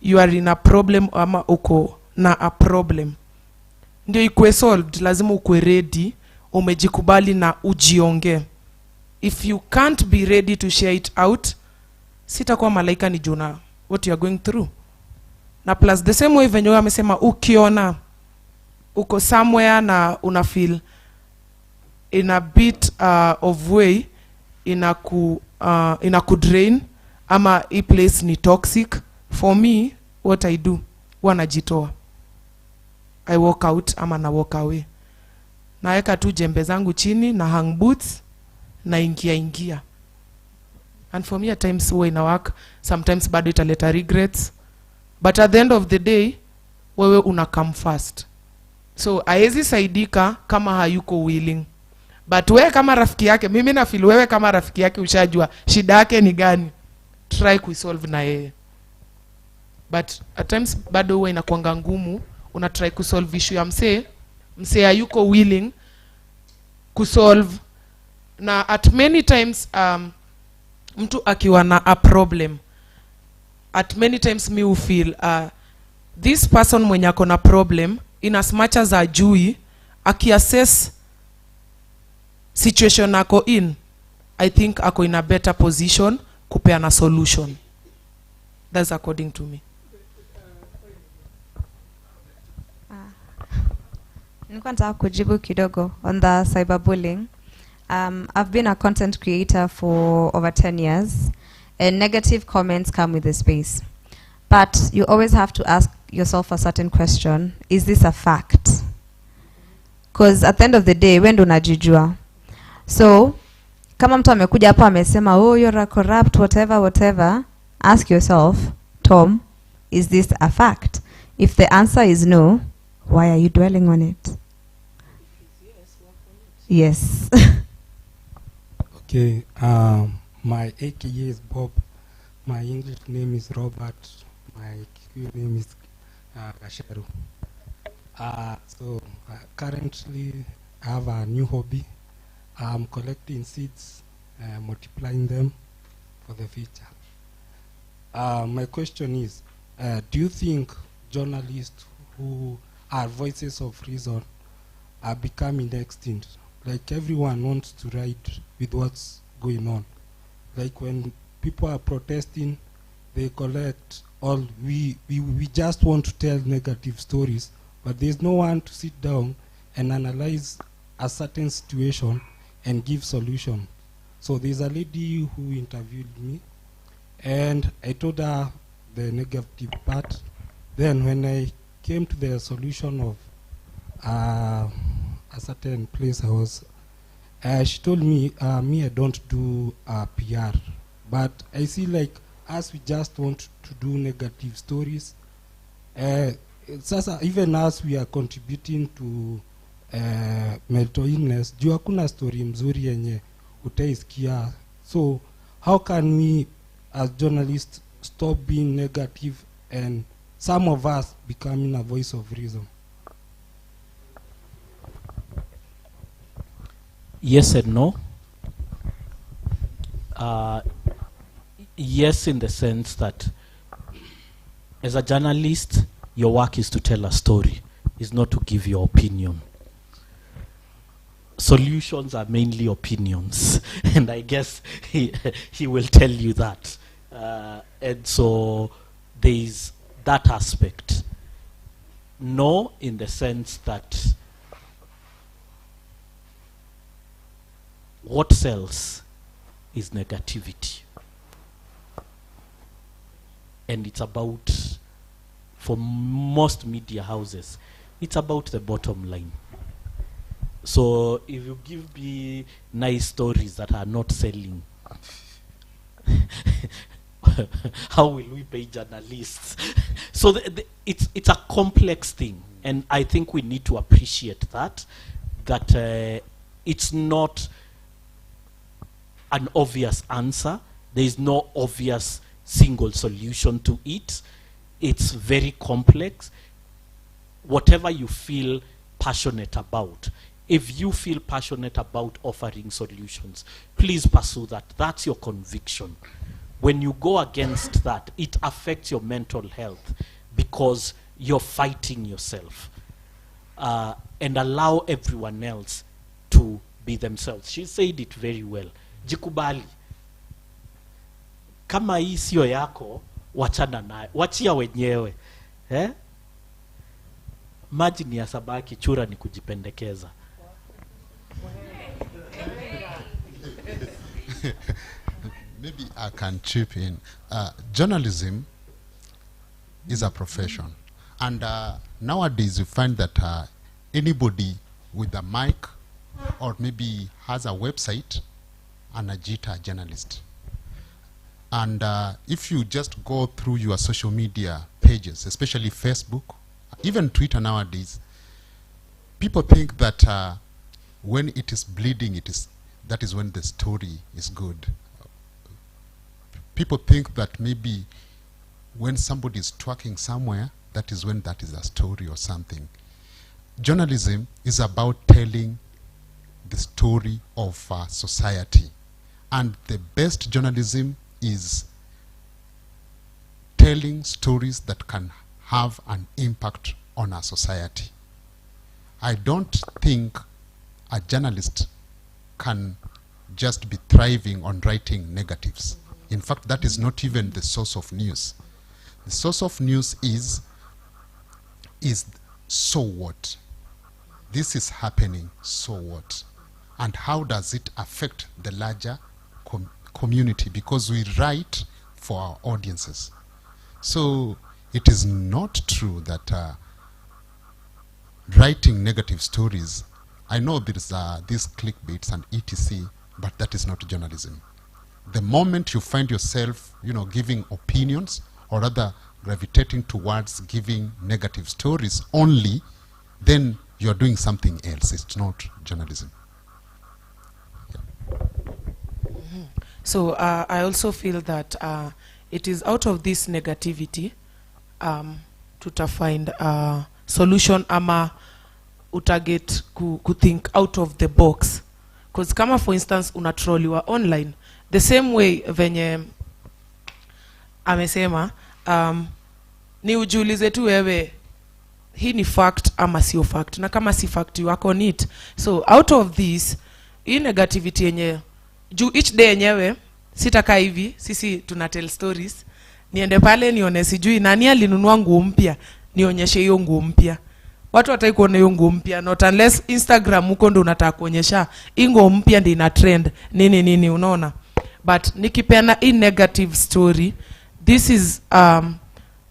you are in a problem ama uko na a problem, ndio ikuwe solved, lazima ukuwe ready, umejikubali na ujionge. If you can't be ready to share it out, sitakuwa malaika ni juna what you are going through. Na plus the same way venye wewe amesema, ukiona uko somewhere na una feel in a bit of way ina drain ama hii place ni toxic, for me what I do, wanajitoa. I walk out ama na walk away. Naeka tu jembe zangu chini na hang boots na ingia. And for me at times huwa ina work, sometimes bado italeta regrets, but at the end of the day wewe una come first. So haezi saidika kama hayuko willing. But wewe kama rafiki yake, mimi na feel wewe kama rafiki yake ushajua shida yake ni gani, try kuisolve na yeye. But at times bado huwa inakuanga ngumu, una try kusolve issue ya msee hayuko willing kusolve. Na at many times mtu akiwa na a problem, at many times me feel this person mwenye ako na problem, in as much as ajui, akiassess situation ako in, I think ako in a better position kupeana solution. That's according to me. Nilikuwa nataka kujibu kidogo on the cyberbullying. I've been a content creator for over 10 years, and negative comments come with the space. But you always have to ask yourself a certain question: is this a fact? Because at the end of the day, when do unajijua? So, kama mtu amekuja hapo amesema, oh, you're a corrupt, whatever, ask yourself, Tom, is this a fact? If the answer is no, why are you dwelling on it? Yes. Okay, my AKA is Bob. My English name is Robert. My Kikuyu name is Gasheru. So currently I have a new hobby. I'm collecting seeds, multiplying them for the future. My question is, do you think journalists who are voices of reason are becoming extinct? Like everyone wants to write with what's going on. Like when people are protesting, they collect all, we just want to tell negative stories, but there's no one to sit down and analyze a certain situation and give solution. So there's a lady who interviewed me, and I told her the negative part. Then when I came to the solution of a certain place I was, she told me, me I don't do PR, but I see like us we just want to do negative stories. Sasa even as we are contributing to mental illness, juu hakuna story mzuri yenye utaisikia. So how can we as journalists stop being negative and some of us becoming a voice of reason? Yes and no. Yes, in the sense that as a journalist, your work is to tell a story, is not to give your opinion. Solutions are mainly opinions, and I guess he will tell you that. And so there is that aspect. No, in the sense that what sells is negativity. And it's about, for most media houses, it's about the bottom line. So if you give me nice stories that are not selling, how will we pay journalists? So it's a complex thing, and I think we need to appreciate that it's not an obvious answer. There is no obvious single solution to it. It's very complex. Whatever you feel passionate about, if you feel passionate about offering solutions, please pursue that. That's your conviction. When you go against that, it affects your mental health because you're fighting yourself. And allow everyone else to be themselves. She said it very well. Jikubali. Kama hii sio yako, wachana naye. Wachia wenyewe. Maji ni ya sabaki, chura ni kujipendekeza. Maybe I can chip in. Journalism is a profession. And nowadays you find that anybody with a mic or maybe has a website anajiita journalist. And if you just go through your social media pages, especially Facebook, even Twitter nowadays, people think that when it is bleeding, that is when the story is good. People think that maybe when somebody is twerking somewhere, that is when that is a story or something. Journalism is about telling the story of society. And the best journalism is telling stories that can have an impact on our society. I don't think a journalist can just be thriving on writing negatives. In fact, that is not even the source of news. The source of news is so what? This is happening, so what? And how does it affect the larger community? Because we write for our audiences. So it is not true that writing negative stories, I know there is these clickbaits and etc., but that is not journalism. The moment you find yourself, giving opinions or rather gravitating towards giving negative stories only, then you're doing something else. It's not journalism. Mm-hmm. So I also feel that it is out of this negativity find a solution ama utaget ku think out of the box. Because kama for instance unatrolliwa online, the same way venye amesema ni ujiulize tu wewe hii ni fact ama sio fact, na kama si fact you work on it. So out of this, hii negativity yenye juu each day yenyewe sitaka hivi sisi tuna tell stories, niende pale nione sijui nani alinunua nguo mpya, nionyeshe hiyo nguo mpya. Watu wataki kuona hiyo nguo mpya, not unless Instagram huko ndo unataka kuonyesha nguo mpya ndio ina trend nini unaona. But nikipeana hii negative story, this is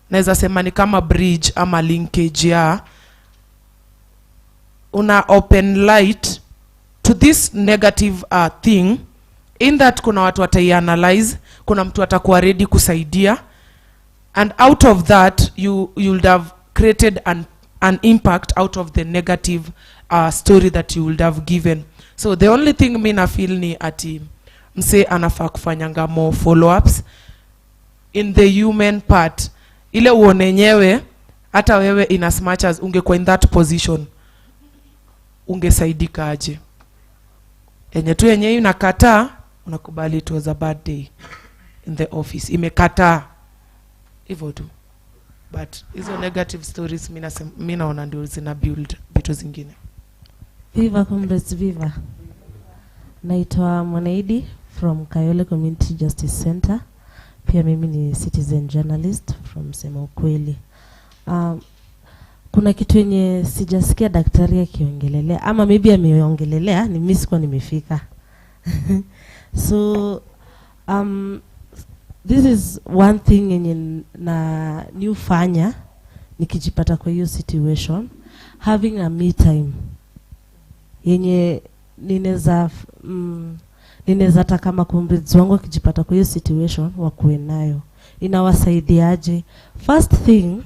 naweza sema ni kama bridge ama linkage ya una open light to this negative thing, in that kuna watu wataianalyze, kuna mtu atakuwa ready kusaidia, and out of that you would have created an impact out of the negative story that you would have given. So the only thing mimi na feel ni ati mse anafaa kufanyanga more follow-ups in the human part, ile uonenyewe hata wewe in as much as ungekuwa in that position ungesaidika aje. Enye tu yenye unakataa, unakubali it was a bad day in the office, imekataa hivyo tu. But hizo negative stories mimi naona ndio zina build vitu zingine. Viva comrades, viva. Naitwa Mwanaidi from Kayole Community Justice Center. Pia mimi ni citizen journalist from Sema Ukweli. Kuna kitu yenye sijasikia daktari akiongelelea, ama maybe ameongelelea, ni mimi sikuwa nimefika. So this is one thing yenye na nifanya nikijipata kwa hiyo situation, having a me time yenye ninaweza hata kama comrades wangu akijipata kwa hiyo situation wakuwe nayo. Inawasaidiaje? First thing,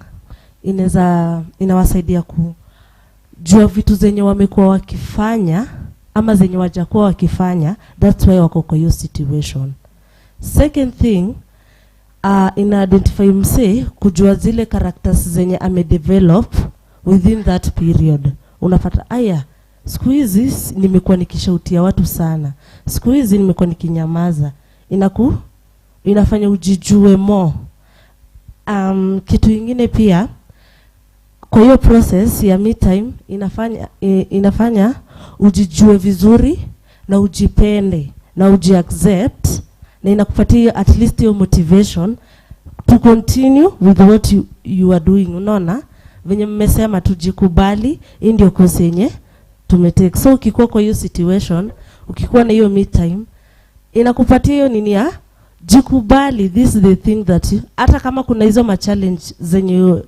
inawasaidia kujua vitu zenye wamekuwa wakifanya ama zenye wajakuwa wakifanya, that's why wako kwa hiyo situation. Second thing, ina-identify mse kujua zile characters zenye amedevelop within that period. Unapata, aya, siku hizi nimekuwa nikishautia watu sana, siku hizi nimekuwa nikinyamaza. Inafanya ujijue more. Kitu ingine pia, kwa hiyo process ya me time, inafanya ujijue vizuri na ujipende na ujiaccept, na inakupatia at least your motivation to continue with what you are doing. Unaona venye mmesema tujikubali, hii ndio course yenye tumetake. So ukikuwa kwa hiyo situation, ukikuwa na hiyo me time, inakupatia hiyo nini ya jikubali. This is the thing that hata kama kuna hizo ma challenge zenye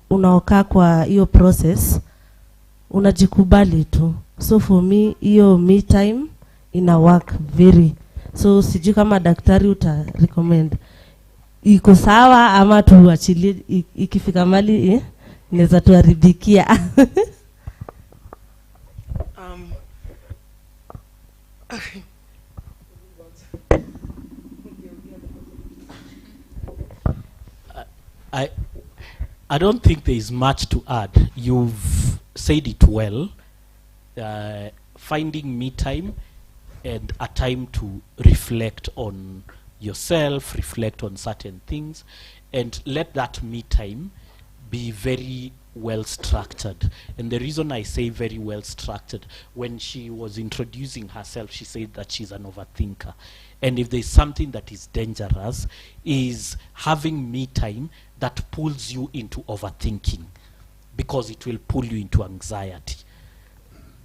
unaokaa kwa hiyo process, unajikubali tu. So for me, hiyo me time ina work very. So sijui kama daktari uta recommend iko sawa ama tuachilie ikifika mali inaweza tuharibikia. I don't think there is much to add. You've said it well. Finding me time and a time to reflect on yourself, reflect on certain things, and let that me time be very well structured. And the reason I say very well structured, when she was introducing herself, she said that she's an overthinker. And if there's something that is dangerous, is having me time that pulls you into overthinking, because it will pull you into anxiety.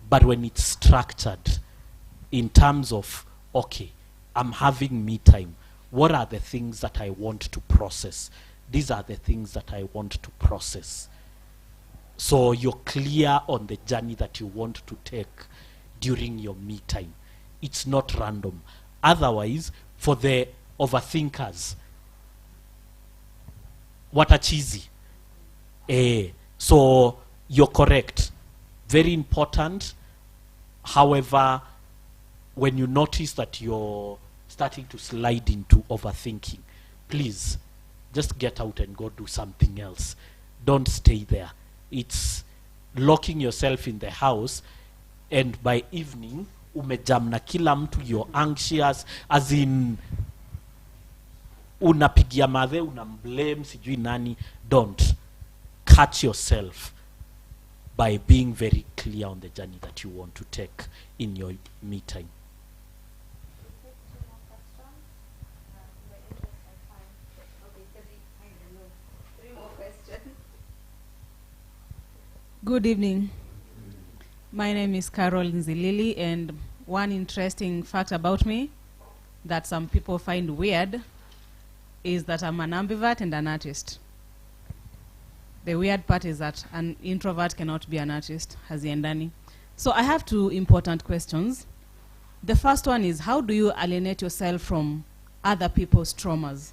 But when it's structured in terms of, okay, I'm having me time, what are the things that I want to process? These are the things that I want to process. So you're clear on the journey that you want to take during your me time. It's not random. Otherwise, for the overthinkers, what a cheesy. So you're correct. Very important. However, when you notice that you're starting to slide into overthinking, please just get out and go do something else. Don't stay there. It's locking yourself in the house, and by evening umejam na kila mtu, you're anxious, as in unapigia madhe, unamblame sijui nani. Don't. Catch yourself by being very clear on the journey that you want to take in your me time. Good evening. My name is Carol Nzilili, and one interesting fact about me that some people find weird is that I'm an ambivert and an artist. The weird part is that an introvert cannot be an artist, haziendani. So I have two important questions. The first one is, how do you alienate yourself from other people's traumas?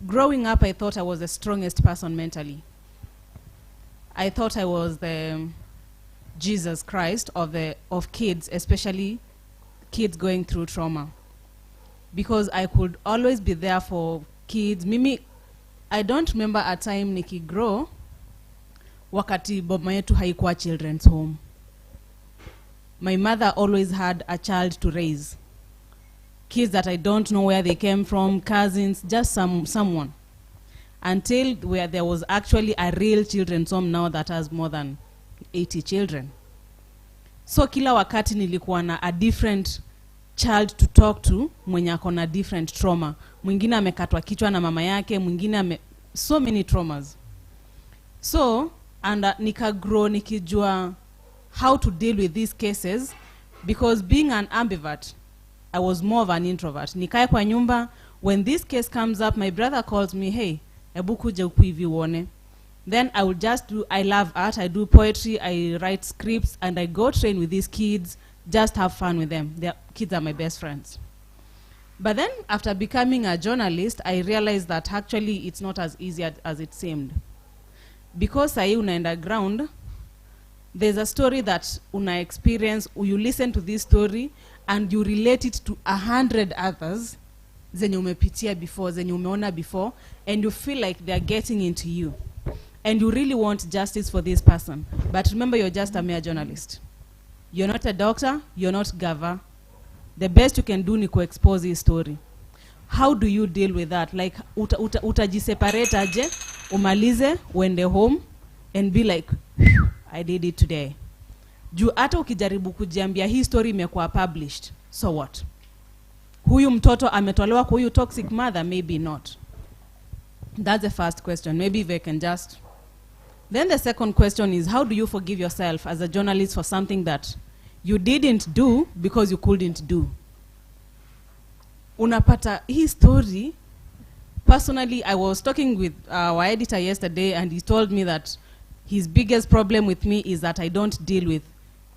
Growing up, I thought I was the strongest person mentally. I thought I was the Jesus Christ of kids, especially kids going through trauma, because I could always be there for kids. Mimi, I don't remember a time nikigrow wakati baba yetu haikuwa children's home. My mother always had a child to raise. Kids that I don't know where they came from, cousins, just someone. Until where there was actually a real children's home now that has more than 80 children. So kila wakati nilikuwa na a different child to talk to mwenye ako na different trauma. Mwingine amekatwa kichwa na mama yake, mwingine so many traumas. So, and nika grow nikijua how to deal with these cases, because being an ambivert, I was more of an introvert. Nikae kwa nyumba, when this case comes up, my brother calls me, hey, ebu kuja huku hivi uone. Then I will just I love art, I do poetry, I write scripts, and I go train with these kids, just have fun with them. Their kids are my best friends. But then, after becoming a journalist, I realized that actually it's not as easy as it seemed. Because sahi unaenda ground, there's a story that una experience, you listen to this story, and you relate it to 100 others, zenye umepitia before, zenye umeona before, and you feel like they're getting into you. And you really want justice for this person. But remember, you're just a mere journalist. You're not a doctor, you're not Gava. The best you can do ni expose his story. How do you deal with that? Like, utajiseparate aje, umalize, uende home, and be like, I did it today. Juu ata ukijaribu kujiambia hii story imekuwa published, so what? Huyu mtoto ametolewa kwa huyu toxic mother, maybe not. That's the first question. Maybe if I can just... Then the second question is, how do you forgive yourself as a journalist for something that you didn't do because you couldn't do? Unapata hii story. Personally, I was talking with our editor yesterday, and he told me that his biggest problem with me is that I don't deal with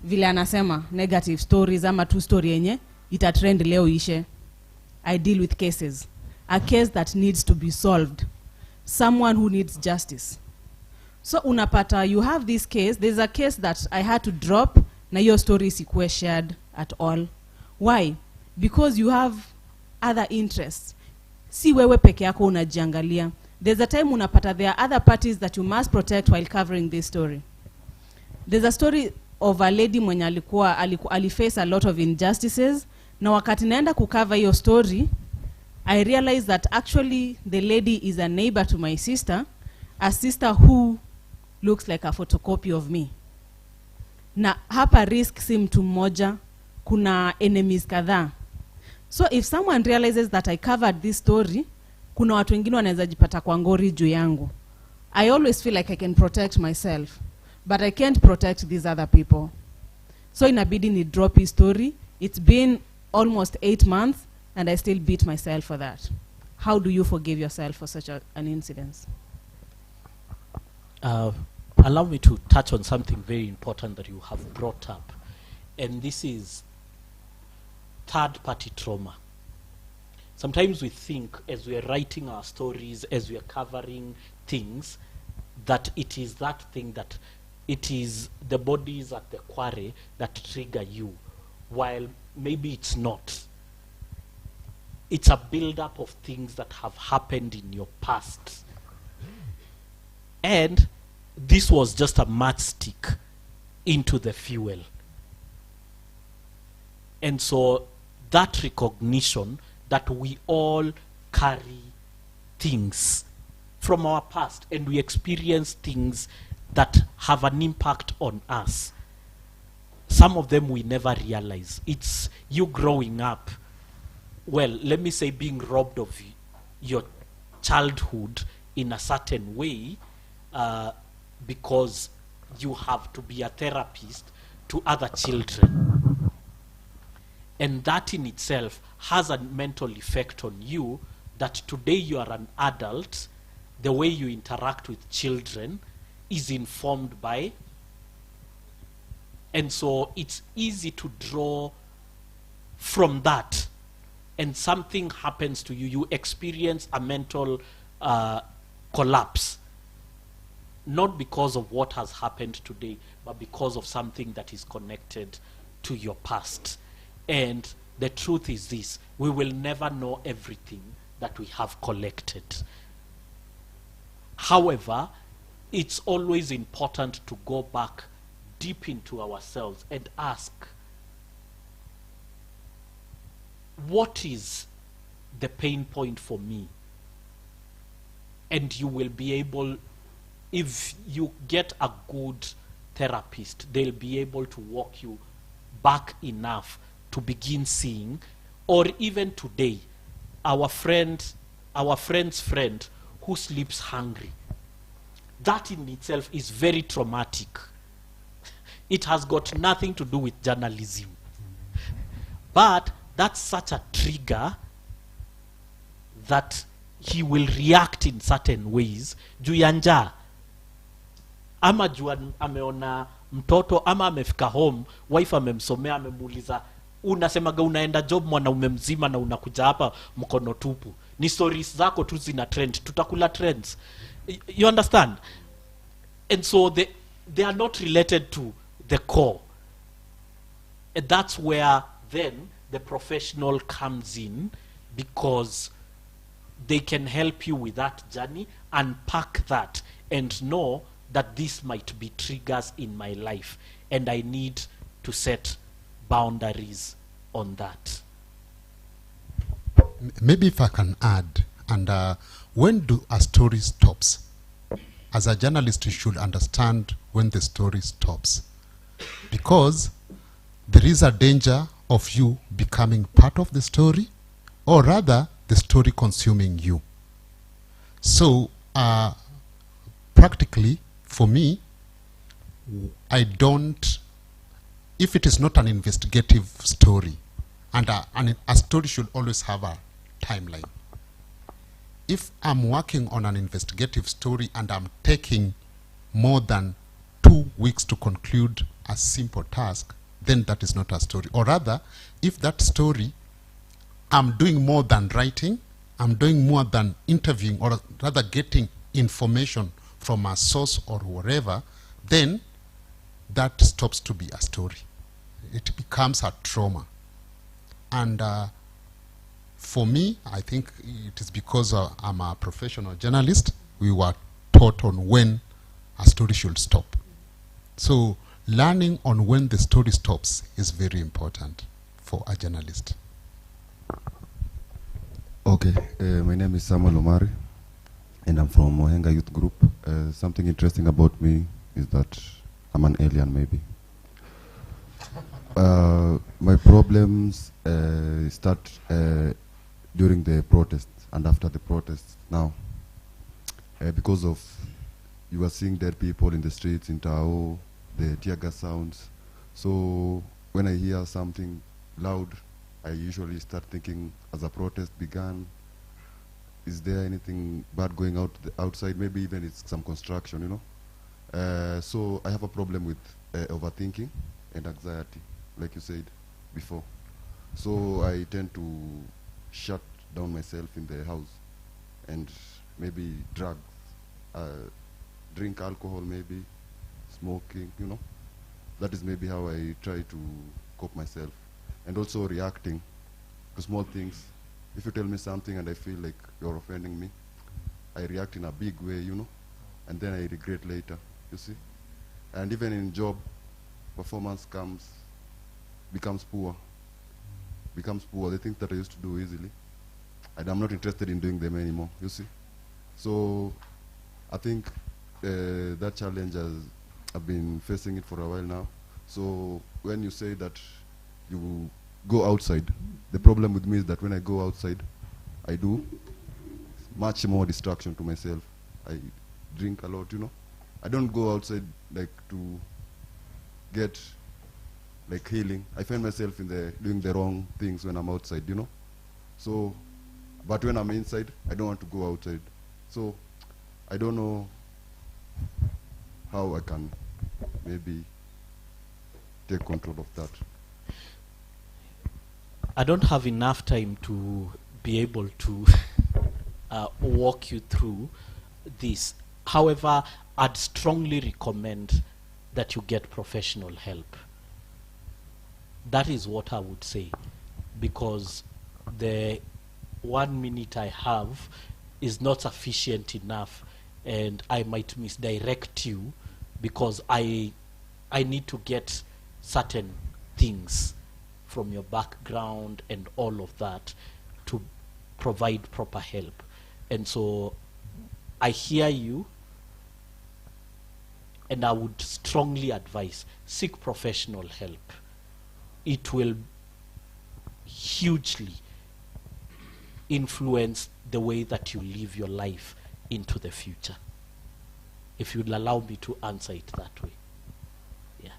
vile anasema negative stories ama true story yenye ita trend leo ishe. I deal with cases. A case that needs to be solved. Someone who needs justice. So unapata, you have this case, there's a case that I had to drop, na your story isikuwe shared at all. Why? Because you have other interests. Si wewe peke yako unajiangalia. There's a time unapata there are other parties that you must protect while covering this story. There's a story of a lady mwenye aliface a lot of injustices, na wakati naenda kucover hiyo story, I realized that actually the lady is a neighbor to my sister, a sister who looks like a photocopy of me. Na hapa risk si mtu mmoja, kuna enemies kadhaa. So if someone realizes that I covered this story, kuna watu wengine wanaweza jipata kwa ngori juu yangu. I always feel like I can protect myself, but I can't protect these other people. So inabidi ni drop his story. It's been almost 8 months, and I still beat myself for that. How do you forgive yourself for such an incident? Allow me to touch on something very important that you have brought up, and this is third-party trauma. Sometimes we think, as we are writing our stories, as we are covering things, that it is that thing, that it is the bodies at the quarry that trigger you, while maybe it's not. It's a build-up of things that have happened in your past. And this was just a matchstick into the fuel. And so that recognition that we all carry things from our past, and we experience things that have an impact on us. Some of them we never realize. It's you growing up, well, let me say being robbed of your childhood in a certain way, because you have to be a therapist to other children. And that in itself has a mental effect on you, that today you are an adult, the way you interact with children is informed by. And so it's easy to draw from that, and something happens to you, you experience a mental collapse, not because of what has happened today, but because of something that is connected to your past. And the truth is this: we will never know everything that we have collected. However, it's always important to go back deep into ourselves and ask, what is the pain point for me? And you will be able, if you get a good therapist, they'll be able to walk you back enough to begin seeing, or even today, our friend's friend who sleeps hungry. That in itself is very traumatic. It has got nothing to do with journalism. But that's such a trigger that he will react in certain ways. Juu ya njaa, ama juu ameona mtoto, ama amefika home, wife amemsomea, amemuuliza, unasemaga unaenda job mwanaume mzima na unakuja hapa mkono tupu. Ni stories zako tu zina trend, tutakula trends. You understand? And so they are not related to the core. And that's where then the professional comes in, because they can help you with that journey, unpack that, and know that this might be triggers in my life, and I need to set boundaries on that. Maybe if I can add, and when do a story stops? As a journalist, you should understand when the story stops, because there is a danger of you becoming part of the story, or rather the story consuming you. So practically for me, I don't, if it is not an investigative story, and a story should always have a timeline. If I'm working on an investigative story and I'm taking more than 2 weeks to conclude a simple task, then that is not a story. Or rather, if that story, I'm doing more than writing, I'm doing more than interviewing, or rather getting information from a source or wherever, then that stops to be a story. It becomes a trauma. And for me, I think it is because I'm a professional journalist, we were taught on when a story should stop. So learning on when the story stops is very important for a journalist. Okay, my name is Samuel Omari, and I'm from Mohenga Youth Group. Something interesting about me is that I'm an alien, maybe. My problems start during the protest and after the protest now. Because of, you are seeing dead people in the streets in Tao, the tear gas sounds. So when I hear something loud, I usually start thinking, as a protest began, is there anything bad going outside? Maybe even it's some construction, you know. So I have a problem with overthinking and anxiety, like you said before. So I tend to shut down myself in the house and maybe drugs, drink alcohol, maybe smoking, you know. That is maybe how I try to cope myself. And also reacting to small things. If you tell me something and I feel like you're offending me, I react in a big way, you know, and then I regret later, you see. And even in job, performance becomes poor. The things that I used to do easily, and I'm not interested in doing them anymore, you see. So I think that challenge I've been facing it for a while now. So when you say that you go outside, the problem with me is that when I go outside, I do much more distraction to myself. I drink a lot, you know. I don't go outside like to get like healing. I find myself doing the wrong things when I'm outside, you know. So, but when I'm inside, I don't want to go outside. So, I don't know how I can maybe take control of that. I don't have enough time to be able to walk you through this. However, I'd strongly recommend that you get professional help. That is what I would say, because the 1 minute I have is not sufficient enough, and I might misdirect you because I need to get certain things from your background and all of that to provide proper help. And so I hear you, and I would strongly advise, seek professional help. It will hugely influence the way that you live your life into the future. If you'd allow me to answer it that way. Yeah.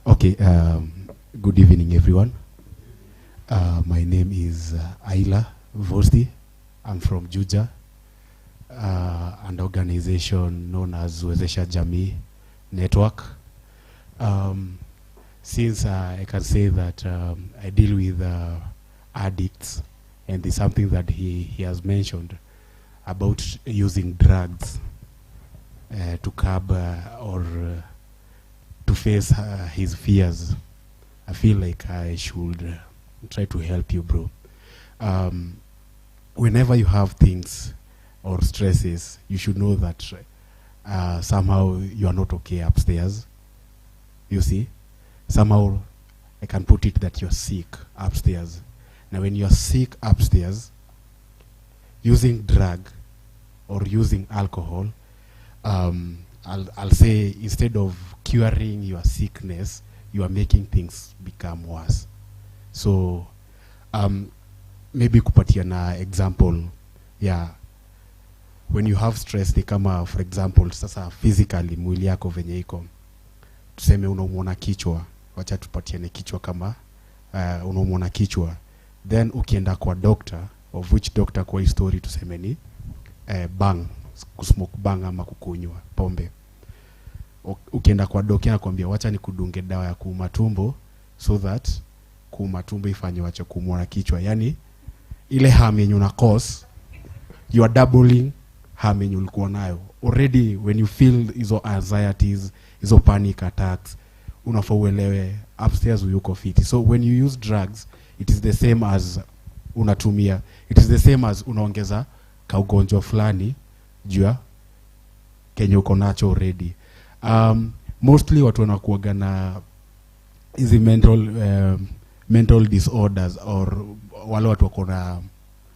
Okay, good evening everyone. My name is Ayla Vosti. I'm from Juja, an organization known as Wezesha Jamii Network. Since I can say that I deal with addicts, and there's something that he has mentioned about using drugs to curb or to face his fears. I feel like I should try to help you, bro. Whenever you have things or stresses, you should know that somehow you are not okay upstairs. You see? Somehow I can put it that you're sick upstairs. Now when you're sick upstairs, using drug or using alcohol, I'll say instead of curing your sickness, you are making things become worse. So maybe kupatia na example, yeah, when you have stress, ni kama for example sasa physically mwili yako venye iko, tuseme unaumwa kichwa, wacha tupatiane kichwa kama unaumwa kichwa, then ukienda kwa doctor, of which doctor kwa history tuseme ni bang, kusmoke bang ama kukunywa pombe. Ukienda kwa doctor anakuambia wacha nikudunge dawa ya kuuma tumbo so that kuuma tumbo ifanye wacha kuumwa kichwa. Yani ile harm yenye una cause, you are doubling harm yenye ulikuwa nayo. Already when you feel hizo anxieties, hizo panic attacks, unafaa uelewe upstairs uyuko fiti. So when you use drugs, it is the same as unatumia, it is the same as unaongeza kaugonjwa fulani juu ya kenye uko nacho already. Mostly watu wanakuaga na hizi mental disorders, or wale watu wako na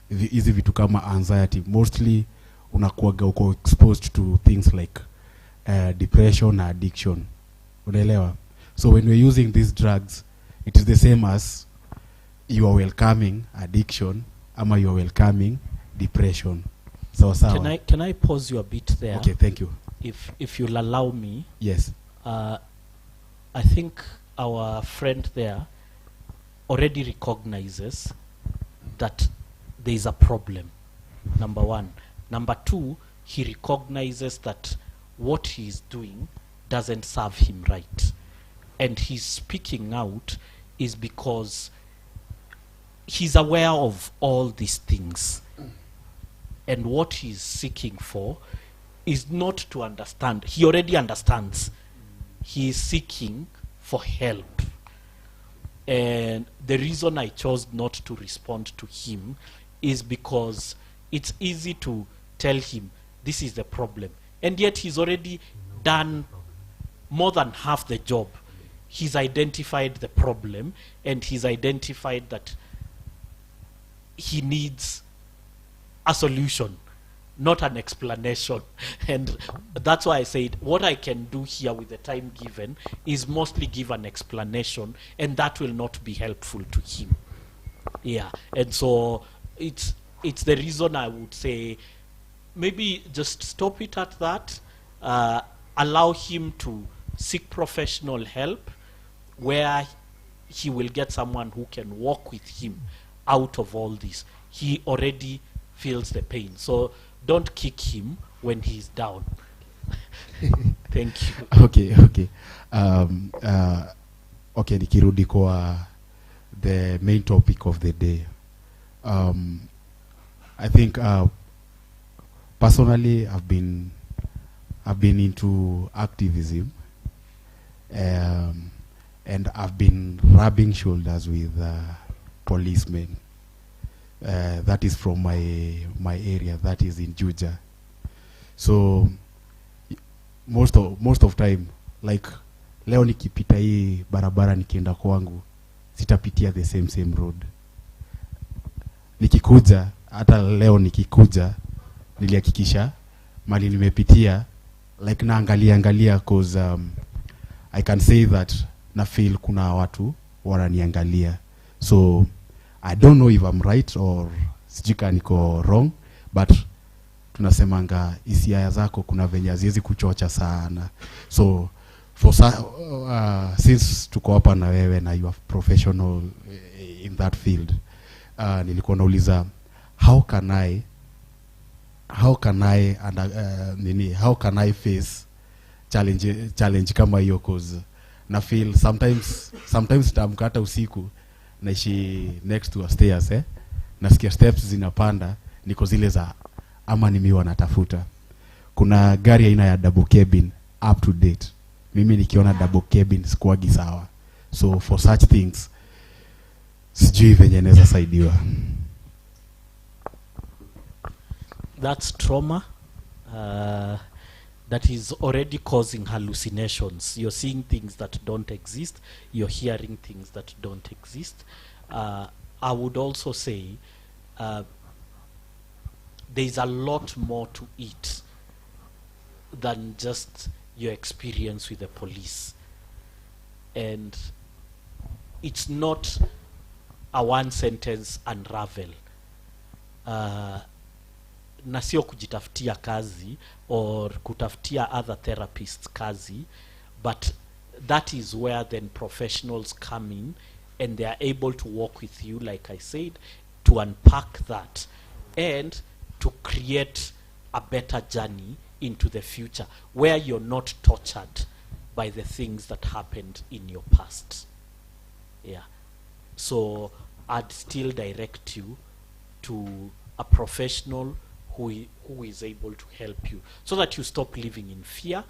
hizi vitu kama anxiety, mostly unakuaga uko exposed to things like depression na addiction. Unaelewa? So when we're using these drugs, it is the same as you are welcoming addiction ama you are welcoming depression. So can I pause you a bit there? Okay, thank you. If you'll allow me. Yes. I think our friend there already recognizes that there is a problem, number one. Number two, he recognizes that what he's doing doesn't serve him right. And he's speaking out is because he's aware of all these things. And what he's seeking for is not to understand. He already understands. He is seeking for help. And the reason I chose not to respond to him is because it's easy to tell him this is the problem. And yet he's already done more than half the job. He's identified the problem, and he's identified that he needs a solution, not an explanation. And that's why I said what I can do here with the time given is mostly give an explanation, and that will not be helpful to him. Yeah. And so it's the reason I would say maybe just stop it at that, allow him to seek professional help where he will get someone who can walk with him out of all this. He already feels the pain, so don't kick him when he's down. Thank you. Okay. Okay, nikirudi kwa the main topic of the day. I think personally I've been into activism, and I've been rubbing shoulders with policemen. That is from my area, that is in Juja. So most of time, like leo nikipita hii barabara nikienda kwangu, sitapitia the same road. Nikikuja, hata leo nikikuja, nilihakikisha mali nimepitia, like naangalia cause I can say that na feel kuna watu wananiangalia. So I don't know if I'm right or sijika niko wrong, but tunasemanga hisia zako kuna venye haziwezi kuchocha sana. So for since tuko hapa na wewe na you are professional in that field, nilikuwa nauliza how can I face challenge kama hiyo, cause na feel sometimes tamkata usiku naishi next to a stairs, nasikia steps zinapanda, niko zile za ama ni mimi wanatafuta. Kuna gari aina ya double cabin up to date, mimi nikiona double cabin sikuagi sawa. So for such things sijui venye naweza saidiwa. That's trauma that is already causing hallucinations. You're seeing things that don't exist. You're hearing things that don't exist. I would also say there's a lot more to it than just your experience with the police. And it's not a one sentence unravel. Na sio kujitafutia kazi or kutafutia other therapists kazi, but that is where then professionals come in and they are able to walk with you, like I said, to unpack that and to create a better journey into the future where you're not tortured by the things that happened in your past. Yeah. So I'd still direct you to a professional who is able to help you so that you stop living in fear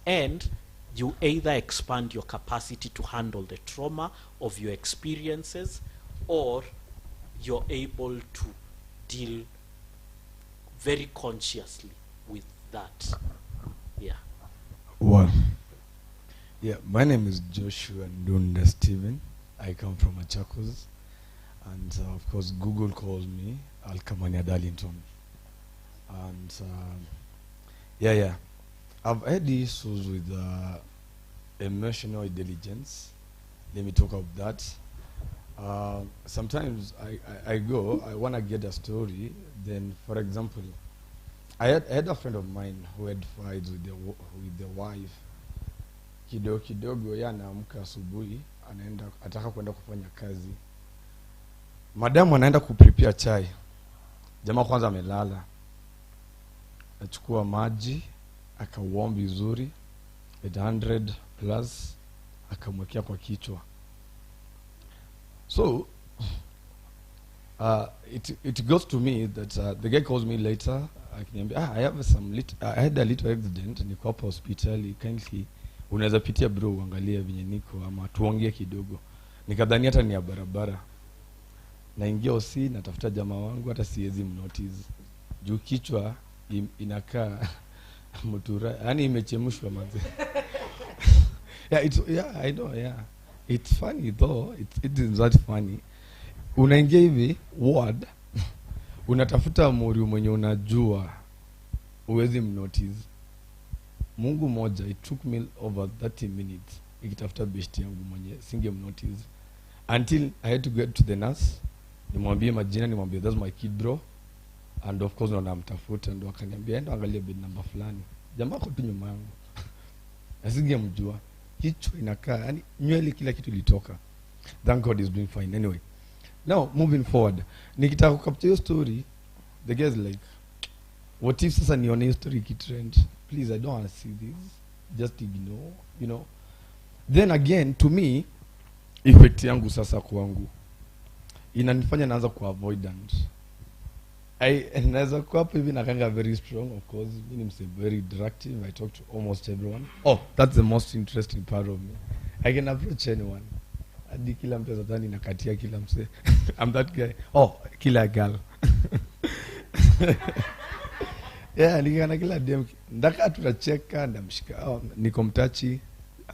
and you either expand your capacity to handle the trauma of your experiences, or you're able to deal very consciously with that. Yeah. Well, yeah, my name is Joshua Ndunda Steven. I come from Machakos, and of course Google calls me Alkamania Darlington. And I've had issues with emotional intelligence. Let me talk about that. Sometimes I want to get a story. Then, for example, I had a friend of mine who had fights with the wife. Kidogo anaamka asubuhi, anaenda ataka kwenda kufanya kazi. Madamu anaenda kuprepare chai. Jamaa kwanza amelala. Achukua maji, akauomba vizuri, 800 plus, akamwekea kwa kichwa. So, it goes to me that the guy calls me later, I had a little accident, niko hapa hospitali, kindly, unaweza pitia bro, uangalia venye niko, ama tuongee kidogo. Nikadhani hata ni ya barabara. Naingia osi, natafuta jamaa wangu, hata siwezi mnotice. Juu kichwa inakaa mutura, yani imechemshwa manze. I know, yeah. It's funny though, it is not funny. Unaingia hivi ward, unatafuta mori mwenye unajua uwezi mnotice. Mungu moja, it took me over 30 minutes ikitafuta best yangu mwenye singe mnotice, until I had to get to the nurse, nimwambie majina, nimwambie that's my kid bro, and of course ndo namtafuta, ndo akaniambia enda angalia bed number fulani. Jamaa kwa tu nyuma yangu asingemjua, kichwa inakaa, yani nywele kila kitu ilitoka. Thank God is doing fine. Anyway, now moving forward, nikitaka kukapcha hiyo story, the guy is like, what if sasa nione hiyo story kitrend? Please, I don't want to see this, just ignore, you know. Then again, to me, effect yangu sasa kwangu inanifanya naanza ku avoidant. Naweza kuwa hapo hivi nakanga very strong, of course. Mimi ni very interactive. I talk to almost everyone. Oh, that's the most interesting part of me. I can approach anyone. Hadi kila mtu azadhani nakatia kila mse. I'm that guy. Oh, kila girl. Yeah, nikana kila dem. Ndaka tunacheka, ndamshika. Oh, niko mtachi.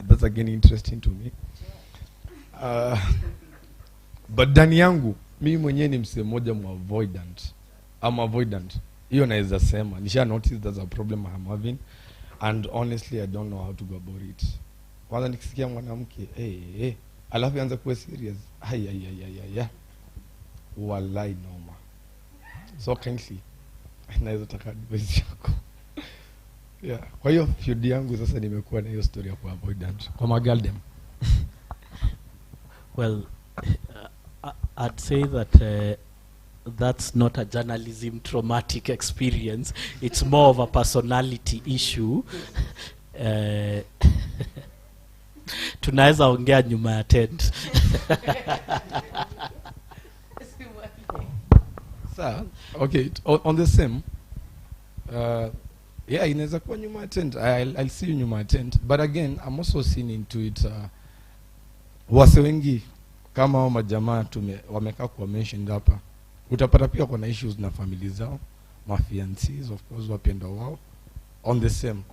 That's again interesting to me. But ndani yangu, mimi mwenyewe ni mse moja mu avoidant. I'm avoidant. Hiyo naweza sema. Nisha notice there's a problem I'm having, and honestly I don't know how to go about it. Kwanza nikisikia mwanamke, alafu anza kuwa serious. Ay. Wallahi noma. So kindly naweza taka advice yako. Yeah. Kwa hiyo field yangu sasa nimekuwa na hiyo story ya avoidant kwa magaldem. Well, I'd say that that's not a journalism traumatic experience. It's more of a personality issue. Tunaweza ongea nyuma ya tent. Sir, okay, on the same, yeah, inaweza kuwa nyuma ya tent. I'll see you nyuma ya tent. But again, I'm also seeing into it, wase wengi kama hao majamaa wamekaa kwa mentioned hapa, utapata pia kuna issues na family zao, mafiancies, of course, wapendo wao, on the same.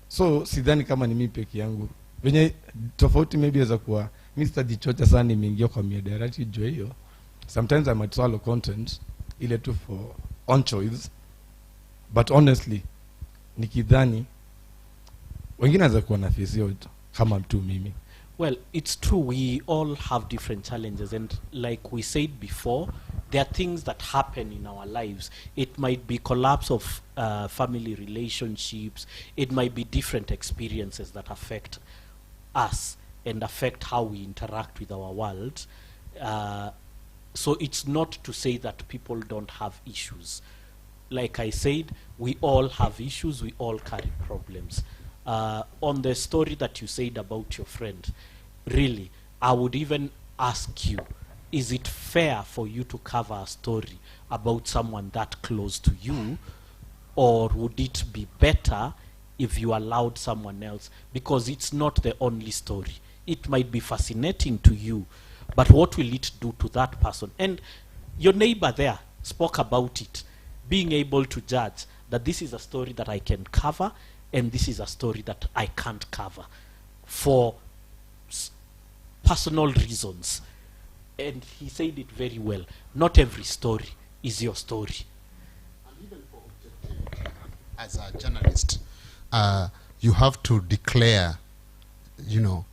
So sidhani kama ni mimi peke yangu. Venye tofauti maybe inaweza kuwa Mr. Dichocha sana nimeingia kwa miadarati jo hiyo. Sometimes I might swallow content ile tu for on choice, but honestly nikidhani wengine wanaweza kuwa na face hiyo kama mtu mimi. Well, it's true, we all have different challenges, and like we said before, there are things that happen in our lives. It might be collapse of family relationships, it might be different experiences that affect us and affect how we interact with our world. So it's not to say that people don't have issues. Like I said, we all have issues, we all carry problems. On the story that you said about your friend, really, I would even ask you, is it fair for you to cover a story about someone that close to you, or would it be better if you allowed someone else? Because it's not the only story. It might be fascinating to you, but what will it do to that person? And your neighbor there spoke about it, being able to judge that this is a story that I can cover and this is a story that I can't cover for personal reasons. And he said it very well. Not every story is your story. And even for objectivity, as a journalist, you have to declare, you know,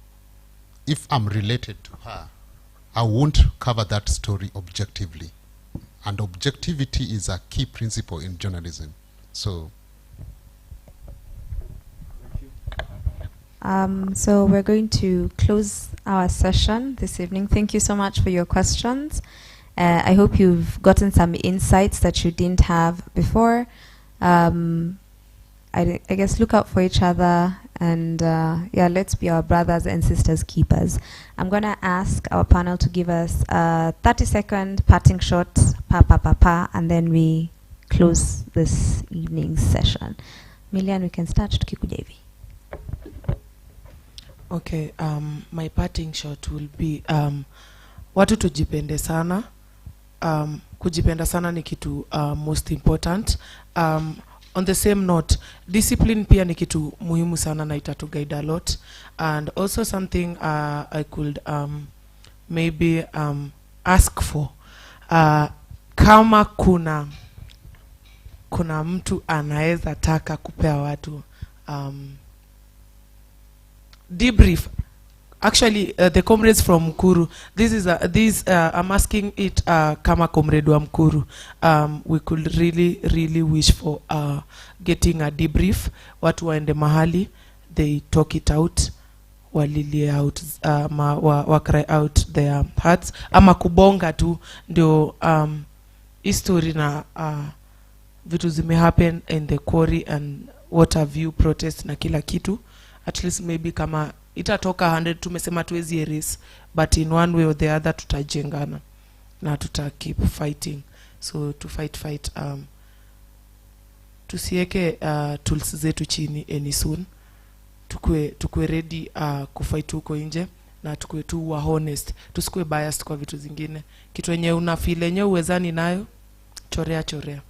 if I'm related to her, I won't cover that story objectively. And objectivity is a key principle in journalism. So so we're going to close our session this evening. Thank you so much for your questions. I hope you've gotten some insights that you didn't have before. I guess look out for each other, and yeah, let's be our brothers and sisters keepers. I'm going to ask our panel to give us a 30-second parting shot, and then we close this evening's session. Millian, we can start tukikuja hivi. Okay, my parting shot will be watu tujipende sana. Kujipenda sana ni kitu most important. On the same note, discipline pia ni kitu muhimu sana na itatu guide a lot. And also something I could maybe ask for, kama kuna mtu anaeza taka kupea watu debrief. Actually, the comrades from Mkuru, I'm asking it kama comrade wa Mkuru. We could really wish for getting a debrief. Watu waende mahali, they talk it out, walilie out, wa cry out their hearts, ama kubonga tu, ndio history na vitu zime happen in the quarry and what have you protest na kila kitu. At least maybe kama itatoka 100 tumesema tuwezi erase, but in one way or the other tutajengana na tuta keep fighting. So to fight tusieke tools zetu chini any soon. Tukue ready kufight huko nje, na tukue tu wa honest, tusikue biased kwa vitu zingine. Kitu yenye una feel yenye uwezani nayo, chorea.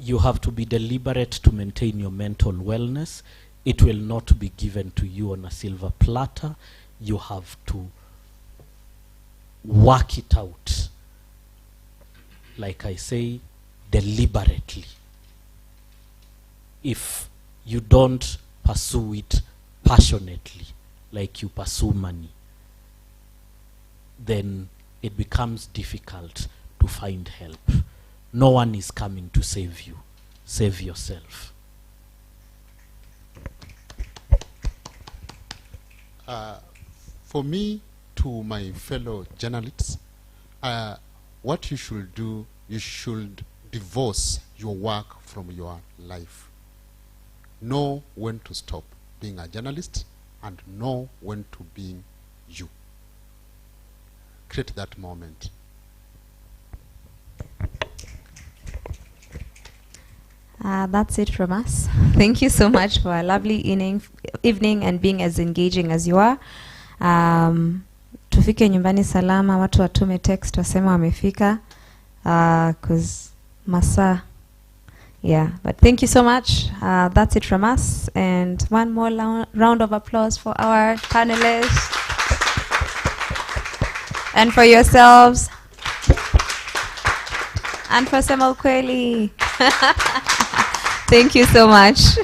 You have to be deliberate to maintain your mental wellness. It will not be given to you on a silver platter. You have to work it out, like I say, deliberately. if you don't pursue it passionately, like you pursue money, then it becomes difficult to find help. No one is coming to save you. Save yourself. For me, to my fellow journalists, what you should do, you should divorce your work from your life. Know when to stop being a journalist and know when to be you. Create that moment. That's it from us. Thank you so much for a lovely evening and being as engaging as you are. Tufike nyumbani salama, watu watume text wasema wamefika, 'cause masaa. Yeah, but thank you so much. That's it from us, and one more round of applause for our panelists and for yourselves and for Sema Ukweli. Thank you so much.